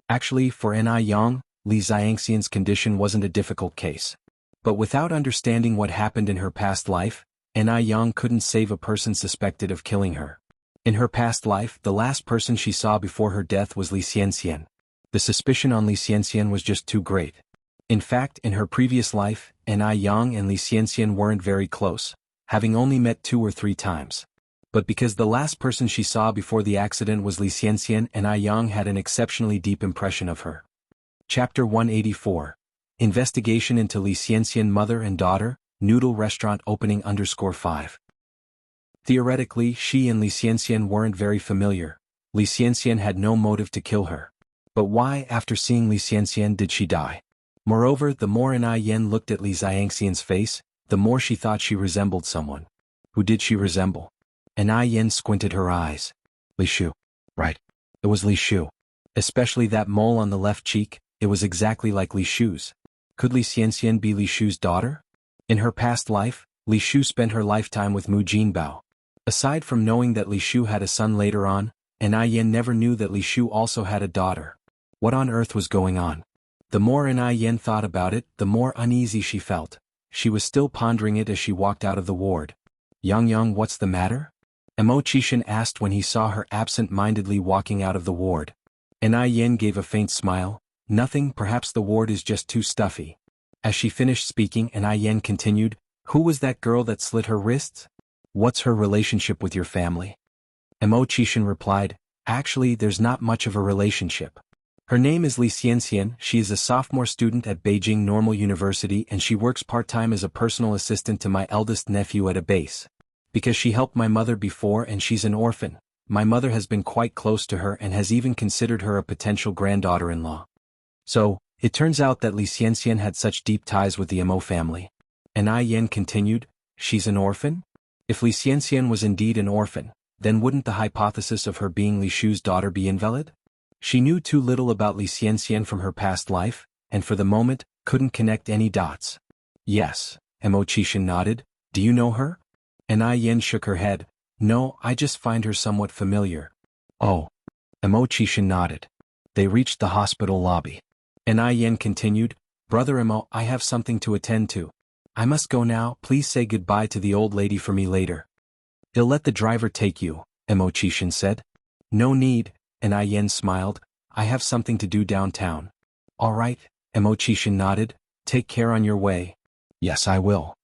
Actually, for Yang, Xianxia's condition wasn't a difficult case. But without understanding what happened in her past life, Yang couldn't save a person suspected of killing her. In her past life, the last person she saw before her death was Xianxia. The suspicion on Xianxia was just too great. In fact, in her previous life, Yang and Xianxia weren't very close, having only met 2 or 3 times. But because the last person she saw before the accident was Xianxia, Yang had an exceptionally deep impression of her. Chapter 184. Investigation into Xianxia mother and daughter, noodle restaurant opening _5. Theoretically, she and Xianxia weren't very familiar. Xianxia had no motive to kill her. But why, after seeing Xianxia, did she die? Moreover, the more Yen looked at Xianxia's face, the more she thought she resembled someone. Who did she resemble? Yen squinted her eyes. Li Shu. Right. It was Li Shu. Especially that mole on the left cheek, it was exactly like Li Shu's. Could Xianxia be Li Shu's daughter? In her past life, Li Shu spent her lifetime with Mu Jinbao. Aside from knowing that Li Shu had a son later on, Yen never knew that Li Shu also had a daughter. What on earth was going on? The more Yen thought about it, the more uneasy she felt. She was still pondering it as she walked out of the ward. Yang, what's the matter? Imo-chan asked when he saw her absent-mindedly walking out of the ward. Yen gave a faint smile. Nothing, perhaps the ward is just too stuffy. As she finished speaking, Yen continued, "Who was that girl that slit her wrists? What's her relationship with your family?" Imo-chan replied, "Actually, there's not much of a relationship. Her name is Xianxia, she is a sophomore student at Beijing Normal University and she works part-time as a personal assistant to my eldest nephew at a base. Because she helped my mother before and she's an orphan, my mother has been quite close to her and has even considered her a potential granddaughter-in-law. So, it turns out that Xianxia had such deep ties with the Imo family." Yen continued, "She's an orphan? If Xianxia was indeed an orphan, then wouldn't the hypothesis of her being Li Shu's daughter be invalid? She knew too little about Xianxia from her past life, and for the moment, couldn't connect any dots." "Yes," Imo-chan nodded. "Do you know her?" Yen shook her head. "No, I just find her somewhat familiar." "Oh." Imo-chan nodded. They reached the hospital lobby. Yen continued, "Brother Imo, I have something to attend to. I must go now, please say goodbye to the old lady for me later." "I'll let the driver take you," Imo-chan said. "No need," Yen smiled. "I have something to do downtown." "All right," Imo-chan nodded. "Take care on your way." "Yes, I will."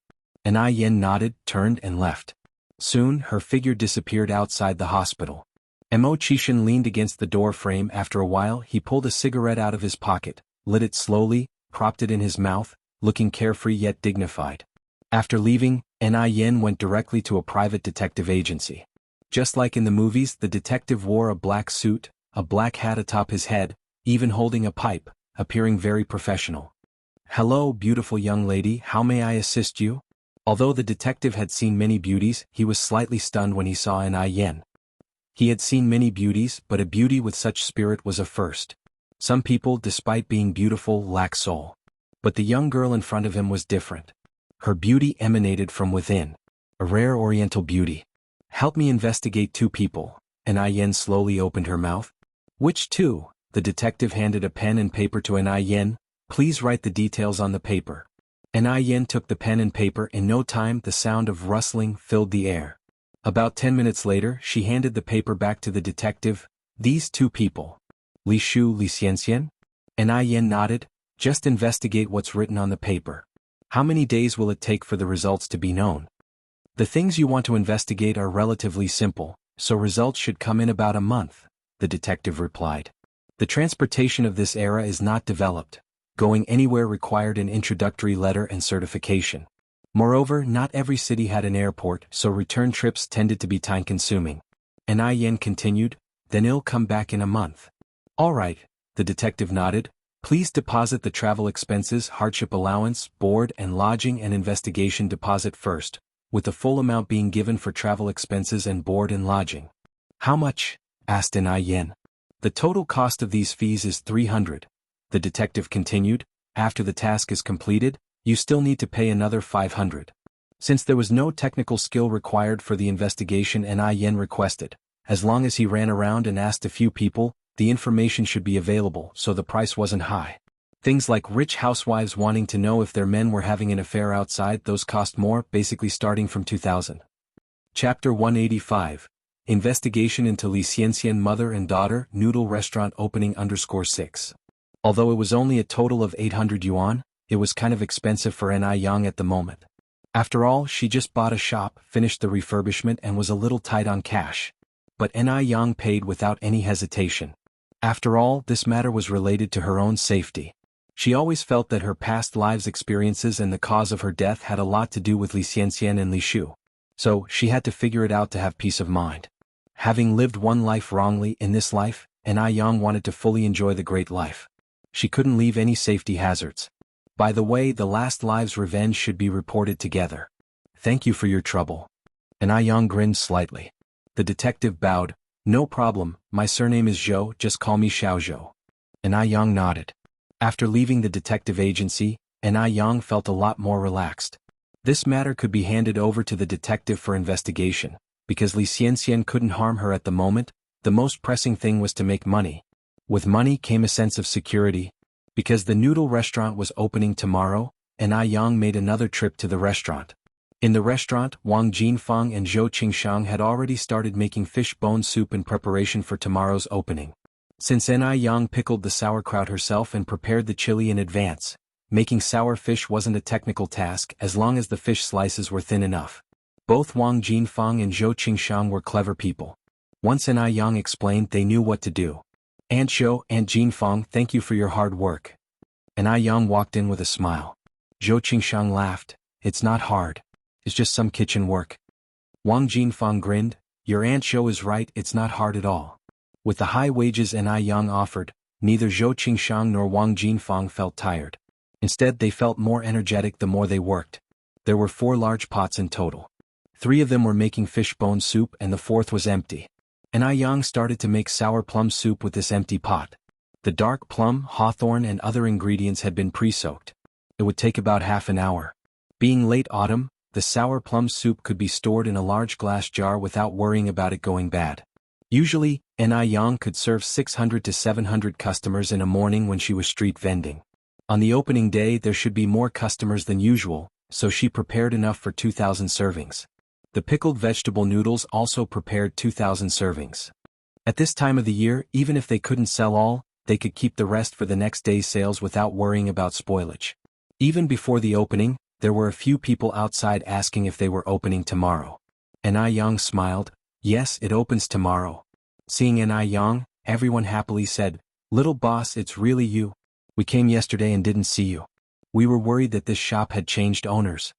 Yen nodded, turned and left. Soon, her figure disappeared outside the hospital. Imo-chan leaned against the door frame. After a while, he pulled a cigarette out of his pocket, lit it slowly, propped it in his mouth, looking carefree yet dignified. After leaving, Yen went directly to a private detective agency. Just like in the movies, the detective wore a black suit, a black hat atop his head, even holding a pipe, appearing very professional. "Hello, beautiful young lady, how may I assist you?" Although the detective had seen many beauties, he was slightly stunned when he saw Yen. He had seen many beauties, but a beauty with such spirit was a first. Some people, despite being beautiful, lack soul. But the young girl in front of him was different. Her beauty emanated from within. A rare oriental beauty. "Help me investigate 2 people." Yen slowly opened her mouth. "Which 2?" The detective handed a pen and paper to Yen. "Please write the details on the paper." Ni Yen took the pen and paper. In no time the sound of rustling filled the air. About 10 minutes later she handed the paper back to the detective. These two people. Li Shu, Li Xianxian? Ni Yen nodded. Just investigate what's written on the paper. How many days will it take for the results to be known? The things you want to investigate are relatively simple, so results should come in about a month, the detective replied. The transportation of this era is not developed. Going anywhere required an introductory letter and certification. Moreover, not every city had an airport, so return trips tended to be time-consuming. Ni Yen continued, then it'll come back in a month. All right, the detective nodded. Please deposit the travel expenses, hardship allowance, board and lodging and investigation deposit first, with the full amount being given for travel expenses and board and lodging. How much? Asked Ni Yen. The total cost of these fees is 300. The detective continued. After the task is completed, you still need to pay another 500. Since there was no technical skill required for the investigation, Ni Yen requested, as long as he ran around and asked a few people, the information should be available, so the price wasn't high. Things like rich housewives wanting to know if their men were having an affair outside, those cost more, basically starting from 2000. Chapter 185. Investigation into Li Xianxian mother and daughter noodle restaurant opening _6. Although it was only a total of 800 yuan, it was kind of expensive for Ni Yang at the moment. After all, she just bought a shop, finished the refurbishment and was a little tight on cash. But Ni Yang paid without any hesitation. After all, this matter was related to her own safety. She always felt that her past lives' experiences and the cause of her death had a lot to do with Li Xianxian and Li Shu. So, she had to figure it out to have peace of mind. Having lived one life wrongly in this life, Ni Yang wanted to fully enjoy the great life. She couldn't leave any safety hazards. By the way, the last live's revenge should be reported together. Thank you for your trouble. Ni Yang grinned slightly. The detective bowed. No problem, my surname is Zhou, just call me Xiao Zhou. Ni Yang nodded. After leaving the detective agency, Ni Yang felt a lot more relaxed. This matter could be handed over to the detective for investigation, because Li Xianxian couldn't harm her at the moment. The most pressing thing was to make money. With money came a sense of security. Because the noodle restaurant was opening tomorrow, Ni Yang made another trip to the restaurant. In the restaurant, Wang Jinfeng and Zhou Qingshang had already started making fish bone soup in preparation for tomorrow's opening. Since Ni Yang pickled the sauerkraut herself and prepared the chili in advance, making sour fish wasn't a technical task as long as the fish slices were thin enough. Both Wang Jinfeng and Zhou Qingshang were clever people. Once Ni Yang explained, they knew what to do. Aunt Zhou, Aunt Jinfeng, thank you for your hard work. Ni Yang walked in with a smile. Zhou Qingshang laughed. It's not hard. It's just some kitchen work. Wang Jinfeng grinned. Your Aunt Zhou is right, it's not hard at all. With the high wages Ni Yang offered, neither Zhou Qingshang nor Wang Jinfeng felt tired. Instead, they felt more energetic the more they worked. There were 4 large pots in total. 3 of them were making fish bone soup and the 4th was empty. Ni Yang started to make sour plum soup with this empty pot. The dark plum, hawthorn and other ingredients had been pre-soaked. It would take about half an hour. Being late autumn, the sour plum soup could be stored in a large glass jar without worrying about it going bad. Usually, Ni Yang could serve 600 to 700 customers in a morning when she was street vending. On the opening day there should be more customers than usual, so she prepared enough for 2,000 servings. The pickled vegetable noodles also prepared 2,000 servings. At this time of the year, even if they couldn't sell all, they could keep the rest for the next day's sales without worrying about spoilage. Even before the opening, there were a few people outside asking if they were opening tomorrow. Ni Yang smiled. Yes, it opens tomorrow. Seeing Ni Yang, everyone happily said, Little boss, it's really you. We came yesterday and didn't see you. We were worried that this shop had changed owners.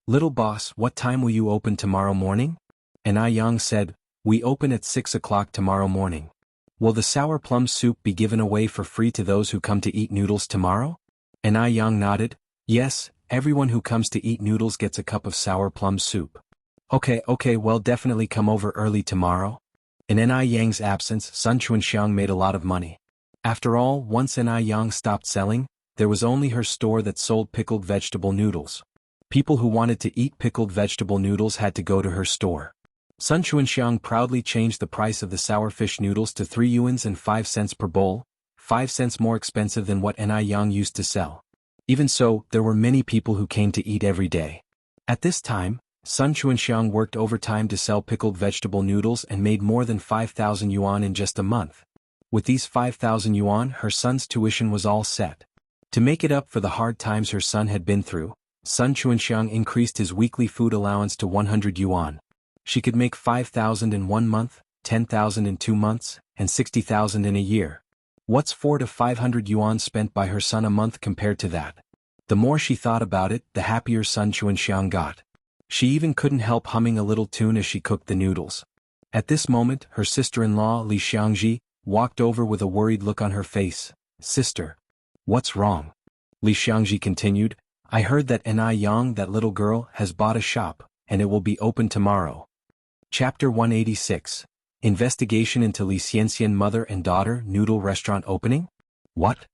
Little boss, what time will you open tomorrow morning? Ni Yang said, we open at 6 o'clock tomorrow morning. Will the sour plum soup be given away for free to those who come to eat noodles tomorrow? Ni Yang nodded. Yes, everyone who comes to eat noodles gets a cup of sour plum soup. Okay, well definitely come over early tomorrow. In Ni Yang's absence, Sun Chuanxiang made a lot of money. After all, once Ni Yang stopped selling, there was only her store that sold pickled vegetable noodles. People who wanted to eat pickled vegetable noodles had to go to her store. Sun Chuanxiang proudly changed the price of the sour fish noodles to 3 yuans and 5 cents per bowl, 5 cents more expensive than what Ni Yang used to sell. Even so, there were many people who came to eat every day. At this time, Sun Chuanxiang worked overtime to sell pickled vegetable noodles and made more than 5,000 yuan in just a month. With these 5,000 yuan, her son's tuition was all set. To make it up for the hard times her son had been through, Sun Chuanxiang increased his weekly food allowance to 100 yuan. She could make 5,000 in 1 month, 10,000 in 2 months, and 60,000 in a year. What's 400 to 500 yuan spent by her son a month compared to that? The more she thought about it, the happier Sun Chuanxiang got. She even couldn't help humming a little tune as she cooked the noodles. At this moment, her sister-in-law, Xianxia, walked over with a worried look on her face. "Sister. What's wrong?" Xianxia continued, "I heard that Yang, that little girl, has bought a shop, and it will be open tomorrow." Chapter 186. Investigation into Xianxian mother and daughter noodle restaurant opening? What?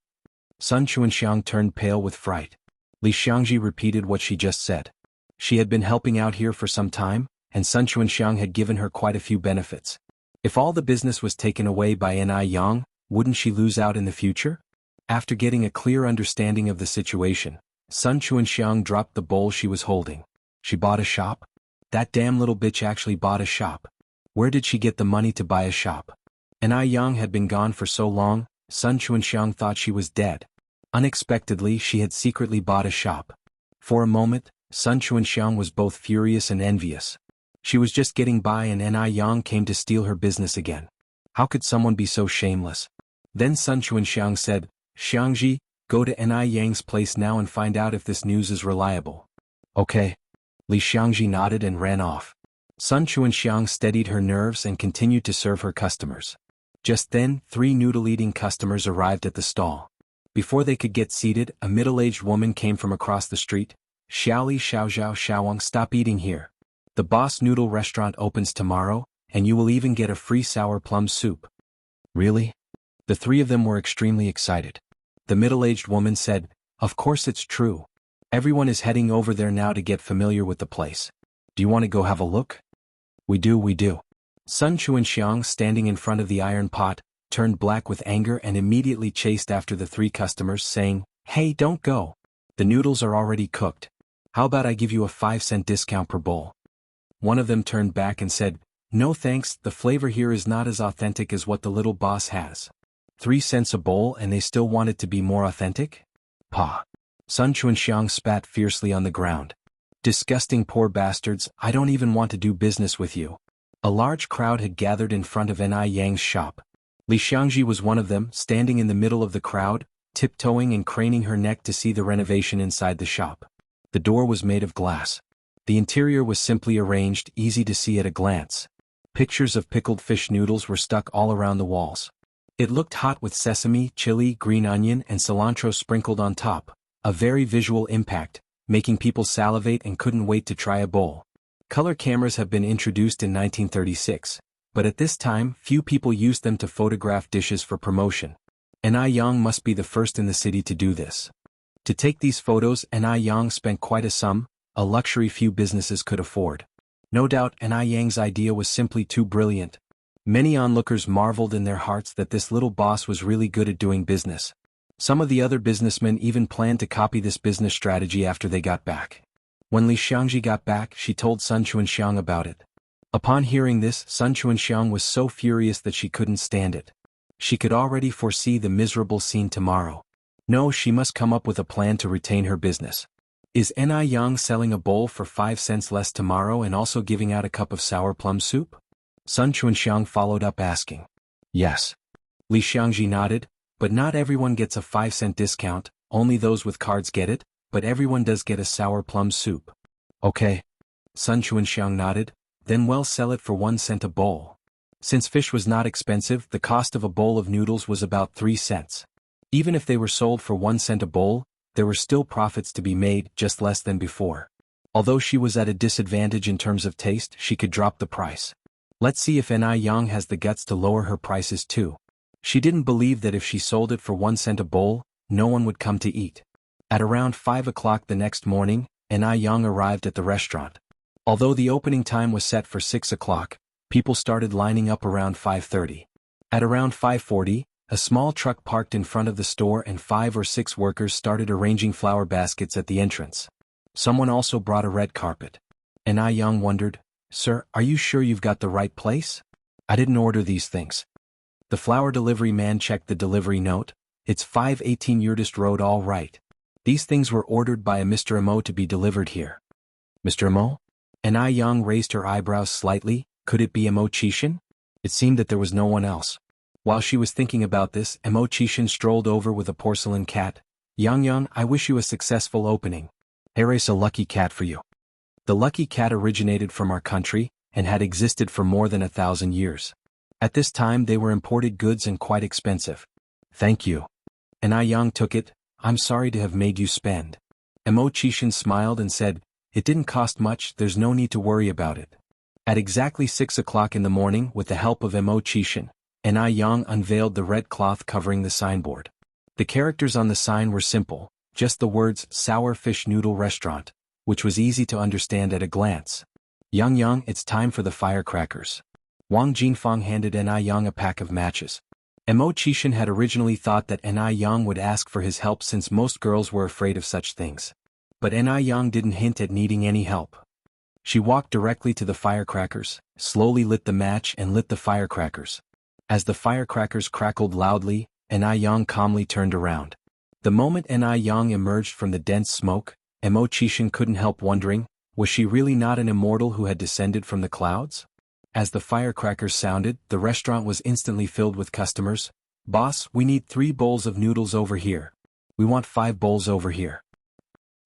Sun Chuanxiang turned pale with fright. Xianxia repeated what she just said. She had been helping out here for some time, and Sun Chuanxiang had given her quite a few benefits. If all the business was taken away by Yang, wouldn't she lose out in the future? After getting a clear understanding of the situation, Sun Chuanxiang dropped the bowl she was holding. She bought a shop? That damn little bitch actually bought a shop. Where did she get the money to buy a shop? Yang had been gone for so long, Sun Chuanxiang thought she was dead. Unexpectedly, she had secretly bought a shop. For a moment, Sun Chuanxiang was both furious and envious. She was just getting by and Yang came to steal her business again. How could someone be so shameless? Then Sun Chuanxiang said, "Xianxia, go to Yang's place now and find out if this news is reliable." Okay. Xianxia nodded and ran off. Sun Chuanxiang steadied her nerves and continued to serve her customers. Just then, 3 noodle-eating customers arrived at the stall. Before they could get seated, a middle-aged woman came from across the street. "Xiaoli Xiaozhao Xiaowang, stop eating here. The Boss Noodle restaurant opens tomorrow, and you will even get a free sour plum soup." Really? The 3 of them were extremely excited. The middle-aged woman said, "Of course it's true. Everyone is heading over there now to get familiar with the place. Do you want to go have a look?" We do. Sun Chuanxiang, standing in front of the iron pot, turned black with anger and immediately chased after the 3 customers, saying, "Hey, don't go. The noodles are already cooked. How about I give you a 5-cent discount per bowl?" One of them turned back and said, "No thanks, the flavor here is not as authentic as what the little boss has." 3 cents a bowl and they still want it to be more authentic? Pah. Sun Chuanxiang spat fiercely on the ground. "Disgusting poor bastards, I don't even want to do business with you." A large crowd had gathered in front of Yang's shop. Xianxia was one of them, standing in the middle of the crowd, tiptoeing and craning her neck to see the renovation inside the shop. The door was made of glass. The interior was simply arranged, easy to see at a glance. Pictures of pickled fish noodles were stuck all around the walls. It looked hot with sesame, chili, green onion, and cilantro sprinkled on top. A very visual impact, making people salivate and couldn't wait to try a bowl. Color cameras have been introduced in 1936, but at this time, few people used them to photograph dishes for promotion. Yang must be the first in the city to do this. To take these photos, Yang spent quite a sum, a luxury few businesses could afford. No doubt Yang's idea was simply too brilliant. Many onlookers marveled in their hearts that this little boss was really good at doing business. Some of the other businessmen even planned to copy this business strategy after they got back. When Xianxia got back, she told Sun Chuanxiang about it. Upon hearing this, Sun Chuanxiang was so furious that she couldn't stand it. She could already foresee the miserable scene tomorrow. No, she must come up with a plan to retain her business. Is Yang selling a bowl for 5 cents less tomorrow and also giving out a cup of sour plum soup? Sun Chuanxiang followed up asking. Yes. Xianxia nodded, but not everyone gets a 5-cent discount, only those with cards get it, but everyone does get a sour plum soup. Okay. Sun Chuanxiang nodded, then we'll sell it for 1 cent a bowl. Since fish was not expensive, the cost of a bowl of noodles was about 3 cents. Even if they were sold for 1 cent a bowl, there were still profits to be made, just less than before. Although she was at a disadvantage in terms of taste, she could drop the price. Let's see if Yang has the guts to lower her prices too. She didn't believe that if she sold it for 1 cent a bowl, no one would come to eat. At around 5 o'clock the next morning, Yang arrived at the restaurant. Although the opening time was set for 6 o'clock, people started lining up around 5:30. At around 5:40, A small truck parked in front of the store and 5 or 6 workers started arranging flower baskets at the entrance. Someone also brought a red carpet. And Young wondered, "Sir, are you sure you've got the right place? I didn't order these things." The flower delivery man checked the delivery note. "It's 518 Yurdist Road, all right. These things were ordered by a Mr. Imo to be delivered here." "Mr. Imo?" And Young raised her eyebrows slightly. Could it be Imo Chishin? It seemed that there was no one else. While she was thinking about this, Imo Chishin strolled over with a porcelain cat. "Yang, I wish you a successful opening. Here's a lucky cat for you." The lucky cat originated from our country, and had existed for more than 1,000 years. At this time they were imported goods and quite expensive. "Thank you." And Young took it. "I'm sorry to have made you spend." Imo Chishin smiled and said, "It didn't cost much, there's no need to worry about it." At exactly 6 o'clock in the morning, with the help of Imo Chishin, and Young unveiled the red cloth covering the signboard. The characters on the sign were simple, just the words "Sour Fish Noodle Restaurant," which was easy to understand at a glance. Yang, it's time for the firecrackers." Wang Jinfang handed Young a pack of matches. Imo Chishin had originally thought that Young would ask for his help since most girls were afraid of such things. But Young didn't hint at needing any help. She walked directly to the firecrackers, slowly lit the match and lit the firecrackers. As the firecrackers crackled loudly, Young calmly turned around. The moment Young emerged from the dense smoke, Imo Chishin couldn't help wondering, was she really not an immortal who had descended from the clouds? As the firecrackers sounded, the restaurant was instantly filled with customers. "Boss, we need 3 bowls of noodles over here. We want 5 bowls over here."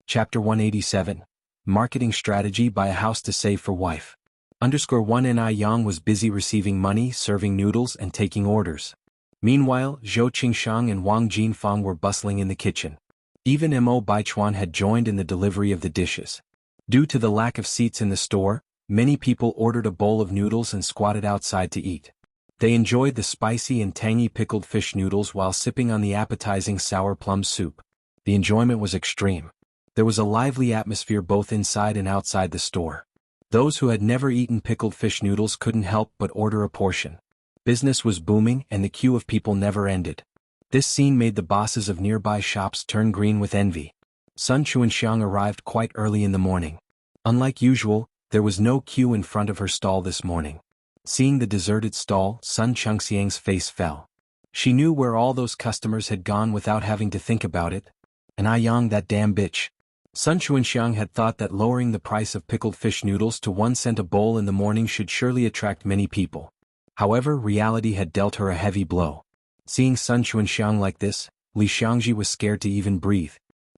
Chapter 187. Marketing Strategy by a House to Save for Wife. _1 Young was busy receiving money, serving noodles and taking orders. Meanwhile, Zhou Qingshang and Wang Jinfang were bustling in the kitchen. Even Mo Baichuan had joined in the delivery of the dishes. Due to the lack of seats in the store, many people ordered a bowl of noodles and squatted outside to eat. They enjoyed the spicy and tangy pickled fish noodles while sipping on the appetizing sour plum soup. The enjoyment was extreme. There was a lively atmosphere both inside and outside the store. Those who had never eaten pickled fish noodles couldn't help but order a portion. Business was booming and the queue of people never ended. This scene made the bosses of nearby shops turn green with envy. Sun Chuanxiang arrived quite early in the morning. Unlike usual, there was no queue in front of her stall this morning. Seeing the deserted stall, Sun Chengxiang's face fell. She knew where all those customers had gone without having to think about it. And Yang, that damn bitch. Sun Chuanxiang had thought that lowering the price of pickled fish noodles to 1 cent a bowl in the morning should surely attract many people. However, reality had dealt her a heavy blow. Seeing Sun Chuanxiang like this, Xianxia was scared to even breathe.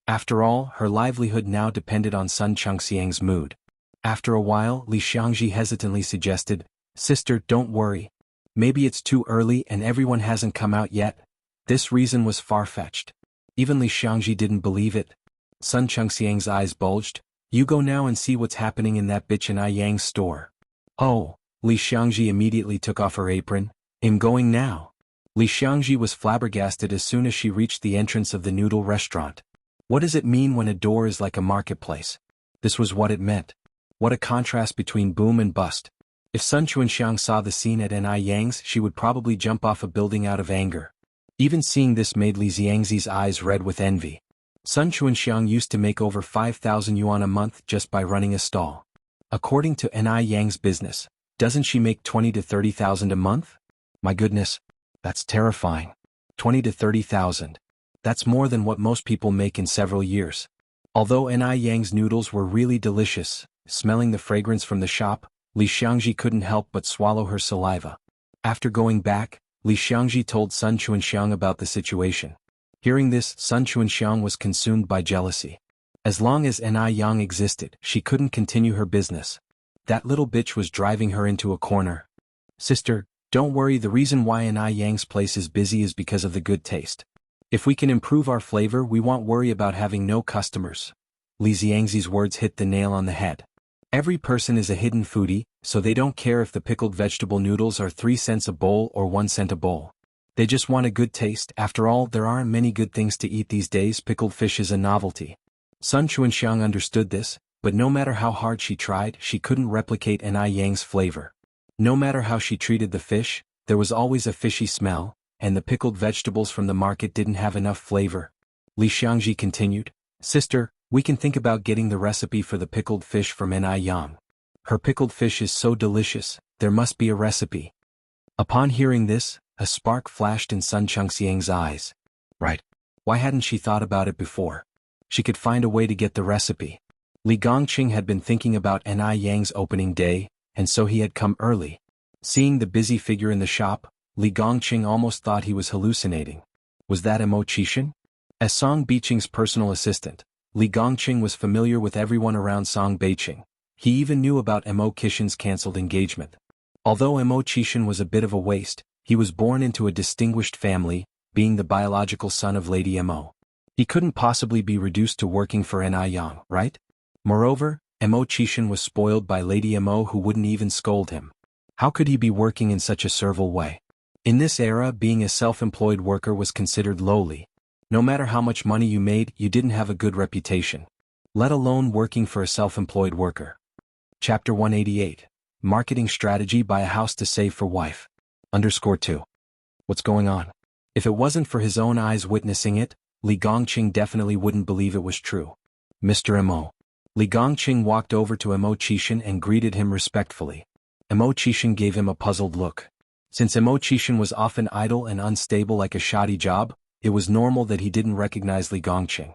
After all, her livelihood now depended on Sun Chengxiang's mood. After a while, Xianxia hesitantly suggested, "Sister, don't worry. Maybe it's too early and everyone hasn't come out yet." This reason was far-fetched. Even Xianxia didn't believe it. Sun Chengxiang's eyes bulged. "You go now and see what's happening in that bitch in Yang's store." "Oh." Xianxia immediately took off her apron. "I'm going now." Xianxia was flabbergasted as soon as she reached the entrance of the noodle restaurant. What does it mean when a door is like a marketplace? This was what it meant. What a contrast between boom and bust. If Sun Chuanxiang saw the scene at Yang's, she would probably jump off a building out of anger. Even seeing this made Li Xiangzi's eyes red with envy. Sun Chuanxiang used to make over 5,000 yuan a month just by running a stall. According to Yang's business, doesn't she make 20 to 30,000 a month? My goodness, that's terrifying. 20 to 30,000. That's more than what most people make in several years. Although Yang's noodles were really delicious, smelling the fragrance from the shop, Xianxia couldn't help but swallow her saliva. After going back, Xianxia told Sun Chuanxiang about the situation. Hearing this, Sun Chuanxiang was consumed by jealousy. As long as Yang existed, she couldn't continue her business. That little bitch was driving her into a corner. "Sister, don't worry, the reason why Yang's place is busy is because of the good taste. If we can improve our flavor, we won't worry about having no customers." Li Xiangzi's words hit the nail on the head. Every person is a hidden foodie, so they don't care if the pickled vegetable noodles are 3 cents a bowl or 1 cent a bowl. They just want a good taste. After all, there aren't many good things to eat these days. Pickled fish is a novelty. Sun Chuanxiang understood this, but no matter how hard she tried, she couldn't replicate Yang's flavor. No matter how she treated the fish, there was always a fishy smell. and the pickled vegetables from the market didn't have enough flavor. Xianxia continued, "Sister, we can think about getting the recipe for the pickled fish from Yang. Her pickled fish is so delicious, there must be a recipe." Upon hearing this, a spark flashed in Sun Chengxiang's eyes. Right. Why hadn't she thought about it before? She could find a way to get the recipe. Li Gongqing had been thinking about Yang's opening day, and so he had come early. Seeing the busy figure in the shop, Li Gongqing almost thought he was hallucinating. Was that Mo Qixin? As Song Beiqing's personal assistant, Li Gongqing was familiar with everyone around Song Beiqing. He even knew about Mo Qixin's cancelled engagement. Although Mo Qixin was a bit of a waste, he was born into a distinguished family, being the biological son of Lady Mo. He couldn't possibly be reduced to working for Yang, right? Moreover, Mo Qixin was spoiled by Lady Mo, who wouldn't even scold him. How could he be working in such a servile way? In this era, being a self-employed worker was considered lowly. No matter how much money you made, you didn't have a good reputation. Let alone working for a self-employed worker. Chapter 188. Marketing Strategy: Buy a House to Save for Wife. _2. What's going on? If it wasn't for his own eyes witnessing it, Li Gongqing definitely wouldn't believe it was true. Mr. Mo. Li Gongqing walked over to Mo Qixin and greeted him respectfully. Mo Qixin gave him a puzzled look. Since Mo Qixin was often idle and unstable like a shoddy job, it was normal that he didn't recognize Li Gongqing.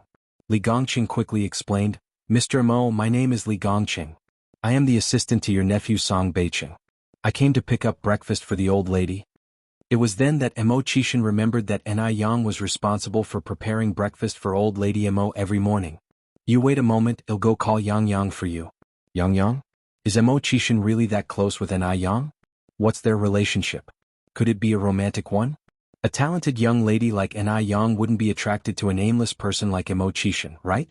Li Gongqing quickly explained, "Mr. Mo, my name is Li Gongqing. I am the assistant to your nephew Song Beiqing. I came to pick up breakfast for the old lady." It was then that Mo Qixin remembered that Yang was responsible for preparing breakfast for old lady Mo every morning. "You wait a moment, I'll go call Yang for you." Yang? Is Mo Qixin really that close with Yang? What's their relationship? Could it be a romantic one? A talented young lady like Yang wouldn't be attracted to an aimless person like Mo Qixin, right?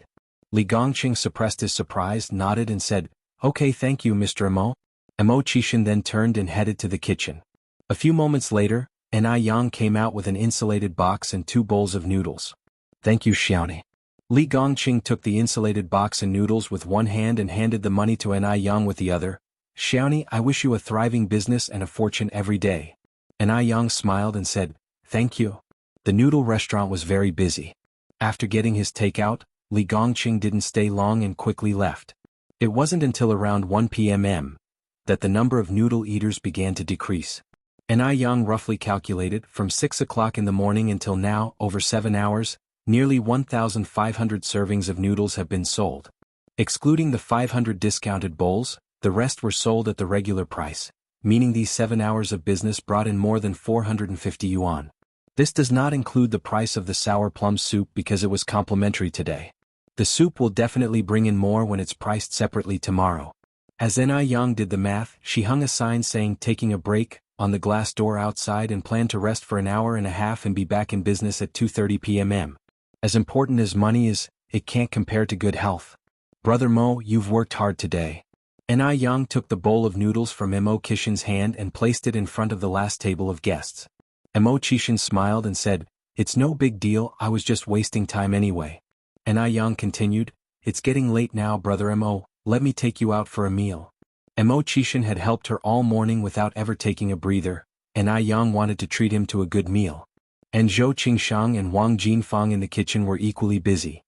Li Gongqing suppressed his surprise, nodded and said, "Okay, thank you, Mr. Mo." Mo Qixin then turned and headed to the kitchen. A few moments later, Yang came out with an insulated box and 2 bowls of noodles. "Thank you, Xiaoni." Li Gongqing took the insulated box and noodles with one hand and handed the money to Yang with the other. "Xiaoni, I wish you a thriving business and a fortune every day." Yang smiled and said, "Thank you." The noodle restaurant was very busy. After getting his takeout, Li Gongqing didn't stay long and quickly left. It wasn't until around 1 p.m. that the number of noodle eaters began to decrease. Yang roughly calculated, from 6 o'clock in the morning until now, over 7 hours, nearly 1,500 servings of noodles have been sold. Excluding the 500 discounted bowls, the rest were sold at the regular price, meaning these 7 hours of business brought in more than 450 yuan. This does not include the price of the sour plum soup because it was complimentary today. The soup will definitely bring in more when it's priced separately tomorrow. As Yang did the math, she hung a sign saying "taking a break" on the glass door outside and planned to rest for an hour and a half and be back in business at 2:30 p.m. As important as money is, it can't compare to good health. "Brother Mo, you've worked hard today." Yang took the bowl of noodles from Mo Qixin's hand and placed it in front of the last table of guests. Mo Qixin smiled and said, "It's no big deal, I was just wasting time anyway." Yang continued, "It's getting late now, Brother Mo, let me take you out for a meal." Mo Qixin had helped her all morning without ever taking a breather, and Yang wanted to treat him to a good meal. And Zhou Qingshang and Wang Jinfang in the kitchen were equally busy.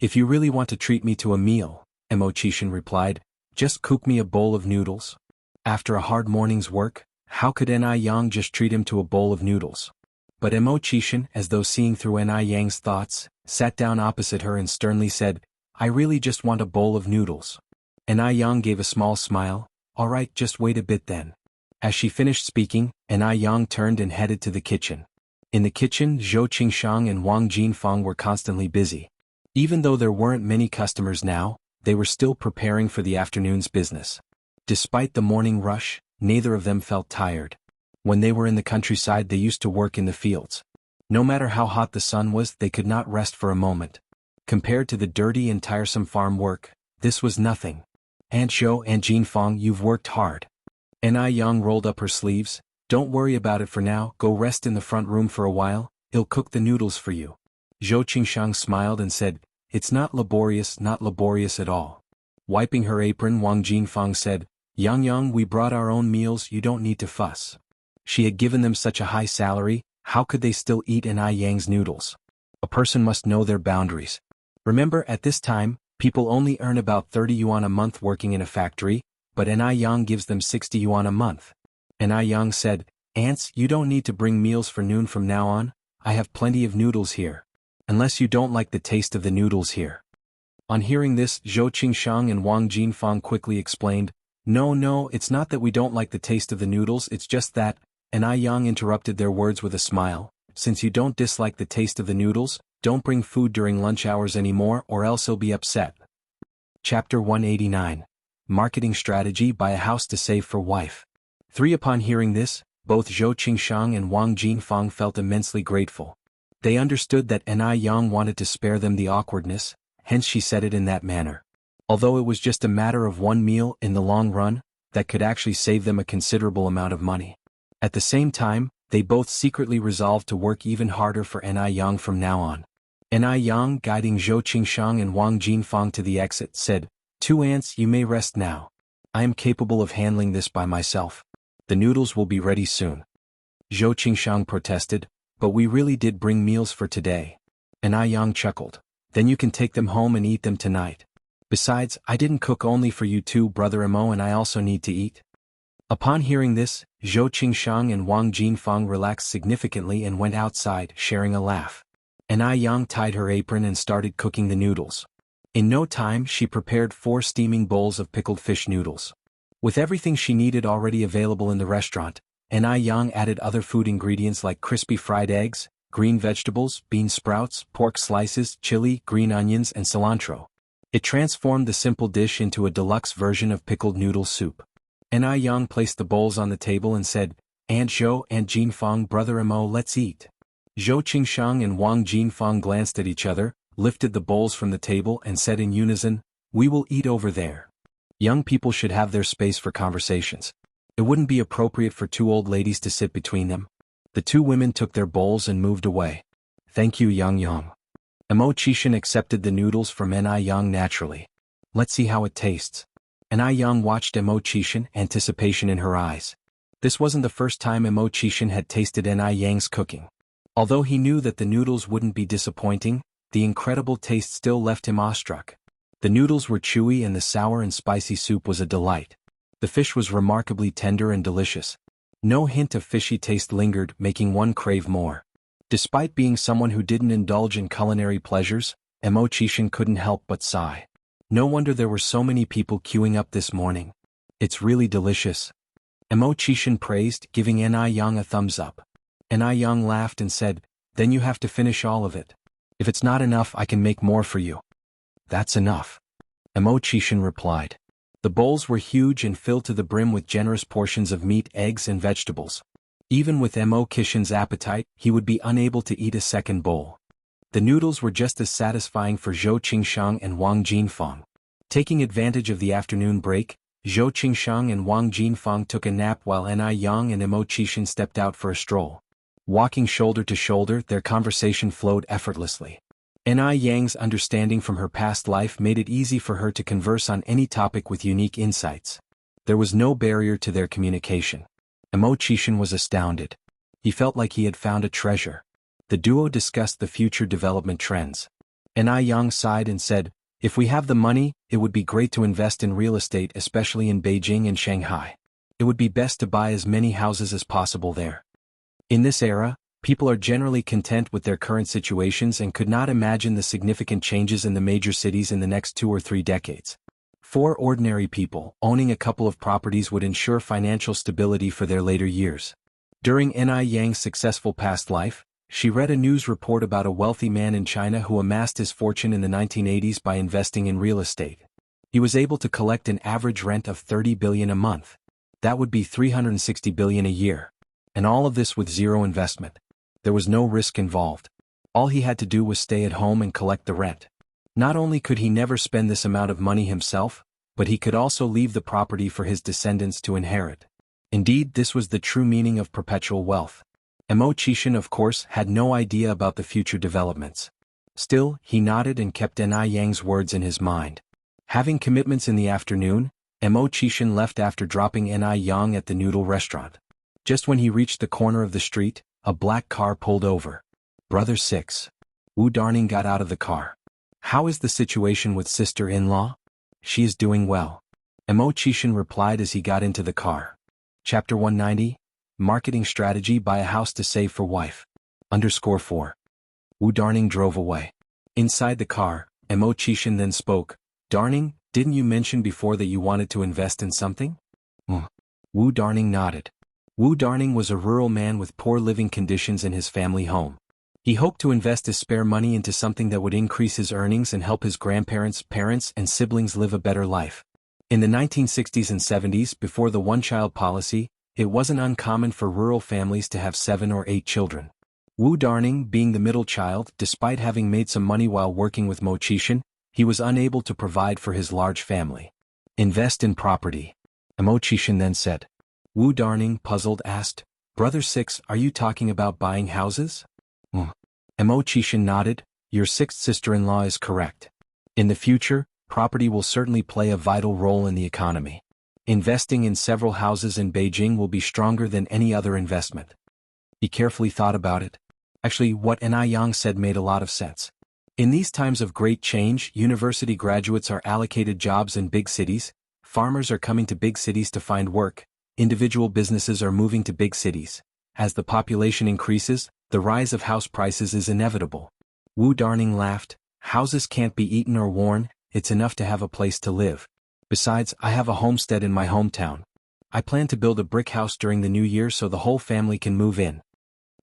"If you really want to treat me to a meal," Mo Qixin replied, "just cook me a bowl of noodles." After a hard morning's work, how could Yang just treat him to a bowl of noodles? But Mo Qixin, as though seeing through Yang's thoughts, sat down opposite her and sternly said, "I really just want a bowl of noodles." Yang gave a small smile. "All right, just wait a bit then." As she finished speaking, Yang turned and headed to the kitchen. In the kitchen, Zhou Qingshang and Wang Jinfang were constantly busy. Even though there weren't many customers now, they were still preparing for the afternoon's business. Despite the morning rush, neither of them felt tired. When they were in the countryside, they used to work in the fields. No matter how hot the sun was, they could not rest for a moment. Compared to the dirty and tiresome farm work, this was nothing. "Aunt Zhou and Jinfang, you've worked hard." Yang rolled up her sleeves. "Don't worry about it for now, go rest in the front room for a while, I'll cook the noodles for you." Zhou Qingshang smiled and said, "It's not laborious at all." Wiping her apron, Wang Jinfang said, Yang, we brought our own meals, you don't need to fuss." She had given them such a high salary, How could they still eat Yang's noodles? A person must know their boundaries. Remember, at this time, people only earn about 30 yuan a month working in a factory, but Yang gives them 60 yuan a month. Yang said, "Ants, you don't need to bring meals for noon from now on, I have plenty of noodles here. Unless you don't like the taste of the noodles here." On hearing this, Zhou Qingshang and Wang Jinfang quickly explained, No, it's not that we don't like the taste of the noodles, it's just that," Yang interrupted their words with a smile, "Since you don't dislike the taste of the noodles, don't bring food during lunch hours anymore or else he'll be upset." Chapter 189. Marketing Strategy: Buy a House to Save for Wife. 3. Upon hearing this, both Zhou Qingshang and Wang Jinfang felt immensely grateful. They understood that Yang wanted to spare them the awkwardness, hence she said it in that manner. Although it was just a matter of one meal, in the long run, that could actually save them a considerable amount of money. At the same time, they both secretly resolved to work even harder for Yang from now on. Yang, guiding Zhou Qingshang and Wang Jinfang to the exit, said, "Two ants, you may rest now. I am capable of handling this by myself. The noodles will be ready soon." Zhou Qingshang protested, "But we really did bring meals for today." Yang chuckled, "Then you can take them home and eat them tonight. Besides, I didn't cook only for you two, Brother Mo, and I also need to eat." Upon hearing this, Zhou Qingshang and Wang Jinfang relaxed significantly and went outside, sharing a laugh. Yang tied her apron and started cooking the noodles. In no time she prepared 4 steaming bowls of pickled fish noodles. With everything she needed already available in the restaurant, Yang added other food ingredients like crispy fried eggs, green vegetables, bean sprouts, pork slices, chili, green onions, and cilantro. It transformed the simple dish into a deluxe version of pickled noodle soup. Yang placed the bowls on the table and said, "Aunt Zhou, Aunt Jinfang, Brother Mo, let's eat." Zhou Qingshang and Wang Jinfang glanced at each other, lifted the bowls from the table and said in unison, "We will eat over there. Young people should have their space for conversations. It wouldn't be appropriate for 2 old ladies to sit between them." The 2 women took their bowls and moved away. "Thank you, Yang." Mo Qishan accepted the noodles from Yang naturally. "Let's see how it tastes." Yang watched Mo Qishan, anticipation in her eyes. This wasn't the first time Mo Qishan had tasted Yang's cooking. Although he knew that the noodles wouldn't be disappointing, the incredible taste still left him awestruck. The noodles were chewy and the sour and spicy soup was a delight. The fish was remarkably tender and delicious. No hint of fishy taste lingered, making one crave more. Despite being someone who didn't indulge in culinary pleasures, Mo Qishan couldn't help but sigh. No wonder there were so many people queuing up this morning. "It's really delicious." Mo Qishan praised, giving Yang a thumbs up. Yang laughed and said, "Then you have to finish all of it. If it's not enough, I can make more for you." "That's enough," Mo Qishan replied. The bowls were huge and filled to the brim with generous portions of meat, eggs, and vegetables. Even with Mo Qishan's appetite, he would be unable to eat a second bowl. The noodles were just as satisfying for Zhou Qingshang and Wang Jinfang. Taking advantage of the afternoon break, Zhou Qingshang and Wang Jinfang took a nap while Yang and Mo Qishan stepped out for a stroll. Walking shoulder to shoulder, their conversation flowed effortlessly. Yang's understanding from her past life made it easy for her to converse on any topic with unique insights. There was no barrier to their communication. Mo Qishan was astounded. He felt like he had found a treasure. The duo discussed the future development trends. Yang sighed and said, "If we have the money, it would be great to invest in real estate, especially in Beijing and Shanghai. It would be best to buy as many houses as possible there." In this era, people are generally content with their current situations and could not imagine the significant changes in the major cities in the next 2 or 3 decades. For ordinary people, owning a couple of properties would ensure financial stability for their later years. During Yang's successful past life, she read a news report about a wealthy man in China who amassed his fortune in the 1980s by investing in real estate. He was able to collect an average rent of 30 billion a month. That would be 360 billion a year. And all of this with zero investment. There was no risk involved. All he had to do was stay at home and collect the rent. Not only could he never spend this amount of money himself, but he could also leave the property for his descendants to inherit. Indeed, this was the true meaning of perpetual wealth. Mo Qishan, of course, had no idea about the future developments. Still, he nodded and kept Yang's words in his mind. Having commitments in the afternoon, Mo Qishan left after dropping Yang at the noodle restaurant. Just when he reached the corner of the street, A black car pulled over. Brother 6. Wu Darning got out of the car. How is the situation with sister-in-law? She is doing well. Mo Qixin replied as he got into the car. Chapter 190, Marketing Strategy: Buy a House to Save for Wife. _4. Wu Darning drove away. Inside the car, Mo Qixin then spoke. Darning, didn't you mention before that you wanted to invest in something? Wu Darning nodded. Wu Darning was a rural man with poor living conditions in his family home. He hoped to invest his spare money into something that would increase his earnings and help his grandparents, parents, and siblings live a better life. In the 1960s and 70s, before the one-child policy, it wasn't uncommon for rural families to have 7 or 8 children. Wu Darning, being the middle child, despite having made some money while working with Mo Qixin, he was unable to provide for his large family. Invest in property. Mo Qixin then said. Wu Darning, puzzled, asked, Brother 6, are you talking about buying houses? Mo Qixin nodded. Your sixth sister-in-law is correct. In the future, property will certainly play a vital role in the economy. Investing in several houses in Beijing will be stronger than any other investment. He carefully thought about it. Actually, what Ni Yang said made a lot of sense. In these times of great change, university graduates are allocated jobs in big cities, farmers are coming to big cities to find work, individual businesses are moving to big cities. As the population increases, the rise of house prices is inevitable. Wu Darning laughed. Houses can't be eaten or worn, it's enough to have a place to live. Besides, I have a homestead in my hometown. I plan to build a brick house during the new year so the whole family can move in.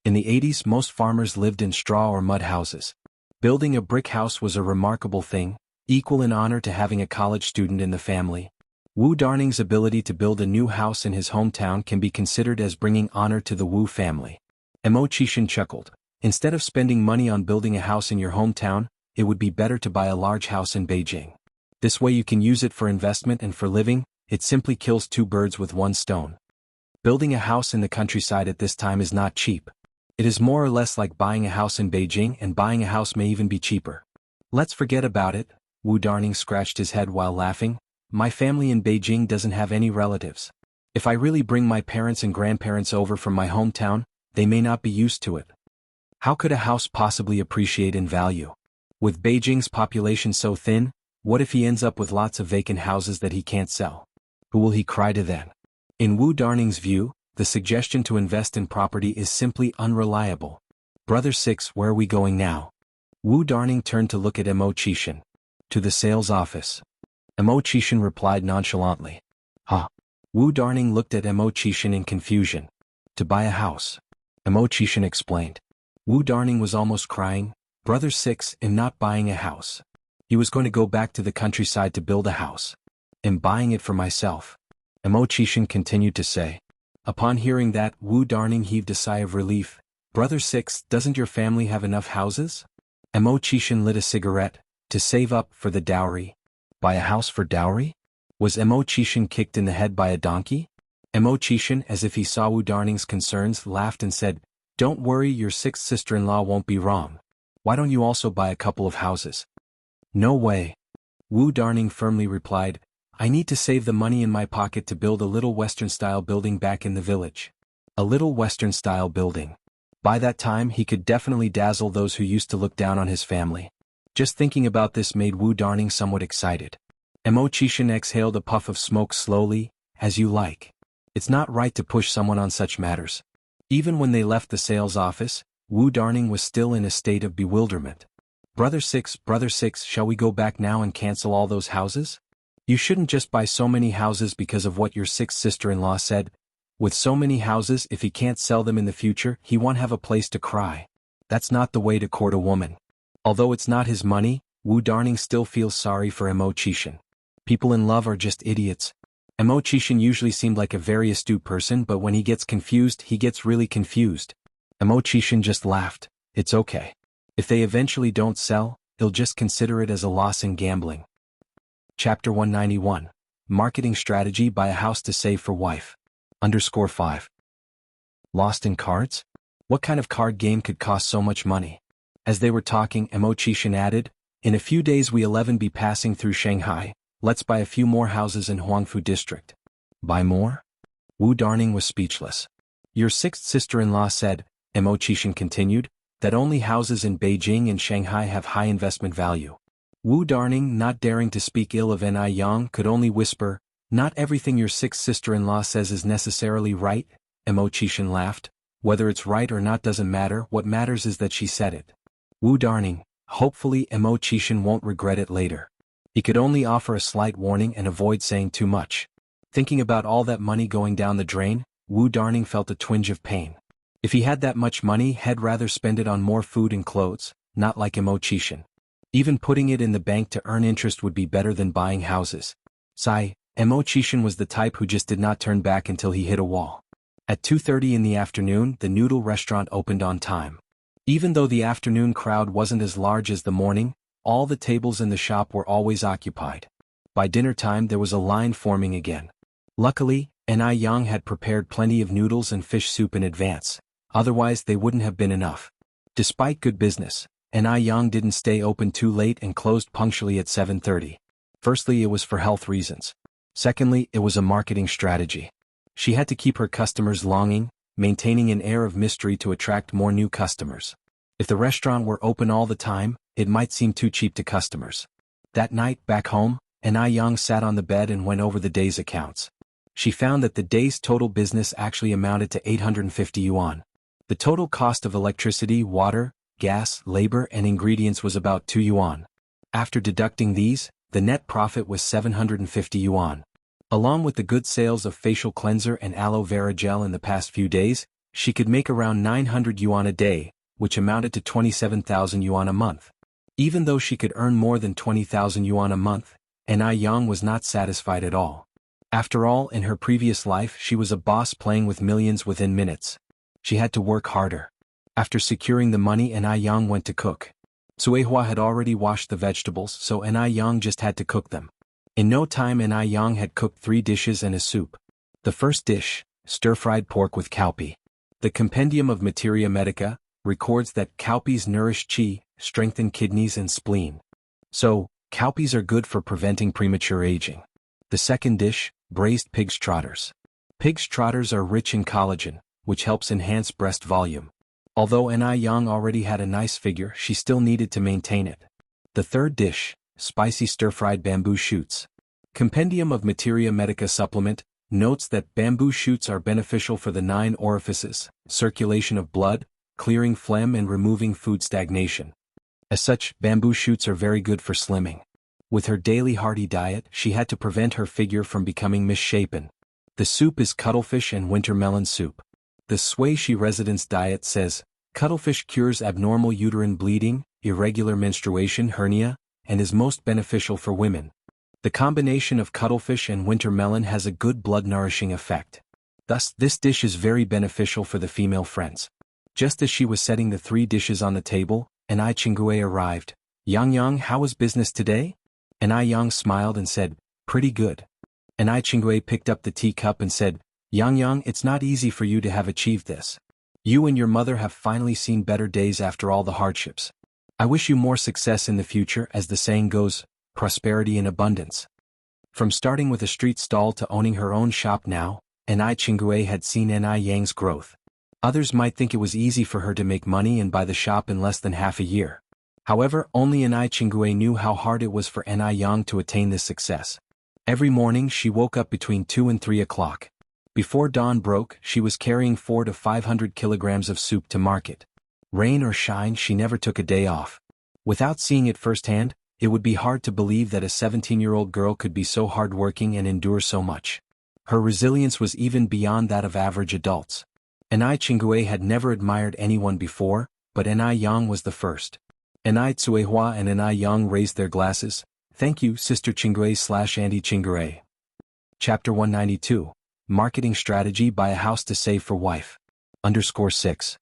In the 80s, most farmers lived in straw or mud houses. Building a brick house was a remarkable thing, equal in honor to having a college student in the family. Wu Darning's ability to build a new house in his hometown can be considered as bringing honor to the Wu family. Mo Qixin chuckled. Instead of spending money on building a house in your hometown, it would be better to buy a large house in Beijing. This way you can use it for investment and for living. It simply kills 2 birds with 1 stone. Building a house in the countryside at this time is not cheap. It is more or less like buying a house in Beijing, and buying a house may even be cheaper. Let's forget about it. Wu Darning scratched his head while laughing. My family in Beijing doesn't have any relatives. If I really bring my parents and grandparents over from my hometown, they may not be used to it. How could a house possibly appreciate in value? With Beijing's population so thin, what if he ends up with lots of vacant houses that he can't sell? Who will he cry to then? In Wu Darning's view, the suggestion to invest in property is simply unreliable. Brother 6, where are we going now? Wu Darning turned to look at Mo Qixin. To the sales office. Mo Qixin replied nonchalantly. Huh? Wu Darning looked at Mo Qixin in confusion. To buy a house. Mo Qixin explained. Wu Darning was almost crying. Brother 6, in not buying a house. He was going to go back to the countryside to build a house. I'm buying it for myself. Mo Qixin continued to say. Upon hearing that, Wu Darning heaved a sigh of relief. Brother 6, doesn't your family have enough houses? Mo Qixin lit a cigarette. To save up for the dowry. Buy a house for dowry? Was Mo Qixin kicked in the head by a donkey? Mo Qixin, as if he saw Wu Darning's concerns, laughed and said, Don't worry, your sixth sister-in-law won't be wrong. Why don't you also buy a couple of houses? No way. Wu Darning firmly replied, I need to save the money in my pocket to build a little Western-style building back in the village. A little Western-style building. By that time he could definitely dazzle those who used to look down on his family. Just thinking about this made Wu Darning somewhat excited. Mo Qixin exhaled a puff of smoke slowly. As you like. It's not right to push someone on such matters. Even when they left the sales office, Wu Darning was still in a state of bewilderment. Brother 6, shall we go back now and cancel all those houses? You shouldn't just buy so many houses because of what your sixth sister-in-law said. With so many houses, if he can't sell them in the future, he won't have a place to cry. That's not the way to court a woman. Although it's not his money, Wu Darning still feels sorry for Mo Qixin. People in love are just idiots. Mo Qixin usually seemed like a very astute person, but when he gets confused, he gets really confused. Mo Qixin just laughed. It's okay. If they eventually don't sell, he'll just consider it as a loss in gambling. Chapter 191. Marketing Strategy: Buy a House to Save for Wife. _5. Lost in cards? What kind of card game could cost so much money? As they were talking, Mo Qixin added, In a few days we 11 be passing through Shanghai. Let's buy a few more houses in Huangfu district. Buy more? Wu Darning was speechless. Your sixth sister-in-law said, Imo continued, that only houses in Beijing and Shanghai have high investment value. Wu Darning, not daring to speak ill of Ni Yang, could only whisper, not everything your sixth sister-in-law says is necessarily right. Imo laughed. Whether it's right or not doesn't matter, what matters is that she said it. Wu Darning, hopefully Imo won't regret it later. He could only offer a slight warning and avoid saying too much. Thinking about all that money going down the drain, Wu Darning felt a twinge of pain. If he had that much money, he'd rather spend it on more food and clothes, not like Imo Even putting it in the bank to earn interest would be better than buying houses. Sigh, Imo was the type who just did not turn back until he hit a wall. At 2:30 in the afternoon, the noodle restaurant opened on time. Even though the afternoon crowd wasn't as large as the morning, all the tables in the shop were always occupied. By dinner time there was a line forming again. Luckily, Ni Yang had prepared plenty of noodles and fish soup in advance, otherwise they wouldn't have been enough. Despite good business, Ni Yang didn't stay open too late and closed punctually at 7:30. Firstly, it was for health reasons. Secondly, it was a marketing strategy. She had to keep her customers longing, maintaining an air of mystery to attract more new customers. If the restaurant were open all the time, it might seem too cheap to customers. That night, back home, Ni Yang sat on the bed and went over the day's accounts. She found that the day's total business actually amounted to 850 yuan. The total cost of electricity, water, gas, labor, and ingredients was about 2 yuan. After deducting these, the net profit was 750 yuan. Along with the good sales of facial cleanser and aloe vera gel in the past few days, she could make around 900 yuan a day, which amounted to 27,000 yuan a month. Even though she could earn more than 20,000 yuan a month, Ni Yang was not satisfied at all. After all, in her previous life she was a boss playing with millions within minutes. She had to work harder. After securing the money, Ni Yang went to cook. Suehua had already washed the vegetables, so Ni Yang just had to cook them. In no time Ni Yang had cooked 3 dishes and a soup. The first dish, stir-fried pork with cowpea. The Compendium of Materia Medica records that cowpeas nourish qi, strengthen kidneys and spleen. So, cowpeas are good for preventing premature aging. The second dish, braised pig's trotters. Pig's trotters are rich in collagen, which helps enhance breast volume. Although Ni Yang already had a nice figure, she still needed to maintain it. The third dish, spicy stir-fried bamboo shoots. Compendium of Materia Medica supplement notes that bamboo shoots are beneficial for the 9 orifices, circulation of blood, clearing phlegm and removing food stagnation. As such, bamboo shoots are very good for slimming. With her daily hearty diet, she had to prevent her figure from becoming misshapen. The soup is cuttlefish and winter melon soup. The Sui residence diet says, cuttlefish cures abnormal uterine bleeding, irregular menstruation, hernia, and is most beneficial for women. The combination of cuttlefish and winter melon has a good blood-nourishing effect. Thus, this dish is very beneficial for the female friends. Just as she was setting the 3 dishes on the table, Ni Qinggui arrived. Yang, how was business today? Ni Yang smiled and said, pretty good. Ni Qinggui picked up the teacup and said, Yang, it's not easy for you to have achieved this. You and your mother have finally seen better days after all the hardships. I wish you more success in the future, as the saying goes, prosperity and abundance. From starting with a street stall to owning her own shop now, Ni Qinggui had seen Ni Yang's growth. Others might think it was easy for her to make money and buy the shop in less than half a year. However, only Ni Qinggui knew how hard it was for Ni Yang to attain this success. Every morning she woke up between 2 and 3 o'clock. Before dawn broke, she was carrying 400 to 500 kilograms of soup to market. Rain or shine, she never took a day off. Without seeing it firsthand, it would be hard to believe that a 17-year-old girl could be so hardworking and endure so much. Her resilience was even beyond that of average adults. Ni Qinggui had never admired anyone before, but Ni Yang was the first. Ni Tsuehua and Ni Yang raised their glasses. Thank you, Sister Qinggui/Auntie Qinggui. Chapter 192. Marketing Strategy: Buy a House to Save for Wife. _6.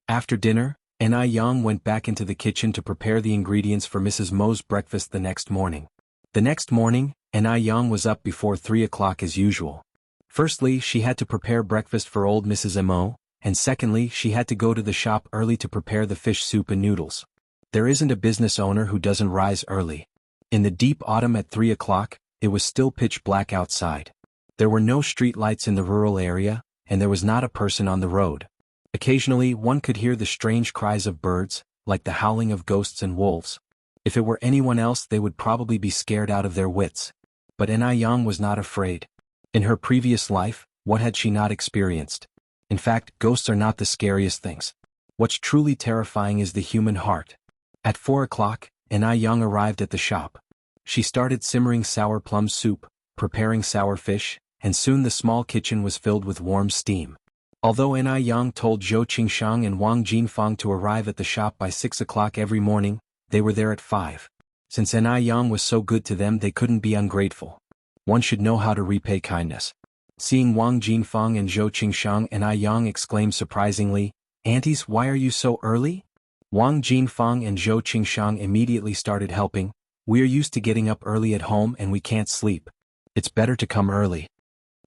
After dinner, Ni Yang went back into the kitchen to prepare the ingredients for Mrs. Mo's breakfast the next morning. The next morning, Ni Yang was up before 3 o'clock as usual. Firstly, she had to prepare breakfast for old Mrs. Mo, and secondly, she had to go to the shop early to prepare the fish soup and noodles. There isn't a business owner who doesn't rise early. In the deep autumn at 3 o'clock, it was still pitch black outside. There were no street lights in the rural area, and there was not a person on the road. Occasionally one could hear the strange cries of birds, like the howling of ghosts and wolves. If it were anyone else they would probably be scared out of their wits. But Yang was not afraid. In her previous life, what had she not experienced? In fact, ghosts are not the scariest things. What's truly terrifying is the human heart. At 4 o'clock, Yang arrived at the shop. She started simmering sour plum soup, preparing sour fish, and soon the small kitchen was filled with warm steam. Although Yang told Zhou Qingshang and Wang Jinfang to arrive at the shop by 6 o'clock every morning, they were there at 5. Since Yang was so good to them they couldn't be ungrateful. One should know how to repay kindness. Seeing Wang Jinfang and Zhou Qingshang, Yang exclaimed surprisingly, "Aunties, why are you so early?" Wang Jinfang and Zhou Qingshang immediately started helping. "We're used to getting up early at home and we can't sleep. It's better to come early."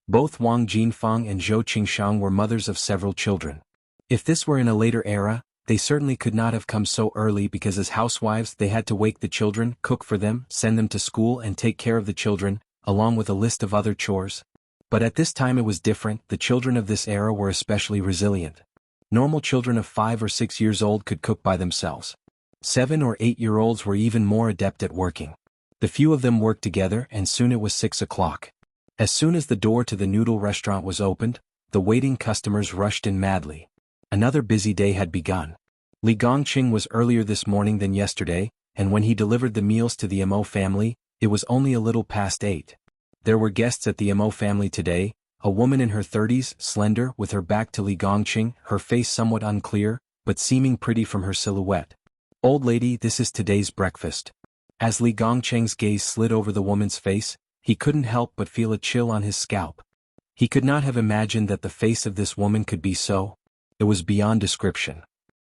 Both Wang Jinfang and Zhou Qingshang were mothers of several children. If this were in a later era, they certainly could not have come so early because as housewives they had to wake the children, cook for them, send them to school and take care of the children, along with a list of other chores. But at this time it was different. The children of this era were especially resilient. Normal children of 5 or 6 years old could cook by themselves. 7 or 8-year-olds were even more adept at working. The few of them worked together and soon it was 6 o'clock. As soon as the door to the noodle restaurant was opened, the waiting customers rushed in madly. Another busy day had begun. Li Gongqing was earlier this morning than yesterday, and when he delivered the meals to the Mo family, it was only a little past 8. There were guests at the Mo family today, a woman in her 30s, slender, with her back to Li Gongqing, her face somewhat unclear, but seeming pretty from her silhouette. "Old lady, this is today's breakfast." As Li Gongqing's gaze slid over the woman's face, he couldn't help but feel a chill on his scalp. He could not have imagined that the face of this woman could be so. It was beyond description.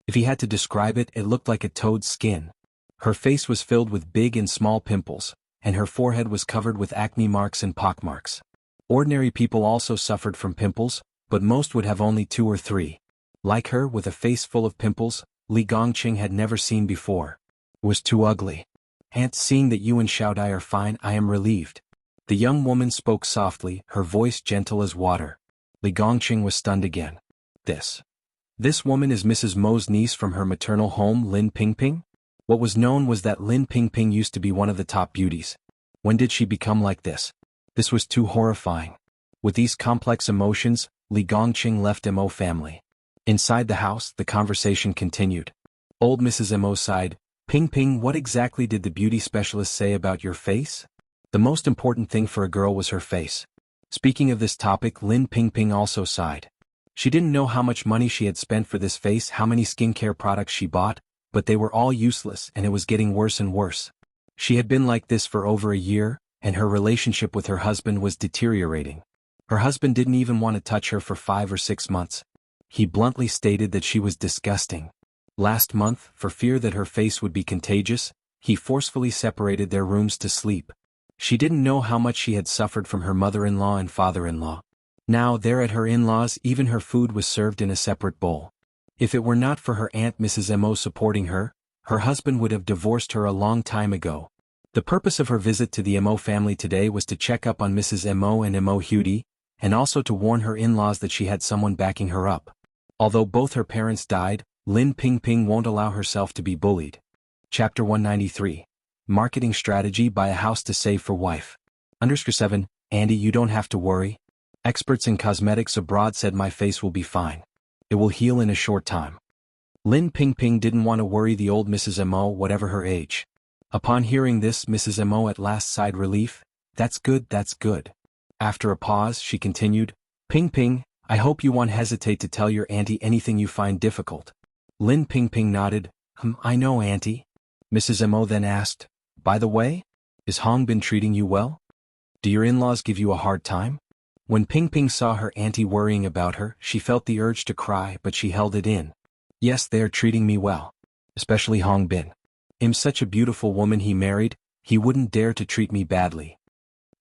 If he had to describe it, it looked like a toad's skin. Her face was filled with big and small pimples, and her forehead was covered with acne marks and pockmarks. Ordinary people also suffered from pimples, but most would have only 2 or 3. Like her, with a face full of pimples, Li Gongqing had never seen before. It was too ugly. "Aunt, seeing that you and Xiaodai are fine, I am relieved." The young woman spoke softly, her voice gentle as water. Li Gongqing was stunned again. This woman is Mrs. Mo's niece from her maternal home, Lin Pingping? What was known was that Lin Pingping used to be one of the top beauties. When did she become like this? This was too horrifying. With these complex emotions, Li Gongqing left Mo family. Inside the house, the conversation continued. Old Mrs. Mo sighed. "Ping, what exactly did the beauty specialist say about your face?" The most important thing for a girl was her face. Speaking of this topic, Lin Pingping also sighed. She didn't know how much money she had spent for this face, how many skincare products she bought, but they were all useless and it was getting worse and worse. She had been like this for over a year, and her relationship with her husband was deteriorating. Her husband didn't even want to touch her for 5 or 6 months. He bluntly stated that she was disgusting. Last month, for fear that her face would be contagious, he forcefully separated their rooms to sleep. She didn't know how much she had suffered from her mother-in-law and father-in-law. Now there at her in-laws, even her food was served in a separate bowl. If it were not for her aunt Mrs. Mo supporting her, her husband would have divorced her a long time ago. The purpose of her visit to the Mo family today was to check up on Mrs. Mo and Mo Hudi, and also to warn her in-laws that she had someone backing her up. Although both her parents died, Lin Pingping won't allow herself to be bullied. Chapter 193. Marketing Strategy: Buy a House to Save for Wife. _7. Andy, you don't have to worry. Experts in cosmetics abroad said my face will be fine. It will heal in a short time. Lin Pingping didn't want to worry the old Mrs. Mo, whatever her age. Upon hearing this, Mrs. Mo at last sighed relief. That's good. After a pause, she continued, Ping, I hope you won't hesitate to tell your auntie anything you find difficult. Lin Ping nodded. I know, auntie. Mrs. Mo then asked, by the way, is Hongbin treating you well? Do your in-laws give you a hard time? When Ping saw her auntie worrying about her, she felt the urge to cry, but she held it in. Yes, they are treating me well. Especially Hongbin. I'm such a beautiful woman he married, he wouldn't dare to treat me badly.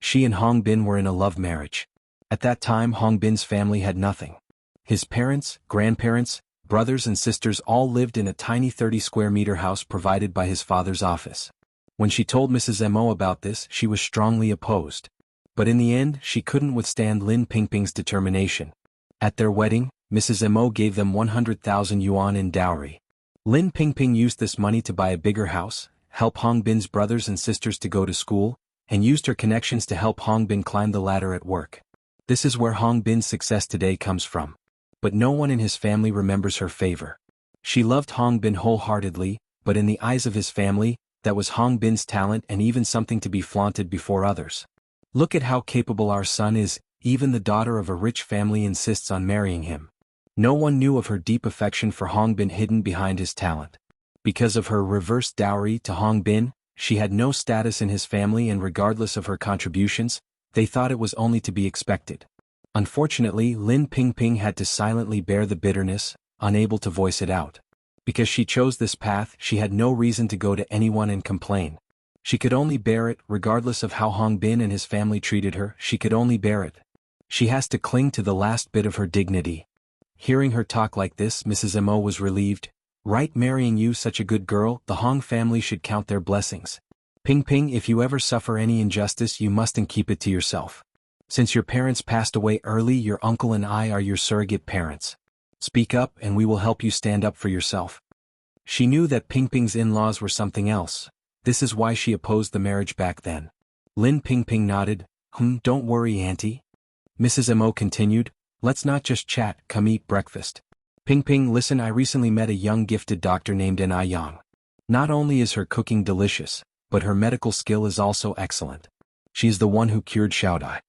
She and Hongbin were in a love marriage. At that time Hongbin's family had nothing. His parents, grandparents, brothers and sisters all lived in a tiny 30-square-meter house provided by his father's office. When she told Mrs. Mo about this, she was strongly opposed. But in the end, she couldn't withstand Lin Ping's determination. At their wedding, Mrs. Mo gave them 100,000 yuan in dowry. Lin Pingping used this money to buy a bigger house, help Hongbin's brothers and sisters to go to school, and used her connections to help Hongbin climb the ladder at work. This is where Hongbin's success today comes from. But no one in his family remembers her favor. She loved Hongbin wholeheartedly, but in the eyes of his family, that was Hongbin's talent and even something to be flaunted before others. Look at how capable our son is, even the daughter of a rich family insists on marrying him. No one knew of her deep affection for Hongbin hidden behind his talent. Because of her reverse dowry to Hongbin, she had no status in his family, and regardless of her contributions, they thought it was only to be expected. Unfortunately, Lin Pingping had to silently bear the bitterness, unable to voice it out. Because she chose this path, she had no reason to go to anyone and complain. She could only bear it, regardless of how Hongbin and his family treated her, she could only bear it. She has to cling to the last bit of her dignity. Hearing her talk like this, Mrs. Mo was relieved. Right, marrying you, such a good girl, the Hong family should count their blessings. Pingping, if you ever suffer any injustice, you mustn't keep it to yourself. Since your parents passed away early, your uncle and I are your surrogate parents. Speak up and we will help you stand up for yourself. She knew that Pingping's in-laws were something else. This is why she opposed the marriage back then. Lin Pingping nodded. Don't worry, Auntie. Mrs. Mo continued, let's not just chat, come eat breakfast. Pingping, listen, I recently met a young gifted doctor named Yang. Not only is her cooking delicious, but her medical skill is also excellent. She is the one who cured Xiaodai.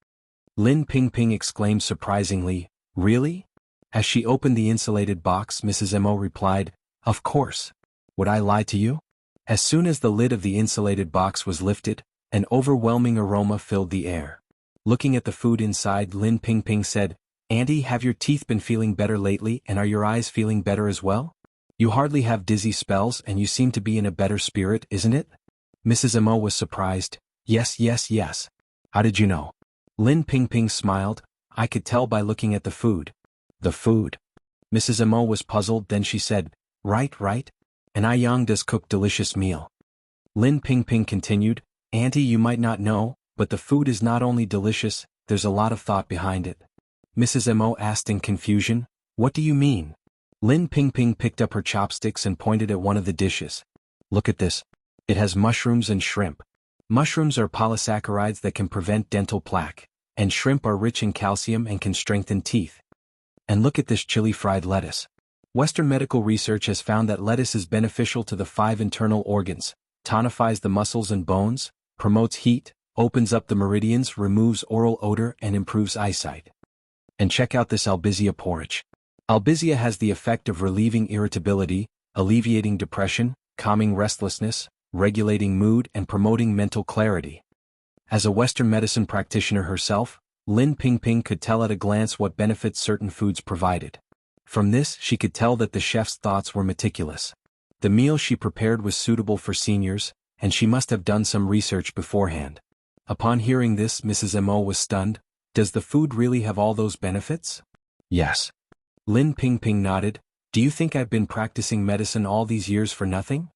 Lin Pingping exclaimed surprisingly, really? As she opened the insulated box, Mrs. Mo replied, of course. Would I lie to you? As soon as the lid of the insulated box was lifted, an overwhelming aroma filled the air. Looking at the food inside, Lin Pingping said, Auntie, have your teeth been feeling better lately, and are your eyes feeling better as well? You hardly have dizzy spells and you seem to be in a better spirit, isn't it? Mrs. Mo was surprised. Yes. How did you know? Lin Pingping smiled. I could tell by looking at the food. The food? Mrs. Mo was puzzled, then she said, Right. And Yang does cook delicious meal. Lin Pingping continued, Auntie, you might not know, but the food is not only delicious, there's a lot of thought behind it. Mrs. Mo asked in confusion, what do you mean? Lin Pingping picked up her chopsticks and pointed at one of the dishes. Look at this. It has mushrooms and shrimp. Mushrooms are polysaccharides that can prevent dental plaque, and shrimp are rich in calcium and can strengthen teeth. And look at this chili fried lettuce. Western medical research has found that lettuce is beneficial to the 5 internal organs, tonifies the muscles and bones, promotes heat, opens up the meridians, removes oral odor, and improves eyesight. And check out this albizia porridge. Albizia has the effect of relieving irritability, alleviating depression, calming restlessness, regulating mood, and promoting mental clarity. As a Western medicine practitioner herself, Lin Pingping could tell at a glance what benefits certain foods provided. From this, she could tell that the chef's thoughts were meticulous. The meal she prepared was suitable for seniors, and she must have done some research beforehand. Upon hearing this, Mrs. Mo was stunned. Does the food really have all those benefits? Yes. Lin Pingping nodded. Do you think I've been practicing medicine all these years for nothing?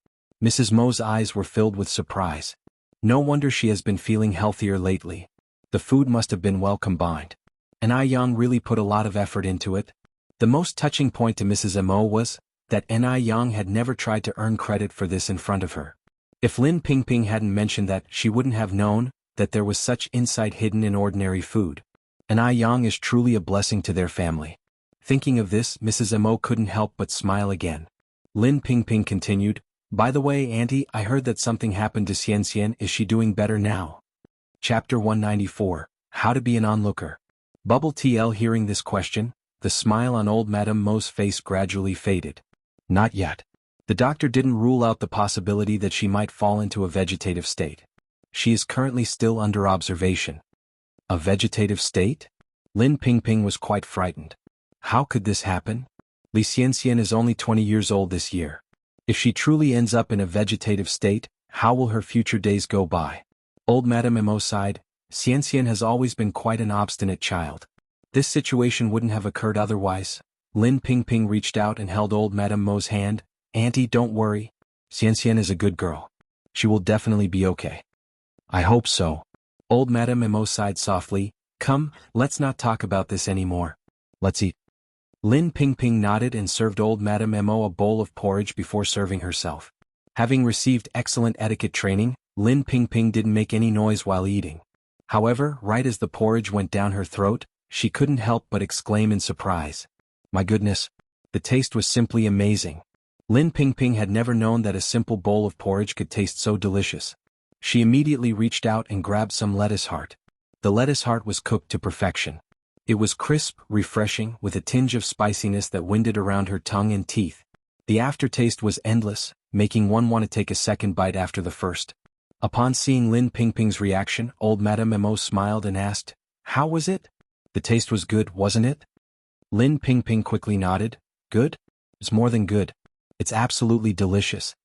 Mrs. Mo's eyes were filled with surprise. No wonder she has been feeling healthier lately. The food must have been well combined. And Yang really put a lot of effort into it. The most touching point to Mrs. Mo was that Yang had never tried to earn credit for this in front of her. If Lin Pingping hadn't mentioned that, she wouldn't have known that there was such insight hidden in ordinary food. And Yang is truly a blessing to their family. Thinking of this, Mrs. Mo couldn't help but smile again. Lin Pingping continued, by the way, Auntie, I heard that something happened to Xianxia. Is she doing better now? Chapter 194, How to be an Onlooker. Bubble TL. Hearing this question, the smile on old Madame Mo's face gradually faded. Not yet. The doctor didn't rule out the possibility that she might fall into a vegetative state. She is currently still under observation. A vegetative state? Lin Pingping was quite frightened. How could this happen? Li Xianxia is only 20 years old this year. If she truly ends up in a vegetative state, how will her future days go by? Old Madame Mo sighed. Xianxia has always been quite an obstinate child. This situation wouldn't have occurred otherwise. Lin Pingping reached out and held old Madame Mo's hand. Auntie, don't worry. Xianxia is a good girl. She will definitely be okay. I hope so. Old Madame Mo sighed softly. Come, let's not talk about this anymore. Let's eat. Lin Pingping nodded and served old Madame Mo a bowl of porridge before serving herself. Having received excellent etiquette training, Lin Pingping didn't make any noise while eating. However, right as the porridge went down her throat, she couldn't help but exclaim in surprise. My goodness! The taste was simply amazing. Lin Pingping had never known that a simple bowl of porridge could taste so delicious. She immediately reached out and grabbed some lettuce heart. The lettuce heart was cooked to perfection. It was crisp, refreshing, with a tinge of spiciness that winded around her tongue and teeth. The aftertaste was endless, making one want to take a second bite after the first. Upon seeing Lin Pingping's reaction, old Madame Mo smiled and asked, "How was it? The taste was good, wasn't it?" Lin Pingping quickly nodded. Good? It's more than good. It's absolutely delicious.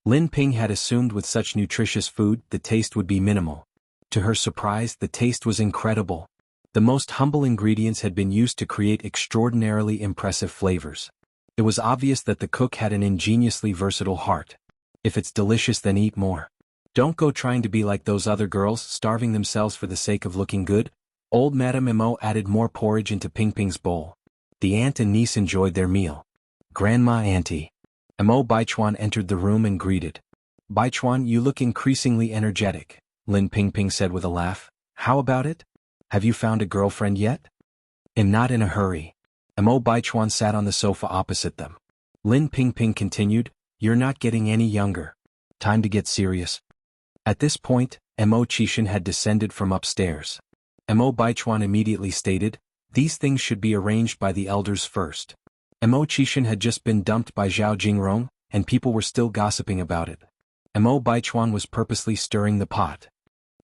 Lin Ping had assumed with such nutritious food the taste would be minimal. To her surprise, the taste was incredible. The most humble ingredients had been used to create extraordinarily impressive flavors. It was obvious that the cook had an ingeniously versatile heart. If it's delicious, then eat more. Don't go trying to be like those other girls, starving themselves for the sake of looking good. Old Madame Mo added more porridge into Pingping's bowl. The aunt and niece enjoyed their meal. Grandma Auntie. Mo Baichuan entered the room and greeted. Baichuan, you look increasingly energetic, Lin Pingping said with a laugh. How about it? Have you found a girlfriend yet? I'm not in a hurry. Mo Baichuan sat on the sofa opposite them. Lin Pingping continued, you're not getting any younger. Time to get serious. At this point, Mo Qixin had descended from upstairs. Mo Baichuan immediately stated, these things should be arranged by the elders first. Mo Qixin had just been dumped by Zhao Jingrong, and people were still gossiping about it. Mo Baichuan was purposely stirring the pot.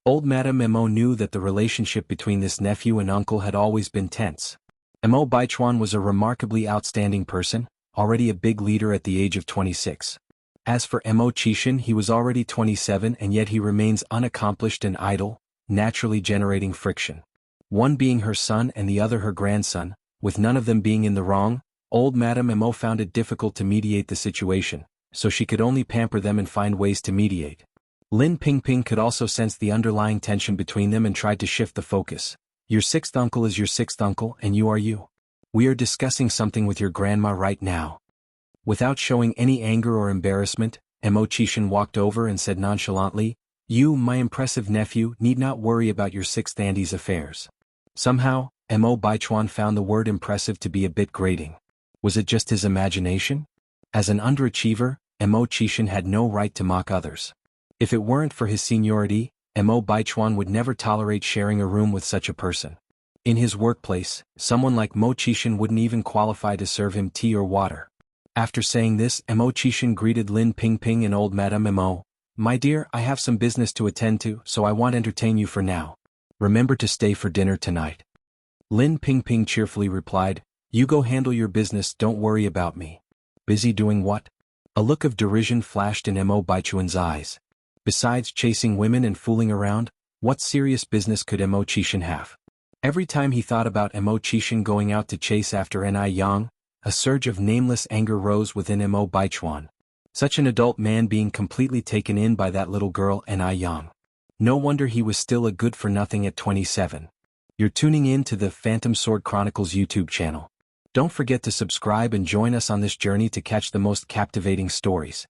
Old Madame Mo knew that the relationship between this nephew and uncle had always been tense. Mo Baichuan was a remarkably outstanding person, already a big leader at the age of 26. As for Mo Qixin, he was already 27 and yet he remains unaccomplished and idle, naturally generating friction. One being her son and the other her grandson, with none of them being in the wrong, old Madame Mo found it difficult to mediate the situation, so she could only pamper them and find ways to mediate. Lin Pingping could also sense the underlying tension between them and tried to shift the focus. Your sixth uncle is your sixth uncle and you are you. We are discussing something with your grandma right now. Without showing any anger or embarrassment, Mo Qixin walked over and said nonchalantly, you, my impressive nephew, need not worry about your sixth auntie's affairs. Somehow, Mo Baichuan found the word impressive to be a bit grating. Was it just his imagination? As an underachiever, Mo Qixin had no right to mock others. If it weren't for his seniority, Mo Baichuan would never tolerate sharing a room with such a person. In his workplace, someone like Mo Qixin wouldn't even qualify to serve him tea or water. After saying this, Mo Qixin greeted Lin Pingping and old Madame Mo. My dear, I have some business to attend to, so I won't entertain you for now. Remember to stay for dinner tonight. Lin Pingping cheerfully replied, you go handle your business, don't worry about me. Busy doing what? A look of derision flashed in Mo Baichuan's eyes. Besides chasing women and fooling around, what serious business could Mo Qixin have? Every time he thought about Mo Qixin going out to chase after Ni Yang, a surge of nameless anger rose within Mo Baichuan. Such an adult man being completely taken in by that little girl Ni Yang. No wonder he was still a good-for-nothing at 27. You're tuning in to the Phantom Sword Chronicles YouTube channel. Don't forget to subscribe and join us on this journey to catch the most captivating stories.